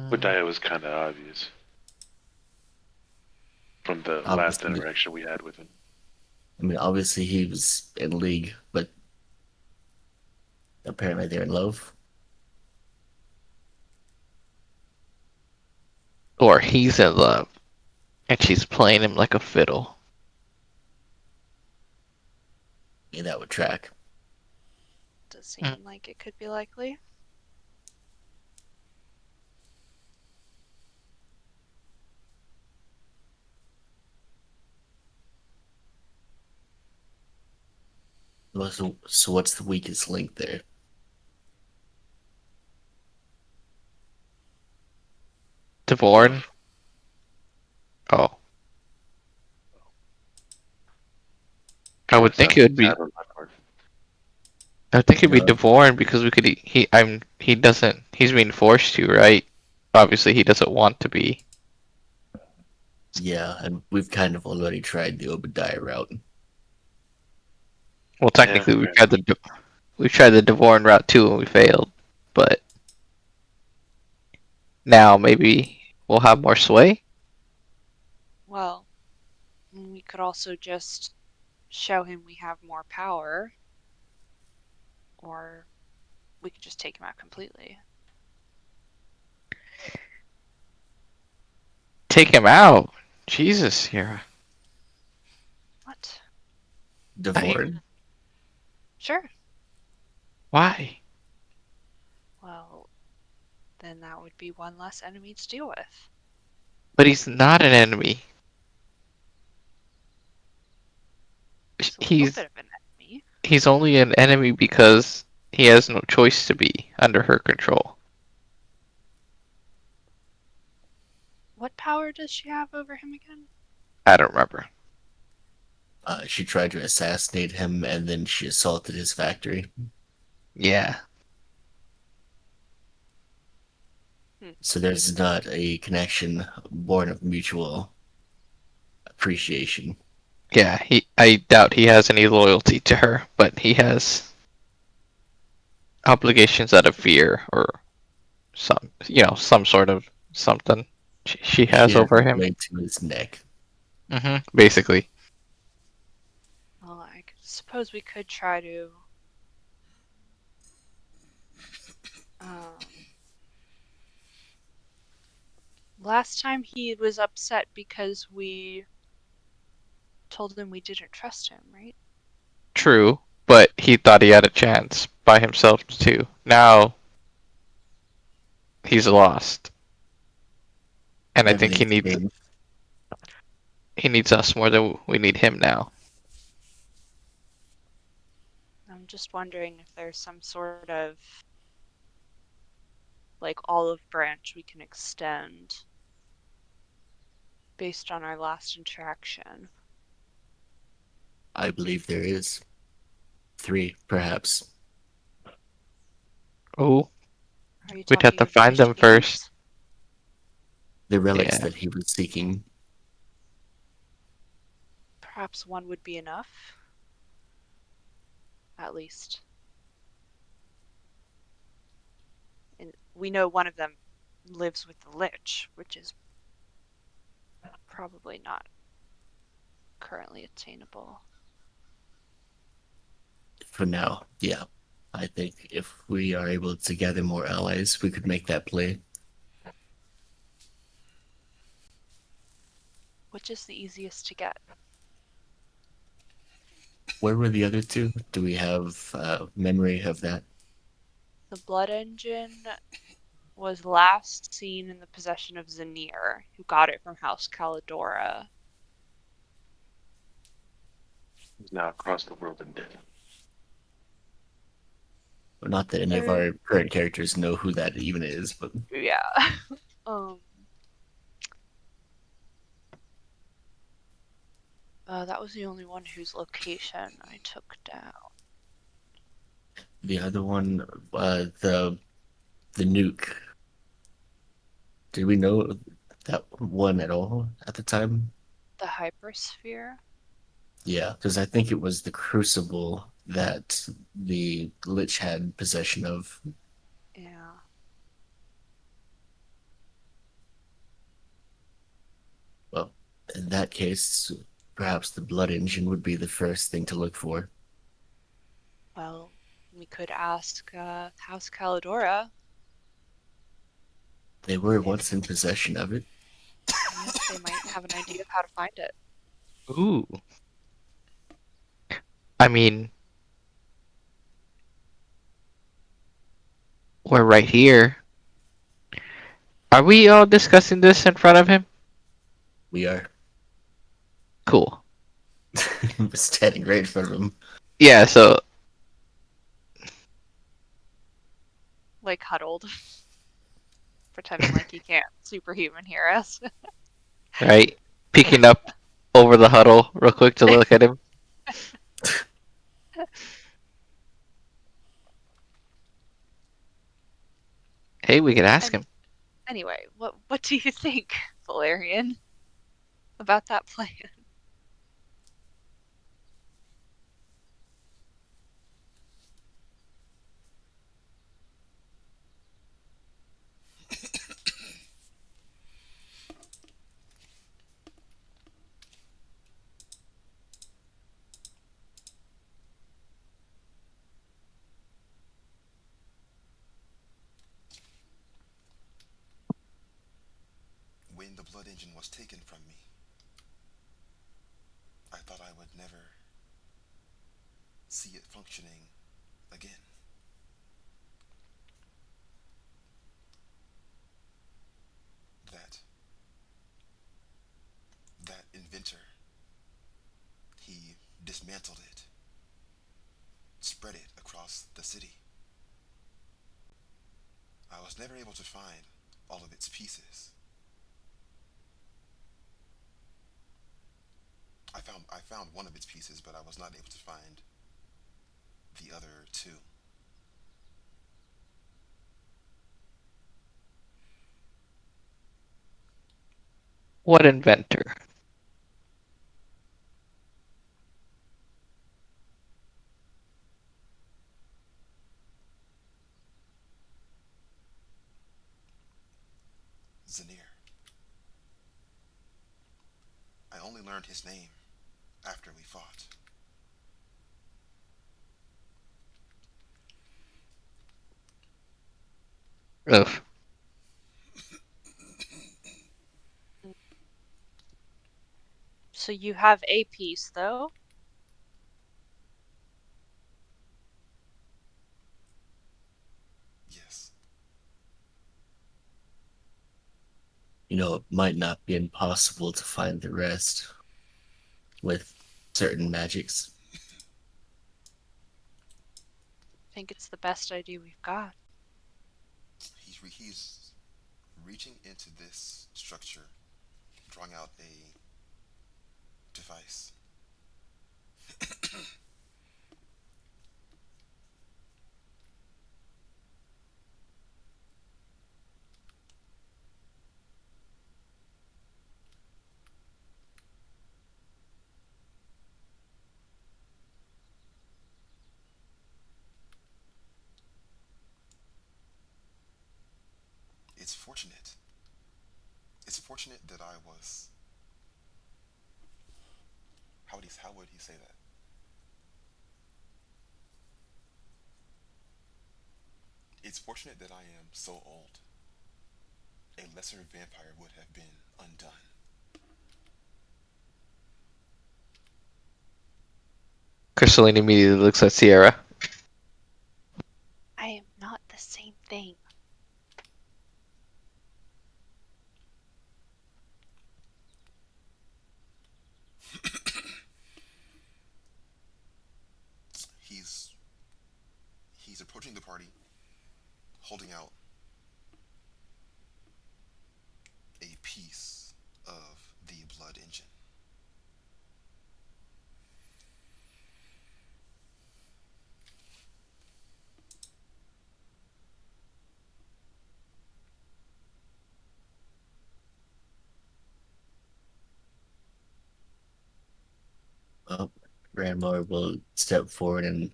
Obadiah was kind of obvious from the last Obviously, interaction we had with him. I mean, obviously he was in league, but apparently they're in love. Or he's in love, and she's playing him like a fiddle. Yeah, that would track. Does seem like it could be likely. So what's the weakest link there? Devorin? Oh. I would think it would be. Sad on my part. I would think it'd be No, Devorin because we could. He doesn't. He's being forced to, right? Obviously, he doesn't want to be. yeah, and we've kind of already tried the Obadiah route. Well, Yeah, technically, fair enough. we tried the Devorin route too, and we failed. But now maybe we'll have more sway. Well, we could also just show him we have more power, or we could just take him out completely. Take him out. Jesus, Sierra. What? Devorin? Sure. Why? Well, then that would be one less enemy to deal with. But he's not an enemy. He's a little He's bit of an enemy. he's only an enemy because he has no choice to be under her control. What power does she have over him again? I don't remember. She tried to assassinate him and then she assaulted his factory. Yeah. So there's not a connection born of mutual appreciation. Yeah, I doubt he has any loyalty to her, but he has obligations out of fear or some sort of something she She has has over a him. blade to his neck. Basically. Well, I suppose we could try to last time he was upset because we told him we didn't trust him, right? True, but he thought he had a chance by himself too. Now he's lost. And I think Everything's changed. he needs us more than we need him now. I'm just wondering if there's some sort of like olive branch we can extend based on our last interaction. I believe there is 3, perhaps. Oh, Are you we'd have talking to of the find them first. machines? The relics Yeah. that he was seeking. Perhaps one would be enough. At least. And we know one of them lives with the Lich, which is probably not currently attainable. For now, yeah. I think if we are able to gather more allies, we could make that play. Which is the easiest to get? Where were the other 2? Do we have memory of that? The Blood Engine was last seen in the possession of Zanir, who got it from House Calidora. He's now across the world and dead. Not that any of There- our current characters know who that even is, but Yeah. um. That was the only one whose location I took down. the other one, the nuke. Did we know that one at all at the time? The Hypersphere? Yeah, because I think it was the crucible that the Lich had possession of. Yeah. Well, in that case, perhaps the blood engine would be the first thing to look for. Well, we could ask House Calidora. They were once in possession of it. Yeah, they might have an idea of how to find it. Ooh. I mean, we're right here. Are we all discussing this in front of him? We are Cool. standing right in front of him. Yeah, so Like huddled. Pretending like he can't superhuman hear us. right, peeking up over the huddle real quick to look at him. Hey, we could ask him. Anyway, what do you think, Valerian, about that plan? When the blood engine was taken from me, I thought I would never see it functioning again. That that inventor, he dismantled it, spread it across the city. I was never able to find all of its pieces. I found one of its pieces, but I was not able to find the other 2. What inventor? Zanir. I only learned his name after we fought. Ugh. So you have a piece, though? Yes. It might not be impossible to find the rest with certain magics. I think it's the best idea we've got. He's reaching into this structure, drawing out a device. It's fortunate. It's fortunate that I was. How would he say that? It's fortunate that I am so old. A lesser vampire would have been undone. Crystalline immediately looks at Sierra. I am not the same thing. He's he's approaching the party, holding out a piece of the blood engine. Well, Grandma will step forward and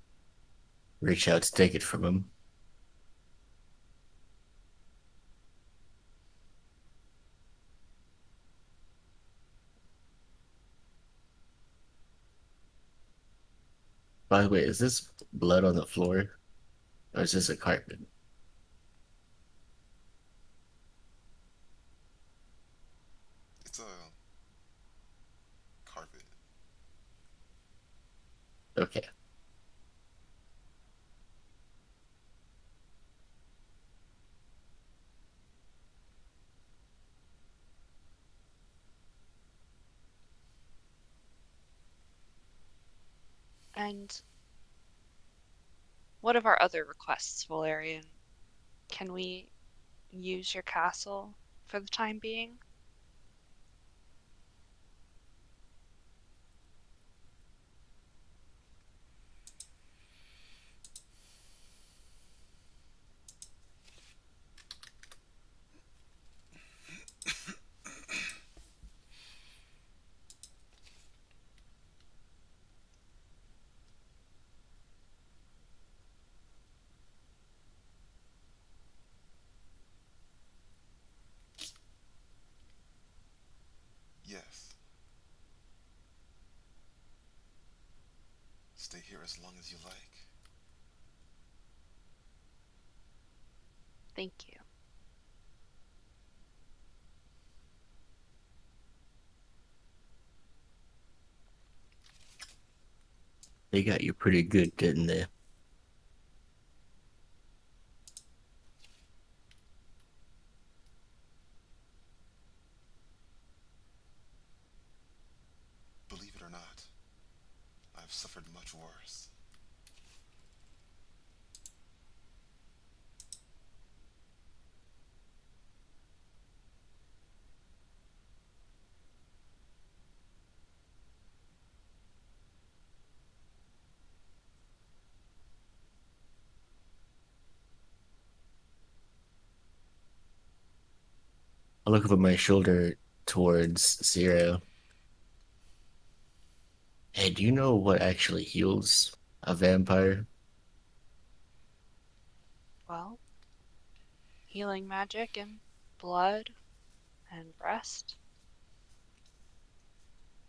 reach out to take it from him. By the way, is this blood on the floor? Or is this a carpet? It's a carpet. Okay. And what of our other requests, Valerian? Can we use your castle for the time being? Yes. Stay here as long as you like. Thank you. They got you pretty good, didn't they? Believe it or not, I've suffered much worse. I look over my shoulder towards Sierra. Hey, do you know what actually heals a vampire? Well, healing magic and blood and rest.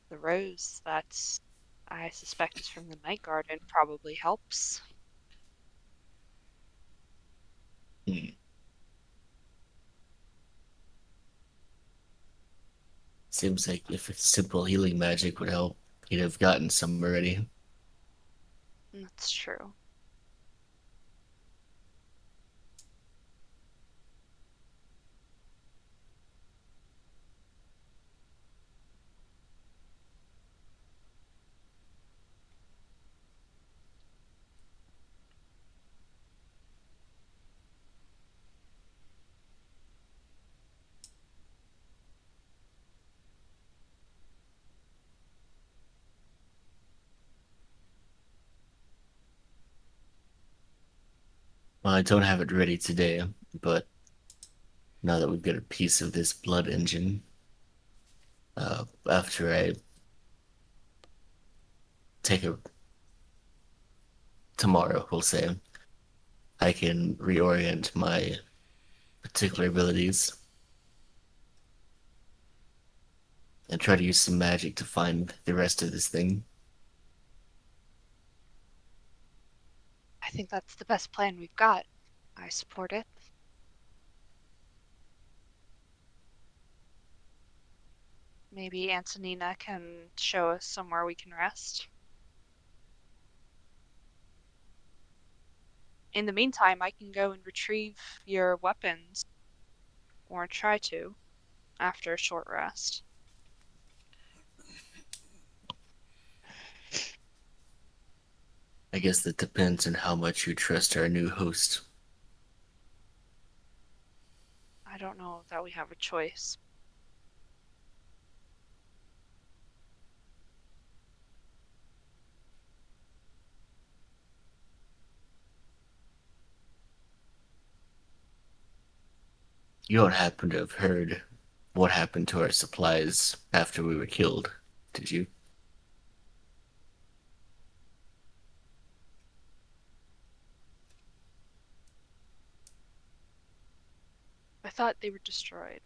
The rose that's I suspect is from the night garden probably helps. Hmm. Seems like if simple healing magic would help, he'd have gotten some already. That's true. Well, I don't have it ready today, but now that we've got a piece of this blood engine, after I take a tomorrow, we'll say, I can reorient my particular abilities and try to use some magic to find the rest of this thing. I think that's the best plan we've got. I support it. Maybe Antonina can show us somewhere we can rest. In the meantime, I can go and retrieve your weapons, or try to, after a short rest. I guess that depends on how much you trust our new host. I don't know that we have a choice. You don't happen to have heard what happened to our supplies after we were killed, did you? I thought they were destroyed.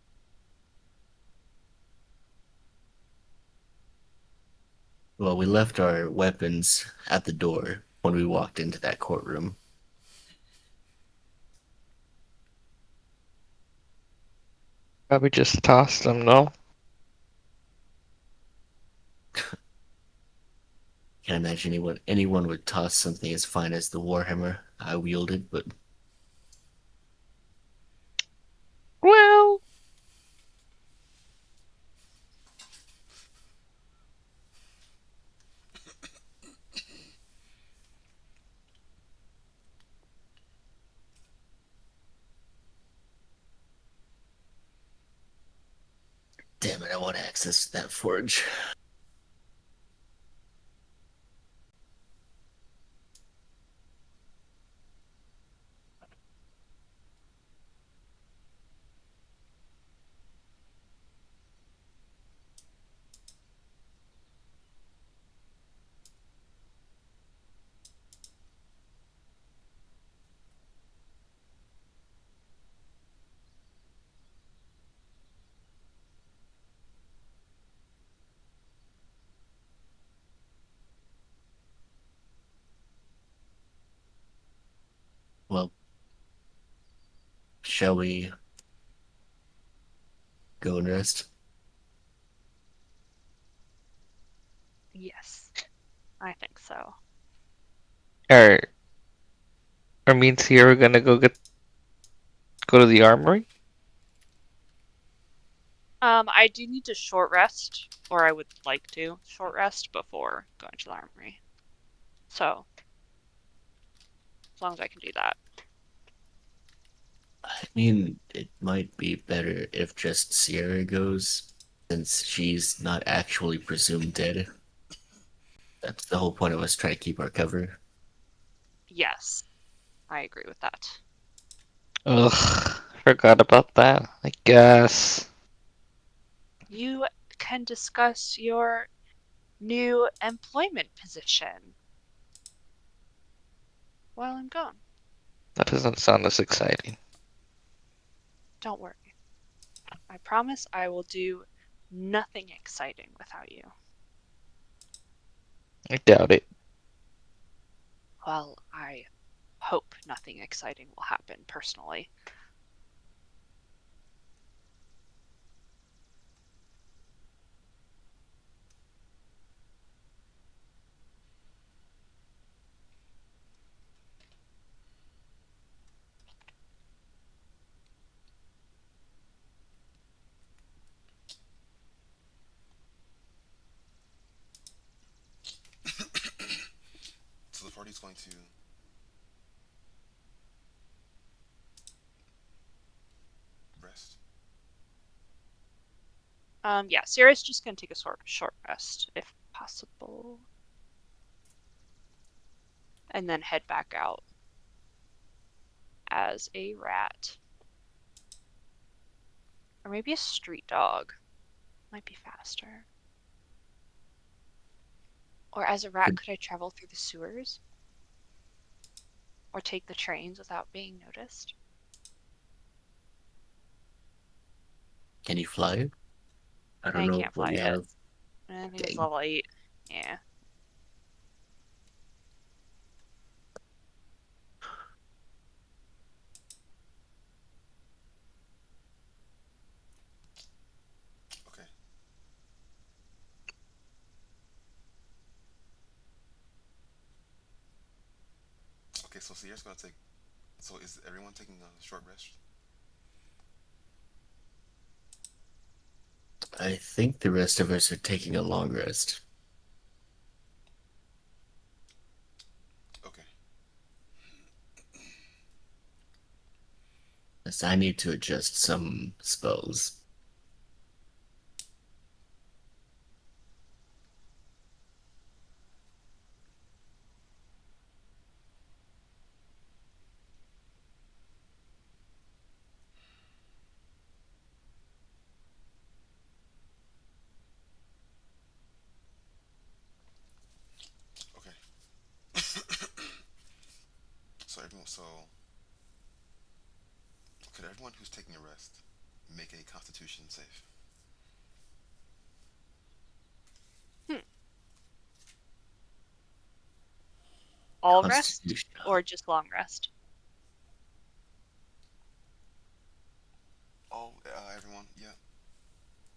Well, we left our weapons at the door when we walked into that courtroom. Probably just tossed them, no? Can't imagine anyone would toss something as fine as the Warhammer I wielded, but Well, damn it, I want access to that forge. Well, shall we go and rest? Yes, I think so. are me and Sierra gonna go to the armory? I do need to short rest, or I would like to short rest before going to the armory. So, as long as I can do that. I mean, it might be better if just Sierra goes, since she's not actually presumed dead. That's the whole point of us trying to keep our cover. Yes, I agree with that. Ugh, forgot about that. I guess. You can discuss your new employment position while I'm gone. That doesn't sound as exciting. Don't worry. I promise I will do nothing exciting without you. I doubt it. Well, I hope nothing exciting will happen personally. So the party's going to rest. Yeah, Sierra's just gonna take a short rest if possible. And then head back out. as a rat. Or maybe a street dog. Might be faster. Or as a rat, could I travel through the sewers? Or take the trains without being noticed? Can you fly? I don't I know can't what fly you yet. have. I think it's Dang. level 8. Yeah. Okay. Okay, so Sierra's gonna take. So is everyone taking a short rest? I think the rest of us are taking a long rest. Okay. As I need to adjust some spells. Okay. So everyone. So could everyone who's taking a rest make a Constitution save? Hmm. All rest? Constitution. Or just long rest? Oh, everyone. Yeah,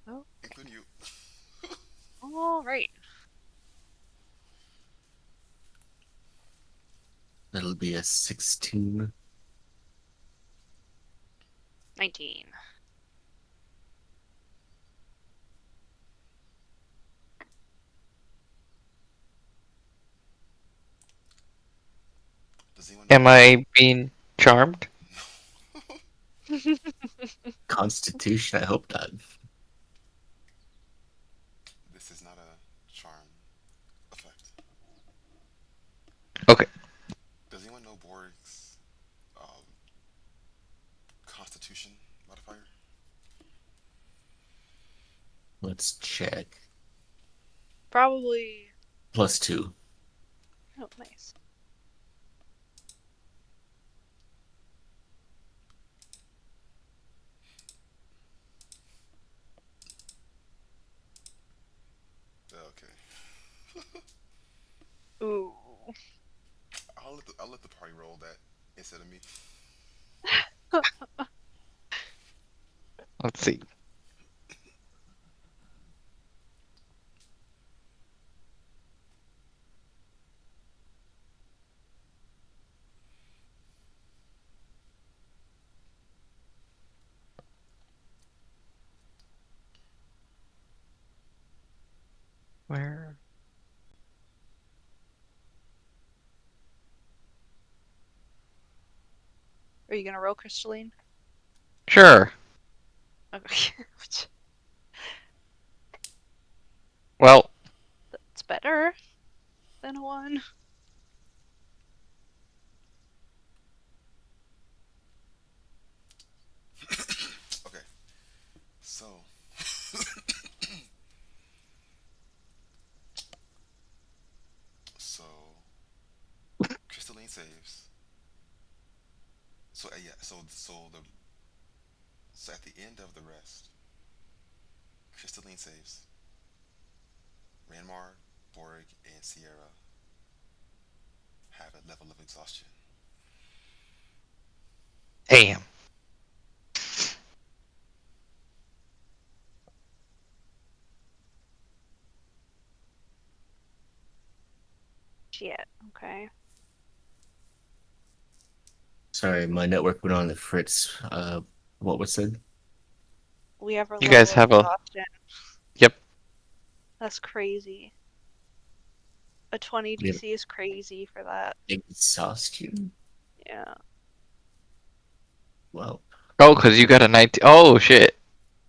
Oh, including you. all right. That'll be a 16. 19. Does anyone Am know? I being charmed? Constitution, I hope not. This is not a charm effect. Okay. Does anyone know Borg's um, Constitution modifier? Let's check. Probably. +2. Oh, nice. Okay. Ooh. I'll let the party roll that instead of me. Let's see. Where? Are you gonna roll, Crystalline? Sure. Okay. Well, That's better than a 1. Okay. So. So. Crystalline saves. So yeah. So at the end of the rest, Crystalline saves. Ranmar, Borg, and Sierra have a level of exhaustion. damn. Shit. Okay. Sorry, my network went on the fritz. What was said? We have our You guys level of have a. exhaustion. Yep. That's crazy. A 20 We have DC is crazy for that. exhaustion? Yeah. Well, Oh, because you got a 19. Oh, shit.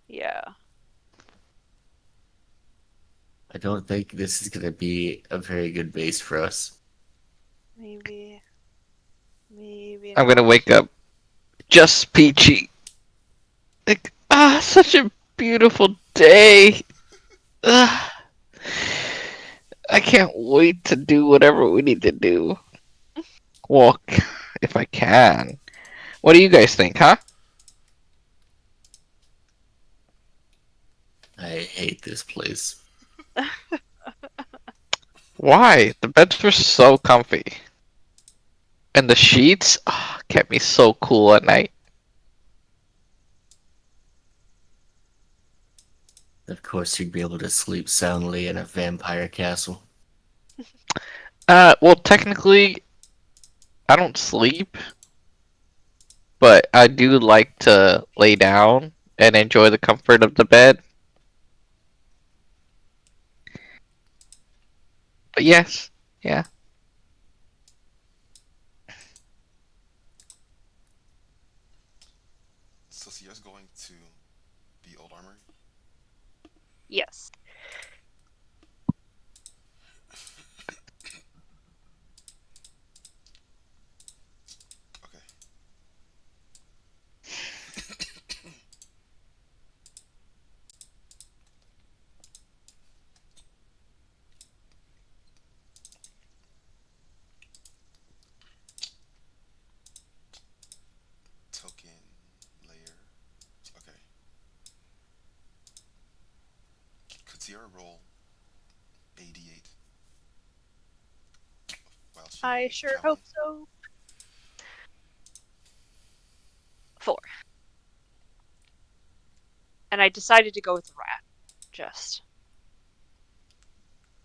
Yeah. I don't think this is gonna be a very good base for us. Maybe. Maybe I'm gonna not. wake up just peachy. Like, such a beautiful day. Ah, I can't wait to do whatever we need to do. Walk, if I can. What do you guys think, huh? I hate this place. Why? The beds were so comfy. And the sheets kept me so cool at night. Of course, you'd be able to sleep soundly in a vampire castle. Well, technically, I don't sleep, but I do like to lay down and enjoy the comfort of the bed. But yes, yeah. So Sierra's going to the old armory. Yes. Okay. Token layer. Okay. Could Sierra roll AD8 while she I is sure traveling? hope so. 4. And I decided to go with the rat. Just.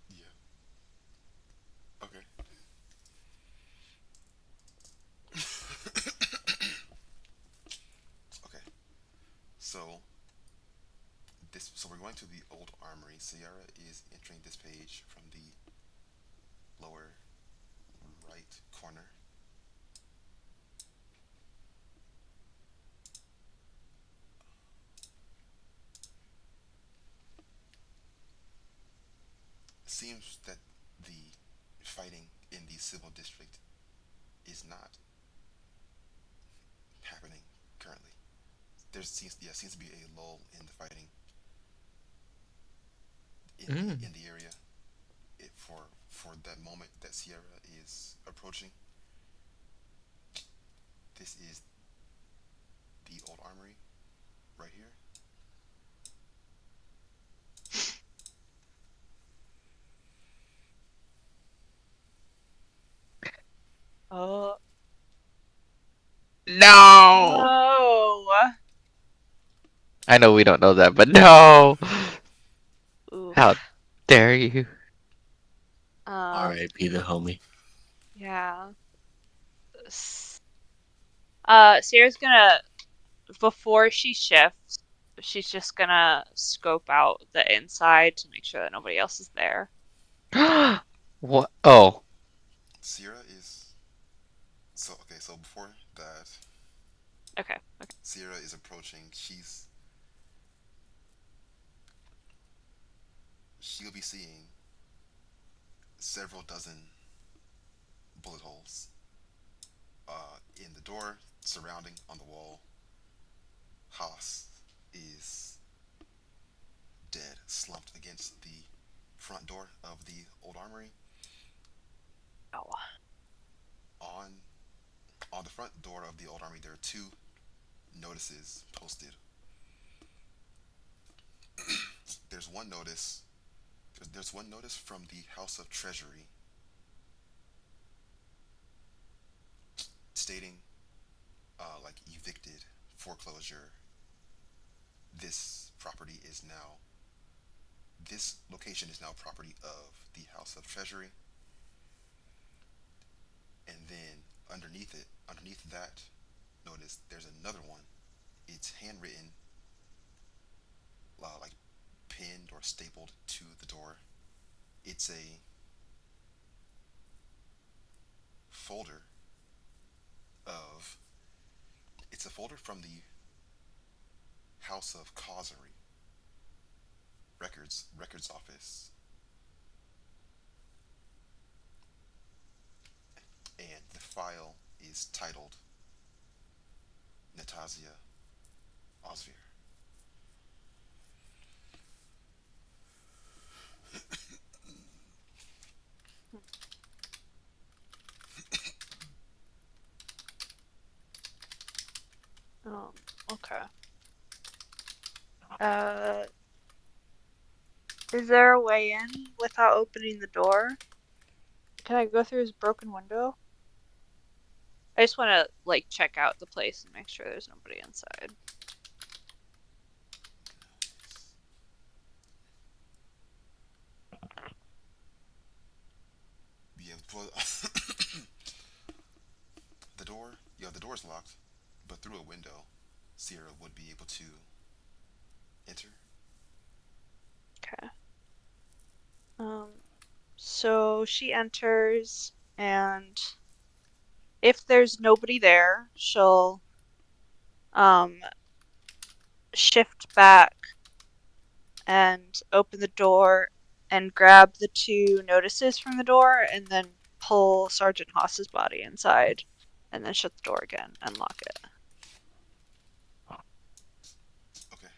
Yeah. Okay. Okay. So so we're going to the old armory. Sierra is entering this page from the lower right corner. It seems that the fighting in the civil district is not happening currently. Seems to be a lull in the fighting Mm. in the area. For that moment that Sierra is approaching, this is the old armory right here. Oh. No! No. I know we don't know that, but no! How Oof. dare you? R.I.P. the homie. Yeah. Sierra's gonna, before she shifts, she's just gonna scope out the inside to make sure that nobody else is there. What? Oh. Sierra is okay. So before that, Okay. Sierra is approaching. She'll be seeing several dozen bullet holes in the door, surrounding on the wall. Haas is dead, slumped against the front door of the old armory. Oh. On on the front door of the old armory, there are two notices posted. There's one notice. There's one notice from the House of Treasury stating, like evicted, foreclosure. This property is now. This location is now property of the House of Treasury. And then underneath that notice, there's another one. It's handwritten, like pinned or stapled to the door. It's a folder of. It's a folder from the House of Causery records office, and the file is titled Natasia Osvier. Okay. Uh, is there a way in without opening the door? Can I go through his broken window? I just want to like check out the place and make sure there's nobody inside. Yeah, well, the door. Yeah, the door's locked, but through a window, Sierra would be able to enter. Okay. So she enters, and if there's nobody there, she'll um shift back and open the door and grab the two notices from the door and then pull Sergeant Haas's body inside and then shut the door again and lock it. Okay.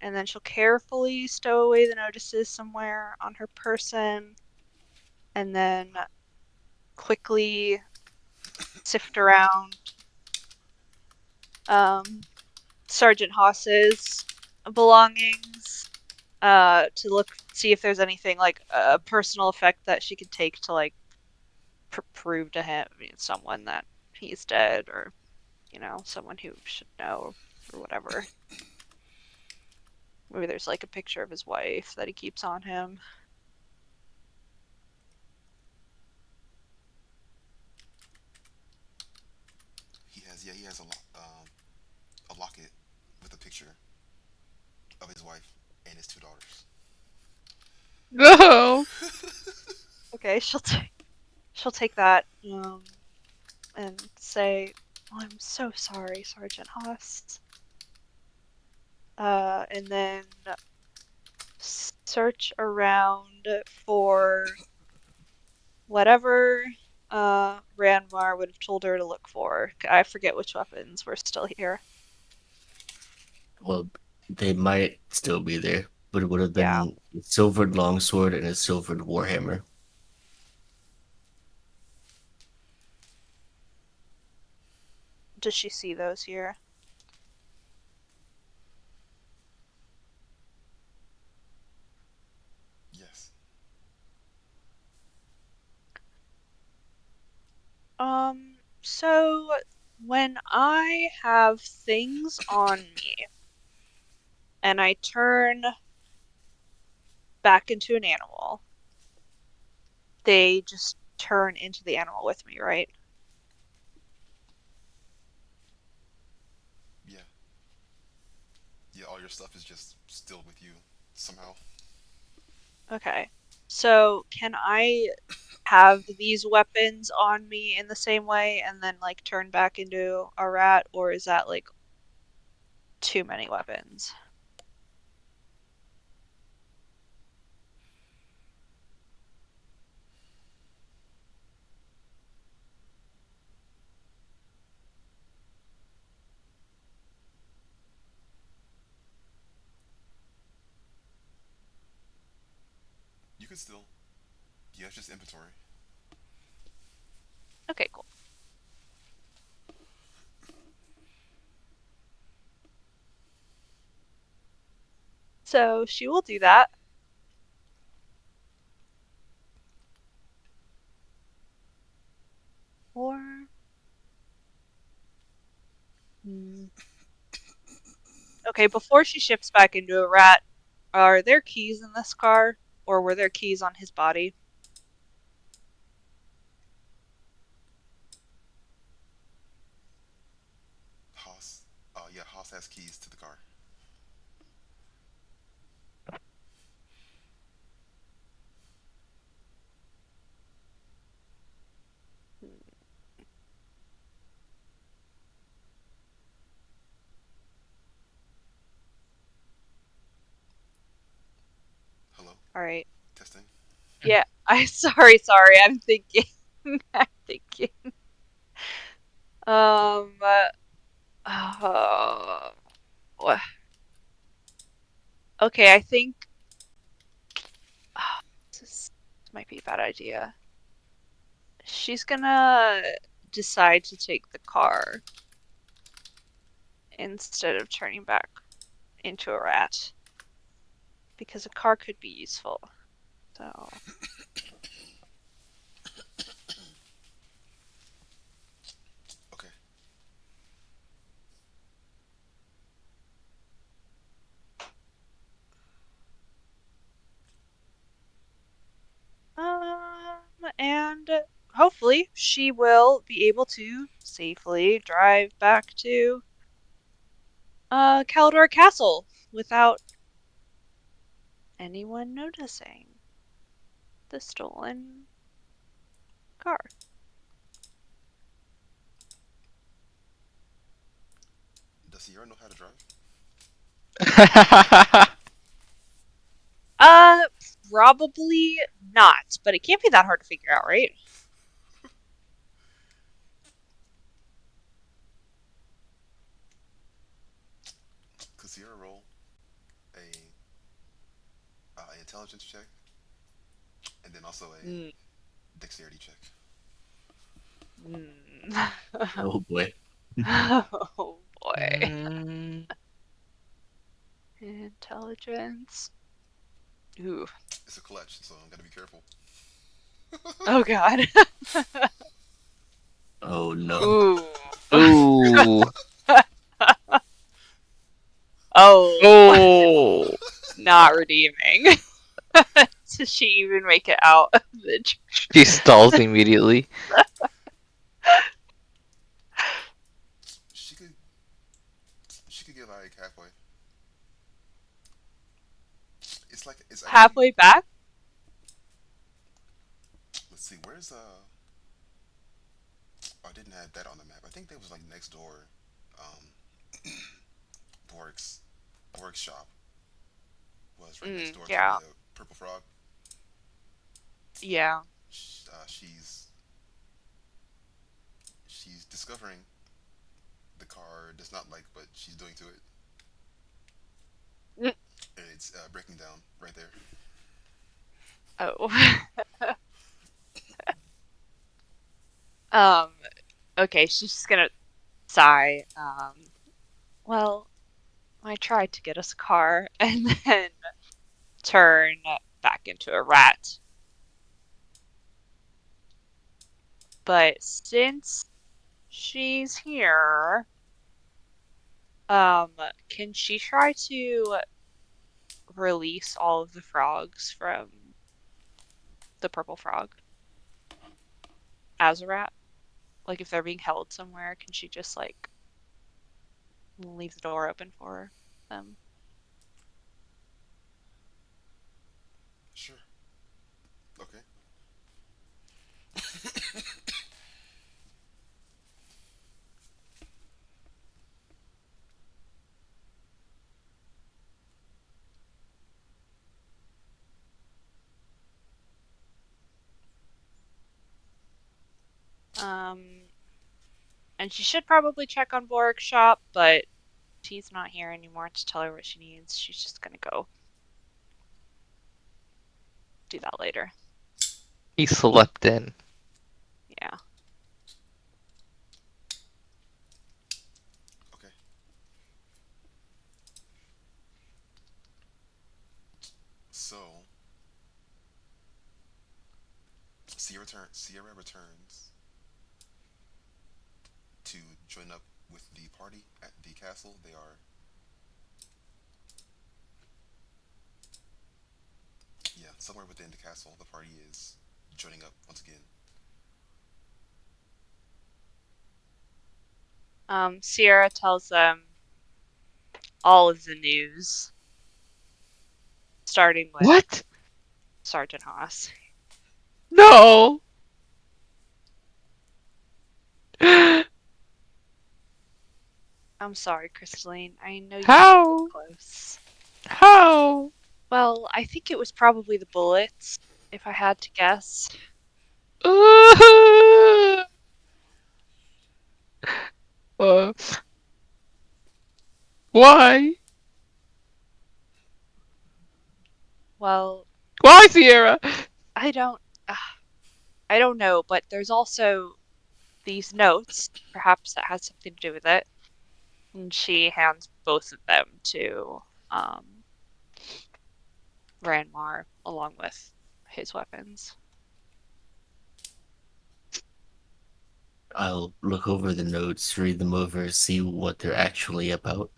And then she'll carefully stow away the notices somewhere on her person and then quickly sift around Sergeant Haas's belongings to look see if there's anything like a personal effect that she could take to like prove to him, someone that he's dead or someone who should know or whatever. Maybe there's like a picture of his wife that he keeps on him. He has a locket with a picture of his wife and his two daughters. No. Okay, she'll take that and say, "Oh, I'm so sorry, Sergeant Haas." And then search around for whatever Ranmar would have told her to look for. I forget which weapons were still here. Well, they might still be there, but it would have Yeah. been a silvered longsword and a silvered warhammer. Does she see those here? Yes. So when I have things on me and I turn back into an animal, they just turn into the animal with me, right? Yeah. Yeah. All your stuff is just still with you somehow. Okay. So can I have these weapons on me in the same way and then like turn back into a rat, or is that like too many weapons? You could still. Yeah, it's just inventory. Okay, cool. So she will do that. Or okay, before she shifts back into a rat, are there keys in this car, or were there keys on his body? Haas. Yeah, Haas has keys to the car. Hello. All right. Testing. Yeah. Sorry. I'm thinking. I'm thinking. Um. Uh, wha- okay. I think this might be a bad idea. She's gonna decide to take the car instead of turning back into a rat because a car could be useful. So. Okay. And hopefully she will be able to safely drive back to Caldor Castle without anyone noticing the stolen car. Does Sierra know how to drive? Uh, Probably not, but it can't be that hard to figure out, right? Could Sierra roll a intelligence check and then also a Mm. dexterity check? Mm. Oh boy. Oh boy. Mm, Intelligence. Ooh. It's a clutch, so I'm gonna be careful. Oh God. Oh no. Ooh. ooh. Oh, Oh. not redeeming. Does she even make it out of the church? She stalls immediately. She could she could get like halfway. It's actually, Halfway back? let's see, where's I didn't have that on the map. I think that was like next door. Um Borg's Borg's shop was right next door to Yeah. the Purple Frog. Yeah. She's discovering the car does not like what she's doing to it, Mm. and it's breaking down right there. Oh. Um, okay, she's just gonna sigh. Well, I tried to get us a car and then turn back into a rat. But since she's here, um, can she try to release all of the frogs from the purple frog as a rat? Like if they're being held somewhere, can she just like leave the door open for them? Sure. Okay. Um, and she should probably check on Borg's shop, but he's not here anymore to tell her what she needs. She's just gonna go do that later. He slept in. Yeah. Okay. So Sierra returns to join up with the party at the castle. They are, yeah, somewhere within the castle. The party is joining up once again. Sierra tells them all of the news, starting with What? Sergeant Haas. No. I'm sorry, Crystalline. I know you were How? close. How? Well, I think it was probably the bullets, if I had to guess. Uh, why? Well, Why, Sierra? I don't, I don't know, but there's also these notes. Perhaps that has something to do with it. And she hands both of them to Ranmar along with his weapons. I'll look over the notes, read them over, see what they're actually about.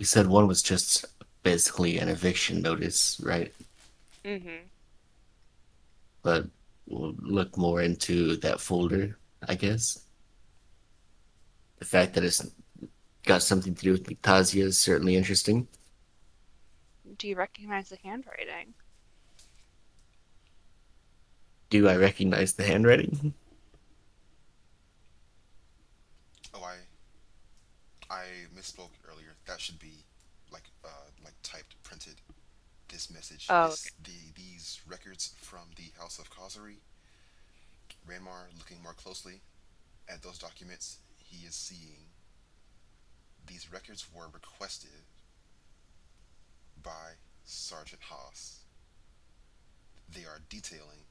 You said one was just basically an eviction notice, right? Mm-hmm. But we'll look more into that folder, I guess. The fact that it's got something to do with Nicasia is certainly interesting. Do you recognize the handwriting? Do I recognize the handwriting? Oh, I misspoke earlier. That should be like typed, printed. This message Oh, okay. is these records from the House of Causery. Ranmar, looking more closely at those documents, he is seeing these records were requested by Sergeant Haas. They are detailing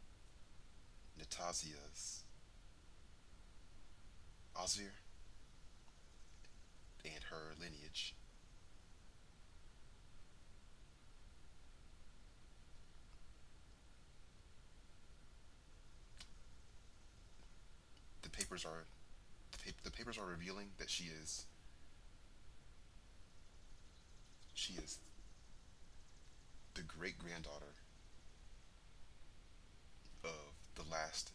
Natasia's Osvir and her lineage. The papers are the papers are revealing that she is the great granddaughter of the last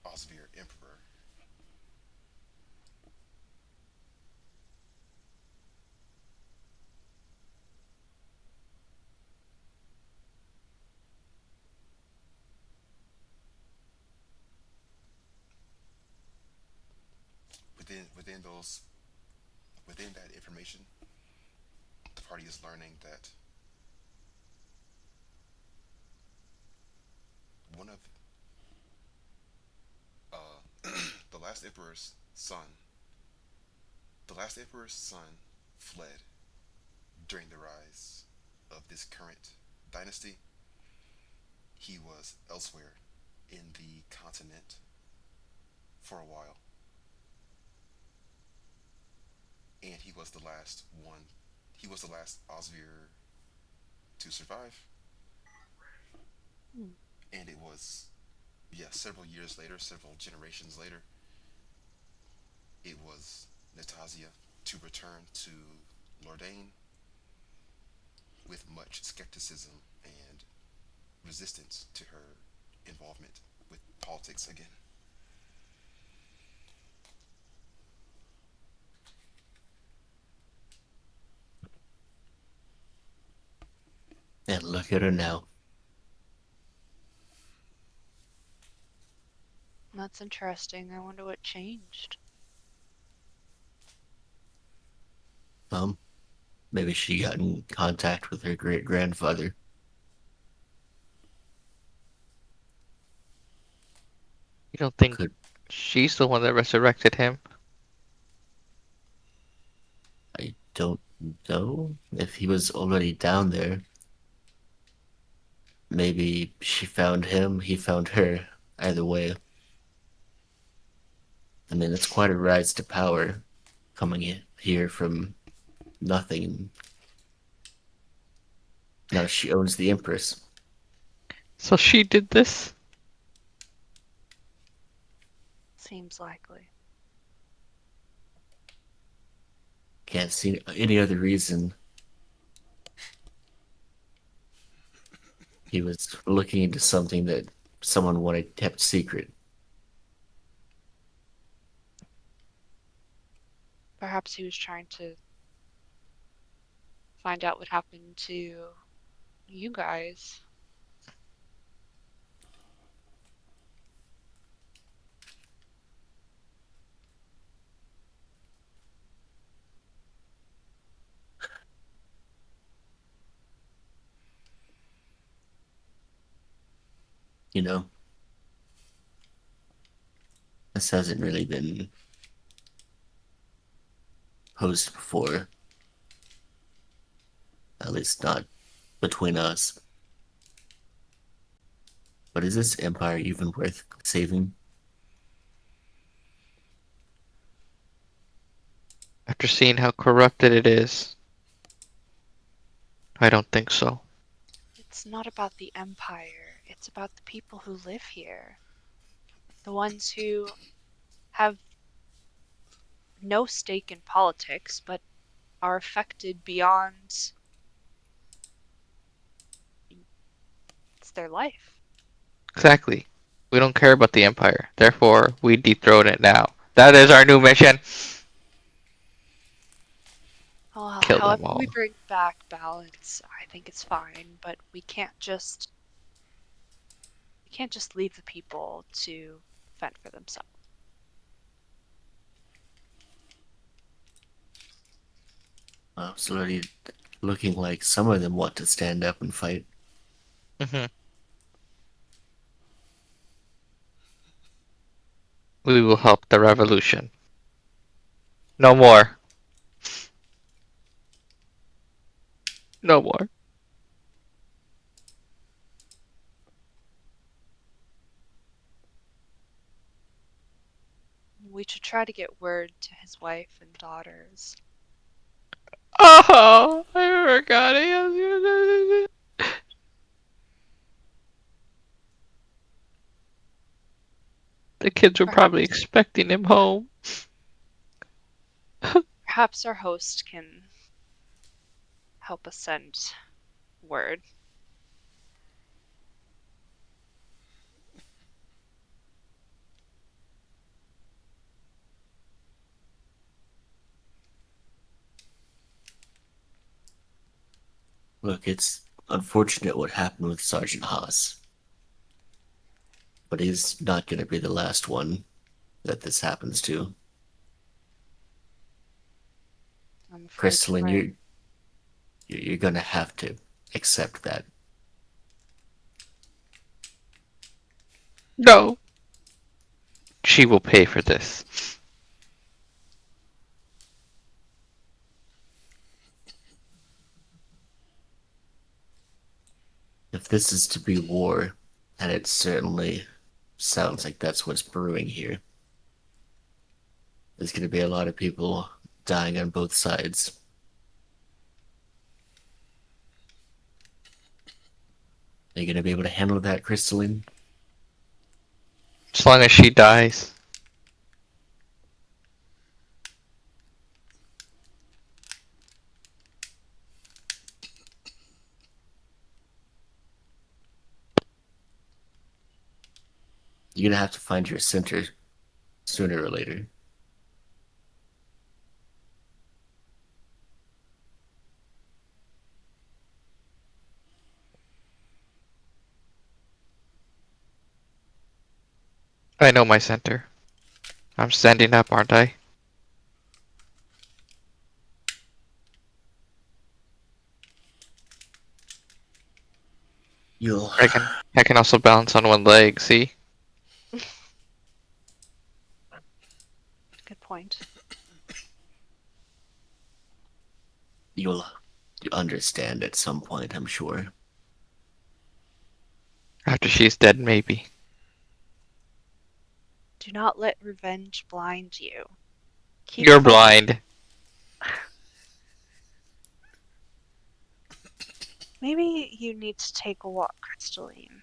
Osvir emperor. Within those within that information, the party is learning that one of the last emperor's son, the last emperor's son fled during the rise of this current dynasty. He was elsewhere in the continent for a while, and he was the last one. He was the last Osvir to survive, Hmm. and it was several years later, several generations later, it was Natasia to return to Lordaine with much skepticism and resistance to her involvement with politics again. And look at her now. That's interesting. I wonder what changed. Maybe she got in contact with her great grandfather. You don't think Could she's the one that resurrected him? I don't know if he was already down there. Maybe she found him, he found her. Either way, I mean, it's quite a rise to power coming in here from nothing. Now she owns the Empress. So she did this? Seems likely. Can't see any other reason. He was looking into something that someone wanted kept secret. Perhaps he was trying to find out what happened to you guys. You know, this hasn't really been posed before, at least not between us. But is this empire even worth saving? After seeing how corrupted it is, I don't think so. It's not about the Empire, it's about the people who live here. The ones who have no stake in politics, but are affected beyond. It's their life. Exactly. We don't care about the Empire. Therefore, we dethrone it now. That is our new mission. Well, Kill them however we all. bring back balance, I think it's fine, but we can't just leave the people to fend for themselves. It's already looking like some of them want to stand up and fight. Hmm. We will help the revolution. No more. No more. We should try to get word to his wife and daughters. Oh, I forgot he has The kids were probably Perhaps, expecting him home. perhaps our host can help us send word. Look, it's unfortunate what happened with Sergeant Haas, but he's not going to be the last one that this happens to. I'm afraid Crystalline, you're right. you're going to have to accept that. No. She will pay for this. If this is to be war, and it certainly sounds like that's what's brewing here, there's going to be a lot of people dying on both sides. Are you going to be able to handle that, Crystalline? As long as she dies. You're going to have to find your center sooner or later. I know my center. I'm standing up, aren't I? You'll I can also balance on one leg, see? Good point. you'll understand at some point, I'm sure. After she's dead, maybe. Do not let revenge blind you. Keep You're focused. blind. Maybe you need to take a walk, Crystalline.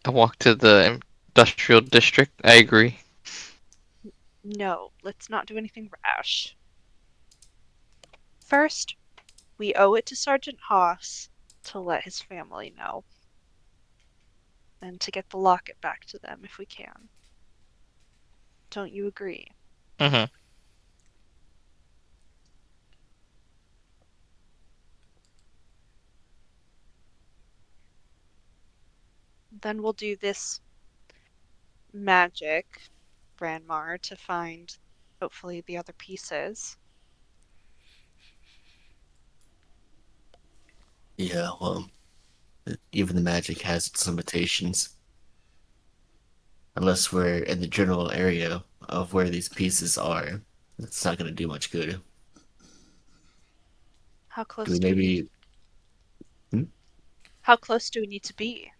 I walk to the industrial district. I agree. No, let's not do anything rash. First, we owe it to Sergeant Haas to let his family know. And to get the locket back to them if we can. Don't you agree? Mm-hmm. Then we'll do this magic, Branmar, to find hopefully the other pieces. Yeah, well, even the magic has its limitations. Unless we're in the general area of where these pieces are, it's not going to do much good. How Do close we do we need maybe? Hmm? how close do we need to be?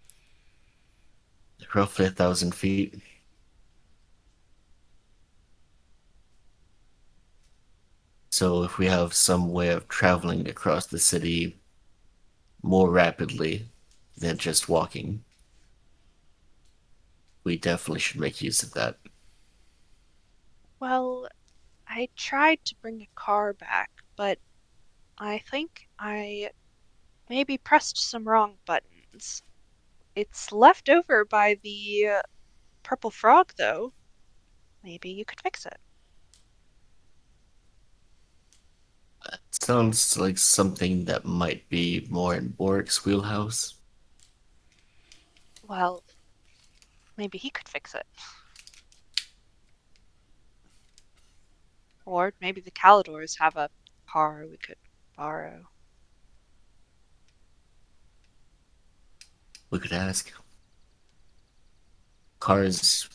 Roughly 1,000 feet. So if we have some way of traveling across the city more rapidly than just walking, we definitely should make use of that. Well, I tried to bring a car back, but I think I maybe pressed some wrong buttons. It's left over by the purple frog, though. Maybe you could fix it. Sounds like something that might be more in Borik's wheelhouse. Well, maybe he could fix it. Or maybe the Calidors have a car we could borrow. We could ask. Cars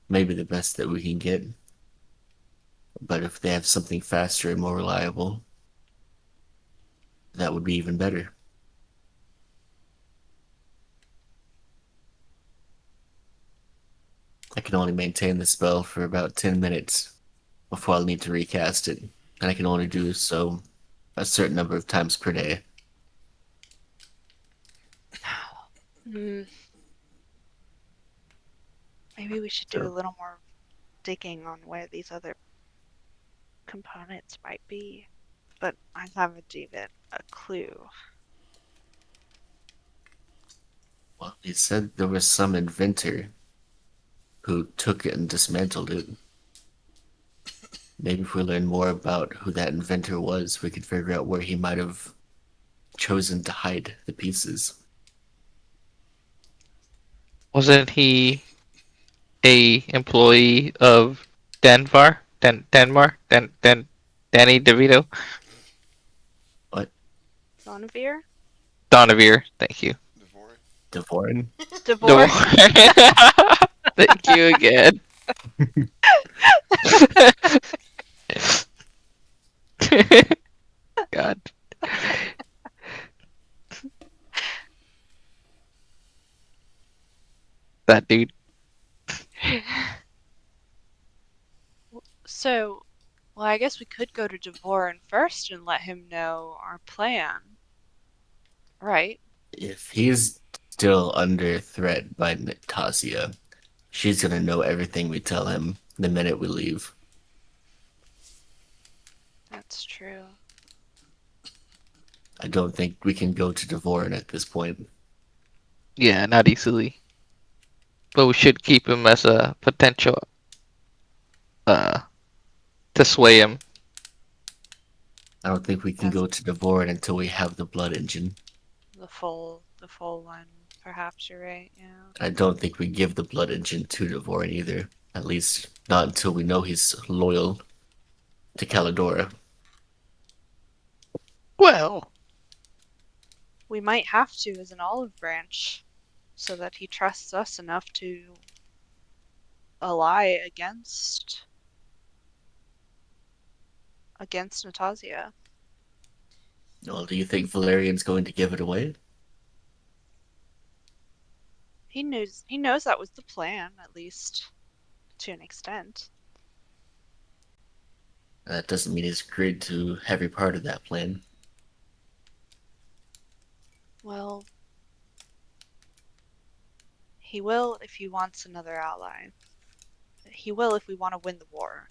may be the best that we can get, but if they have something faster and more reliable, that would be even better. I can only maintain the spell for about 10 minutes before I'll need to recast it, and I can only do so a certain number of times per day. Hmm, maybe we should do a So, little more digging on where these other components might be. But I haven't even a clue. well, he said there was some inventor who took it and dismantled it. Maybe if we learn more about who that inventor was, we could figure out where he might have chosen to hide the pieces. Wasn't he a employee of Danny DeVito? What? Donavir? Donavir, thank you. Devorin? Devorin? Devor? No. Thank you again. God. That dude. So, well, I guess we could go to Devorin first and let him know our plan. Right? If he's still under threat by Natasha, she's gonna know everything we tell him the minute we leave. That's true. I don't think we can go to Devorin at this point. Yeah, not easily. But we should keep him as a potential uh to sway him. I don't think we can Yes, go to Devorin until we have the blood engine. the full one. Perhaps you're right, yeah. I don't think we give the blood engine to Devorin either. At least not until we know he's loyal to Calidora. Well, We might have to as an olive branch, so that he trusts us enough to ally against Natasha. Well, do you think Valerian's going to give it away? He knows that was the plan, at least to an extent. That doesn't mean he's agreed to every part of that plan. Well, he will if he wants another ally. He will if we want to win the war.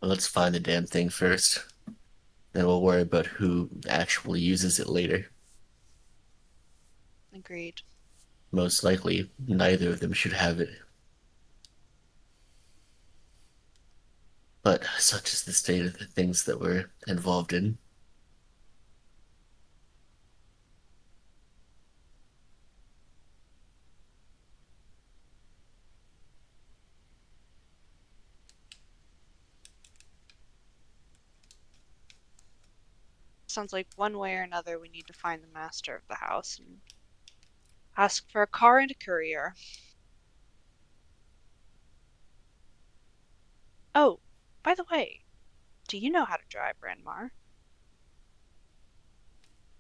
Well, let's find the damn thing first. Then we'll worry about who actually uses it later. Agreed. Most likely, neither of them should have it. But such is the state of the things that we're involved in. sounds like one way or another we need to find the master of the house and ask for a car and a courier. Oh, by the way, do you know how to drive, Ranmar?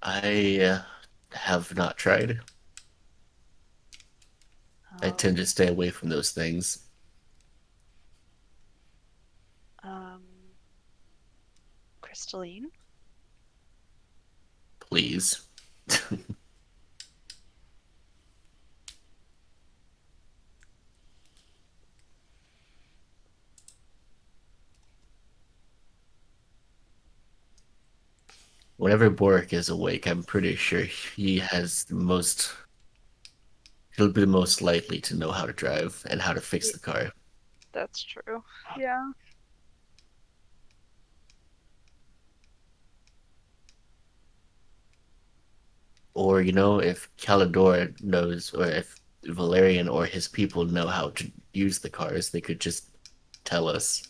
I have not tried. I Oh, tend to stay away from those things. Crystalline? Please. Whenever Boric is awake, I'm pretty sure he has the most. He'll be the most likely to know how to drive and how to fix the car. That's true. Yeah. Or, if Calidor knows, or if Valerian or his people know how to use the cars, they could just tell us.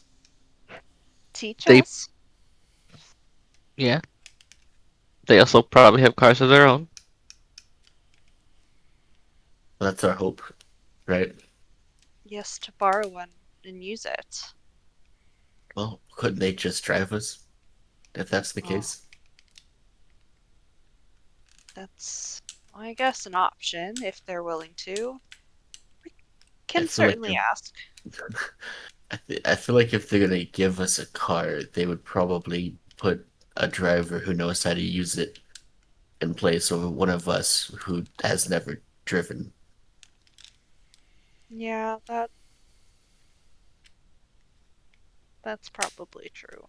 Teach They- us? Yeah. They also probably have cars of their own. That's our hope, right? Yes, to borrow one and use it. Well, couldn't they just drive us if that's the Oh. case? That's, well, I guess, an option if they're willing to. We can feel like certainly ask. I feel like if they're gonna give us a car, they would probably put a driver who knows how to use it in place over one of us who has never driven. Yeah, that's probably true.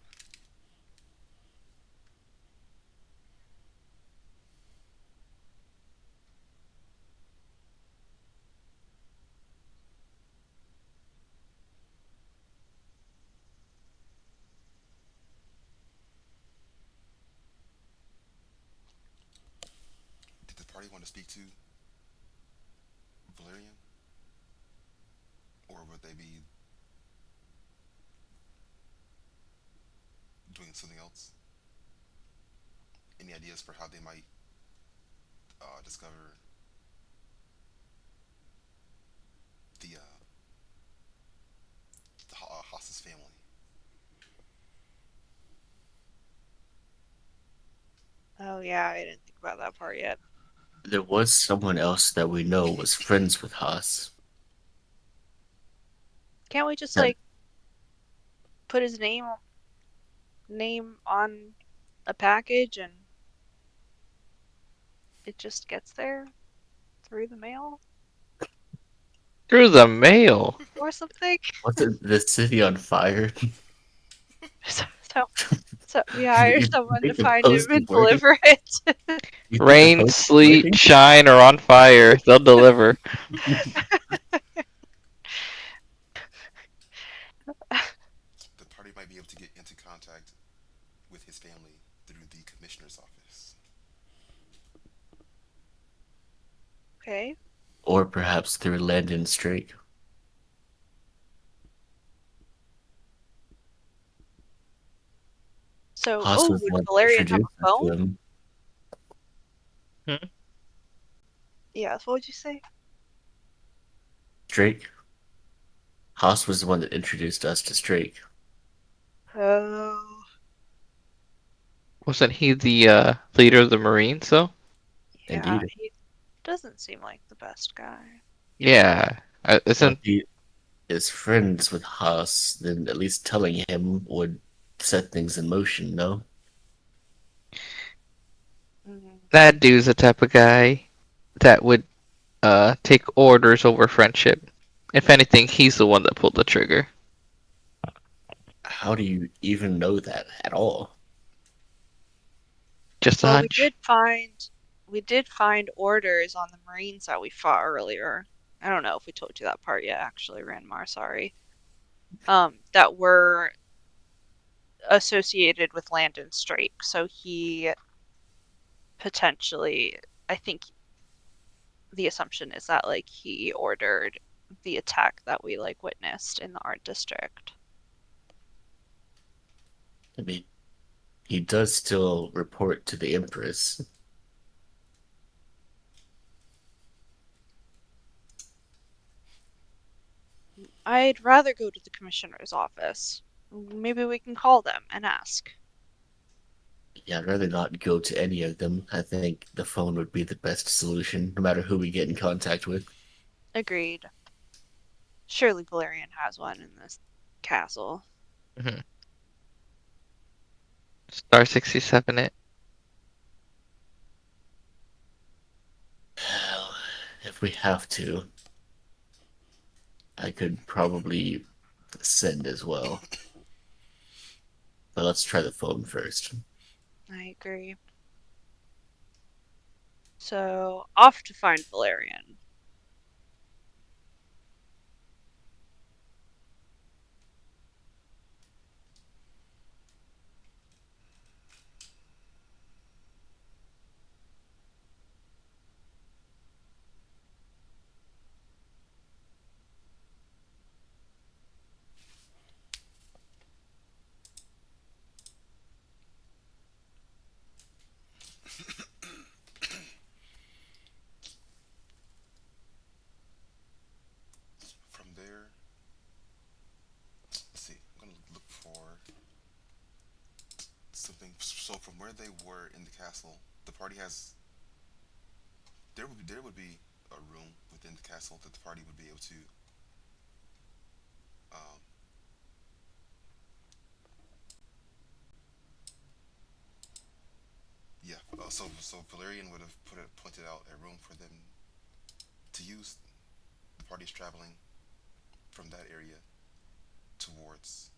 Did the party want to speak to Valerian? Or would they be doing something else? Any ideas for how they might discover the Haas's family? Oh yeah, I didn't think about that part yet. There was someone else that we know was friends with Haas. Can't we just Yeah. like put his name on a package and it just gets there through the mail Through the mail. or something? Wasn't the city on fire? So we hire You someone to think the find post him and is working? deliver it. You think the Rain, post is sleet, working? shine, or on fire. They'll deliver. The party might be able to get into contact with his family through the commissioner's office. Okay. Or perhaps through Landon Strake. So, Haas was would the one that Valerian have introduced a us to phone? him. Yeah, what would you say? Drake. Haas was the one that introduced us to Drake. Oh, Wasn't he the leader of the Marines, though? yeah, Indeed. he doesn't seem like the best guy. Yeah. Well, Isn't if he is friends with Haas, then at least telling him would set things in motion, no? Mm, that dude's the type of guy that would take orders over friendship? If anything, he's the one that pulled the trigger. How do you even know that at all? Just a Well, hunch. we did find orders on the Marines that we fought earlier. I don't know if we told you that part yet, actually, Ranmar, sorry. That were associated with Landon Strake. So he potentially, I think the assumption is that like he ordered the attack that we like witnessed in the art district. I mean, he does still report to the Empress. I'd rather go to the commissioner's office. Maybe we can call them and ask. Yeah, I'd rather not go to any of them. I think the phone would be the best solution, no matter who we get in contact with. Agreed. Surely Valerian has one in this castle. Mhm. Star 67 it. Well, if we have to, I could probably send as well. But let's try the phone first. I agree. So, off to find Valerian. From there, let's see. I'm gonna look for something. So from where they were in the castle, the party has there would be a room within the castle that the party would be able to um, yeah. So Valerian would have pointed out a room for them to use. The party's traveling from that area towards.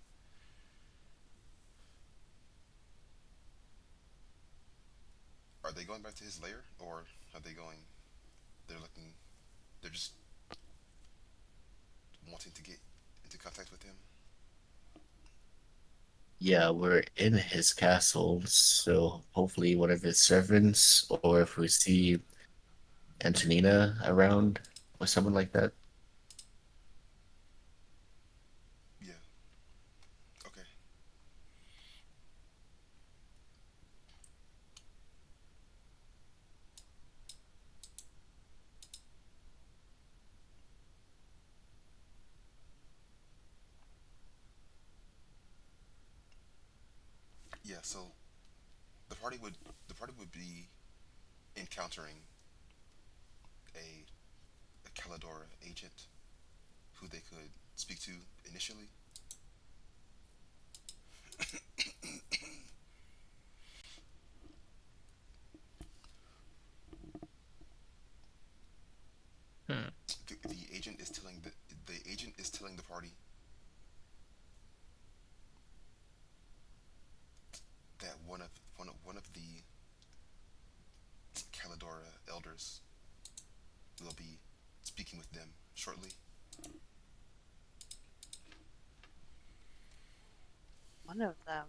Are they going back to his lair, or are they going? They're looking. They're just wanting to get into contact with him. Yeah, we're in his castle, so hopefully one of his servants, or if we see Antonina around or someone like that. Yeah. Okay. Yeah. So the party would the party would be encountering a a Caladora agent who they could speak to initially. Hmm. The agent is telling the agent is telling the party that one of the Caladora elders will be speaking with them shortly. One of them.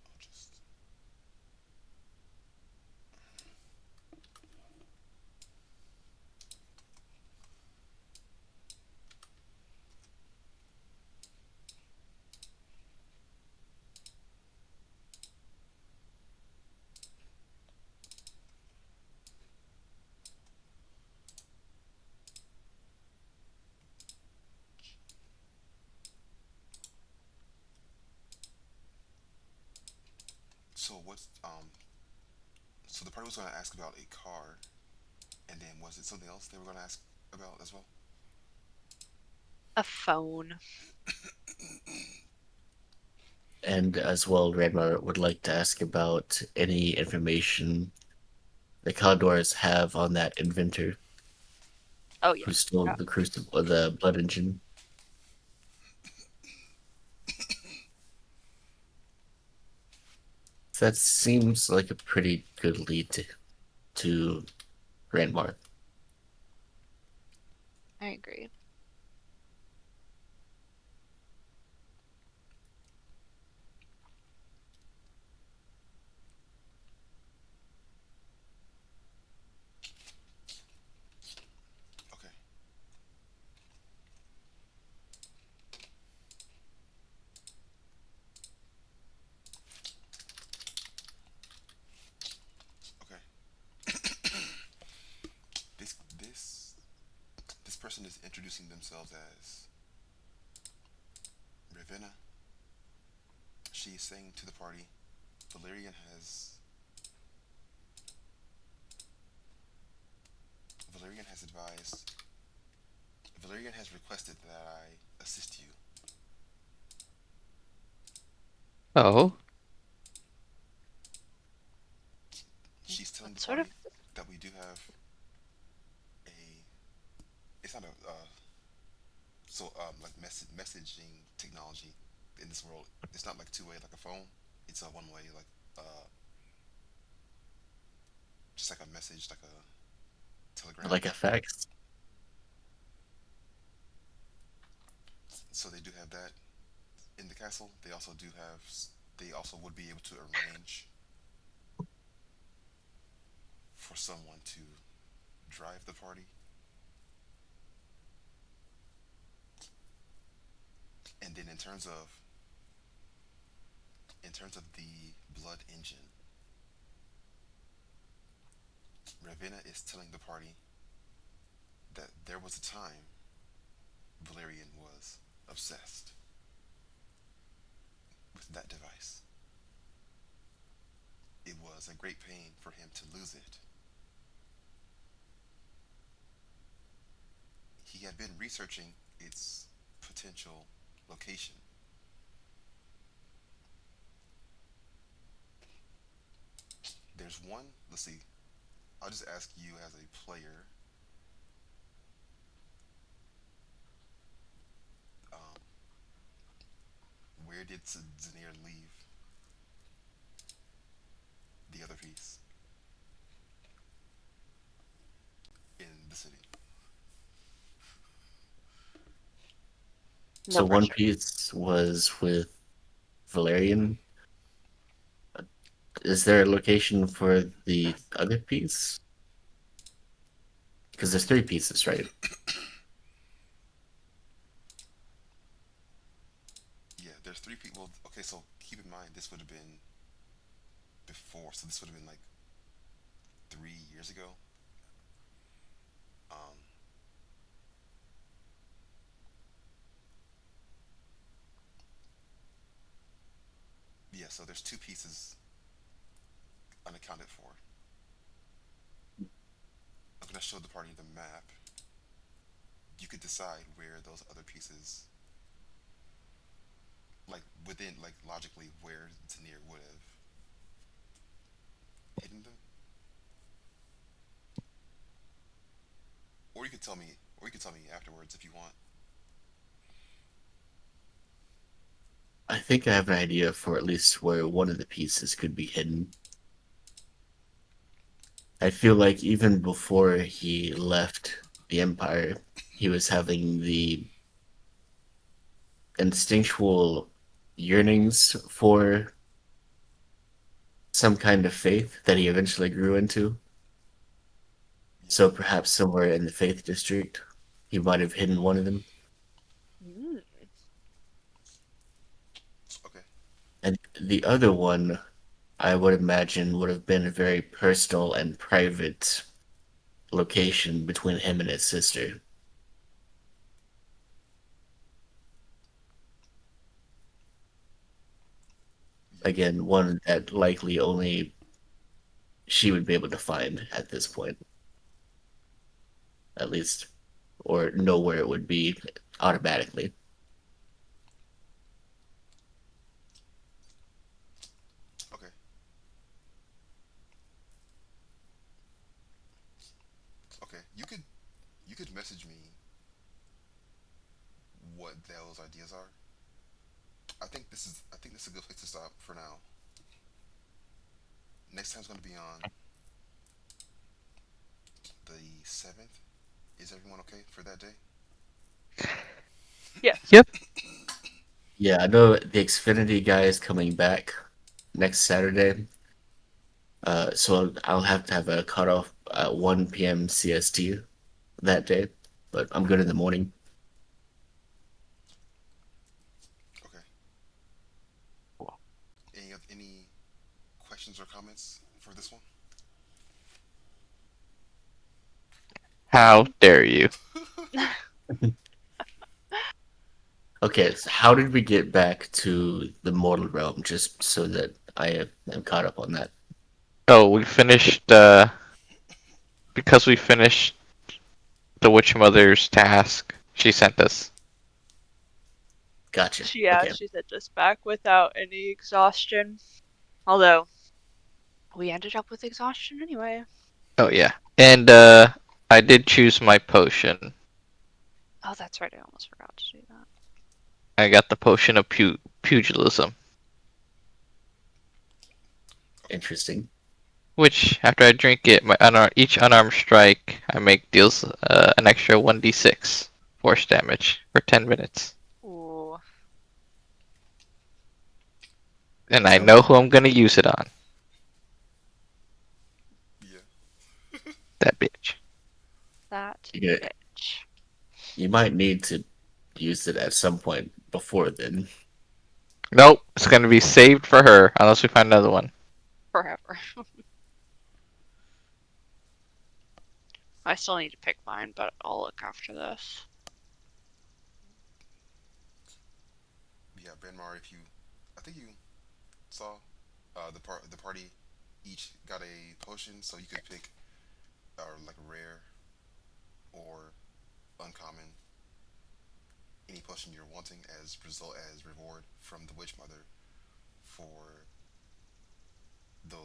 I'll just so what's so the party was going to ask about a car, and then was it something else they were going to ask about as well? A phone. And as well, Redmar would like to ask about any information the Calidors have on that inventor Oh yeah. who stole Yeah. the crucible, the blood engine. That seems like a pretty good lead to Grandmar. I agree. Okay. Okay. This this this person is introducing themselves as Ravenna. She is saying to the party, Valerian has Valerian has advised Valerian has requested that I assist you. Oh, She's telling What the sort of party that we do have a it's not a like messaging technology in this world. It's not like two-way like a phone. It's a one-way like uh just like a message like a telegram. Like a fax. So they do have that in the castle. They also would be able to arrange for someone to drive the party. And then in terms of the blood engine, Ravenna is telling the party that there was a time Valerian was obsessed with that device. It was a great pain for him to lose it. He had been researching its potential location. There's one, let's see, I'll just ask you as a player, um, where did Zanir leave the other piece in the city? no So One pressure? Piece was with Valerian. Is there a location for the other piece? Because there's three pieces, right? Yeah, there's three people. Okay, so keep in mind this would have been before, so this would have been like 3 years ago. Um, yeah, so there's two pieces unaccounted for. I'm gonna show the party the map. You could decide where those other pieces, like within, like logically, where Tanir would have hidden them, or you could tell me, or you could tell me afterwards if you want. I think I have an idea for at least where one of the pieces could be hidden. I feel like even before he left the Empire, he was having the instinctual yearnings for some kind of faith that he eventually grew into. Yeah. So perhaps somewhere in the Faith District, he might have hidden one of them. Mm. Okay. And the other one, I would imagine, would have been a very personal and private location between him and his sister. Yeah. Again, one that likely only she would be able to find at this point, at least, or know where it would be automatically. Okay. you could you could message me what those ideas are. I think this is a good place to stop for now. Next time's gonna be on the 7th. Is everyone okay for that day? Yes. Yep. Yeah, I know the Xfinity guy is coming back next Saturday. So I'll have to have a cutoff at 1 p.m. CST that day, but I'm good in the morning. Okay. Any questions or comments for this one? How dare you? Okay, so how did we get back to the mortal realm? Just so that I am caught up on that. Oh, we finished because we finished the Witch Mother's task she sent us. Gotcha. Yeah, Okay. she sent us back without any exhaustion. Although, we ended up with exhaustion anyway. Oh yeah. And I did choose my potion. Oh, that's right, I almost forgot to do that. I got the potion of pugilism, Interesting. which after I drink it, each unarmed strike I make deals an extra 1d6 force damage for 10 minutes. Ooh. And I Okay. know who I'm gonna use it on. Yeah. That bitch. That You, bitch. you might need to use it at some point before then. Nope, it's gonna be saved for her unless we find another one. Forever. I still need to pick mine, but I'll look after this. Yeah, Benmar, if you, I think you saw the party each got a potion, so you could pick like rare or uncommon any potion you're wanting as reward from the Witch Mother for the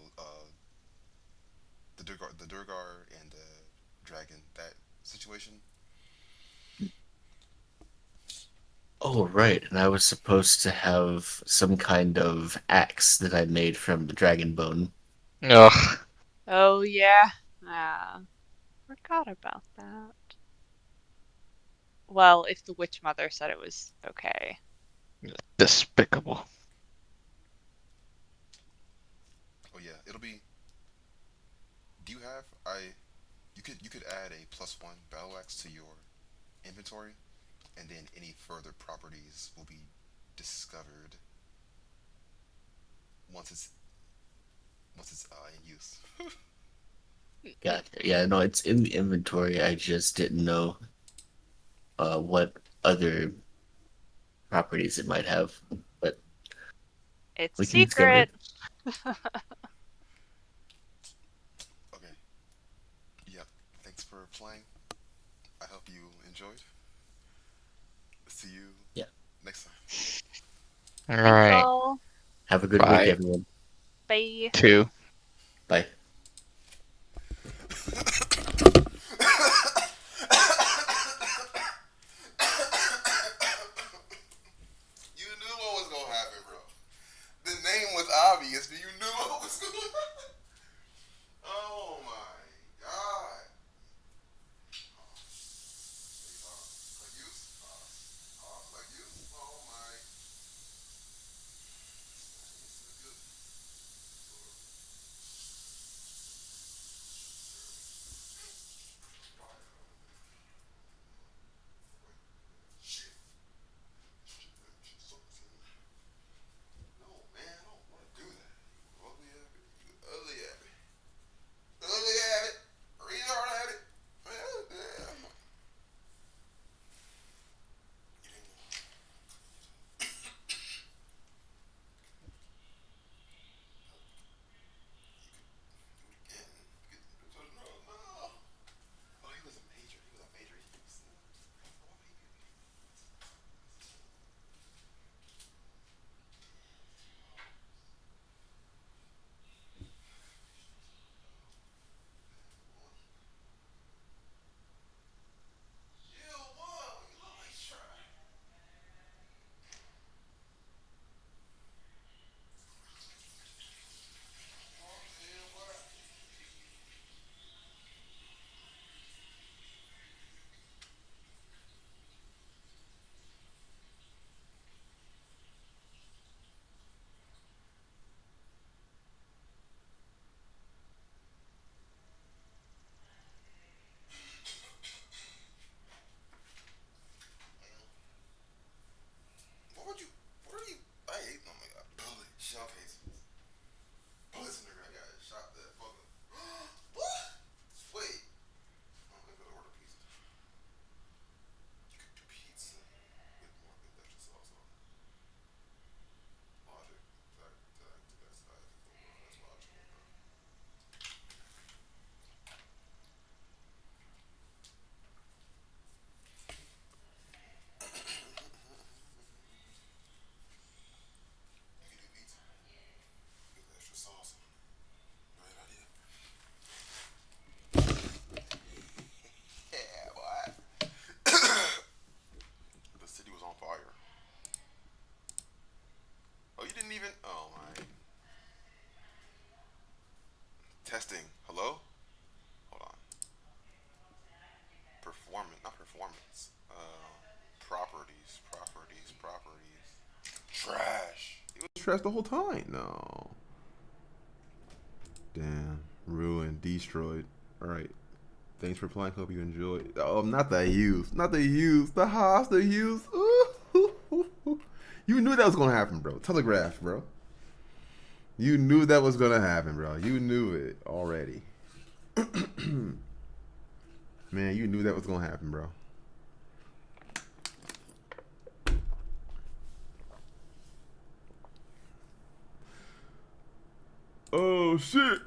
the Durgar and the dragon that situation. Oh, right. And I was supposed to have some kind of axe that I made from the dragon bone. Ugh, Oh, yeah. Ah, forgot about that. Well, if the witch mother said it was okay. despicable. Oh yeah, it'll be. Do you have I? You could add a +1 battle axe to your inventory, and then any further properties will be discovered once it's in use. Gotcha. Yeah, no, it's in the inventory. I just didn't know what other properties it might have, but It's a we can discover secret. it. Okay. Yep. Thanks for playing. I hope you enjoyed. See you Yeah. next time. Thanks Alright, all. Have a good week, bye. everyone. Bye. 2. Bye. You knew what was gonna happen, bro. The name was obvious, but you knew what was gonna happen. Oh my god. Like you? Like you? Oh my. This is good. Shit. No, man, I don't want to do that. You ugly ass trash the whole time. No. Damn. Ruined. Destroyed. Alright. Thanks for playing. Hope you enjoyed. Oh, not the Hughes. Not the Hughes. The Haas, the Hughes. Ooh. You knew that was going to happen, bro. Telegraph, bro. You knew that was going to happen, bro. You knew it already. Man, you knew that was going to happen, bro. Oh, shit.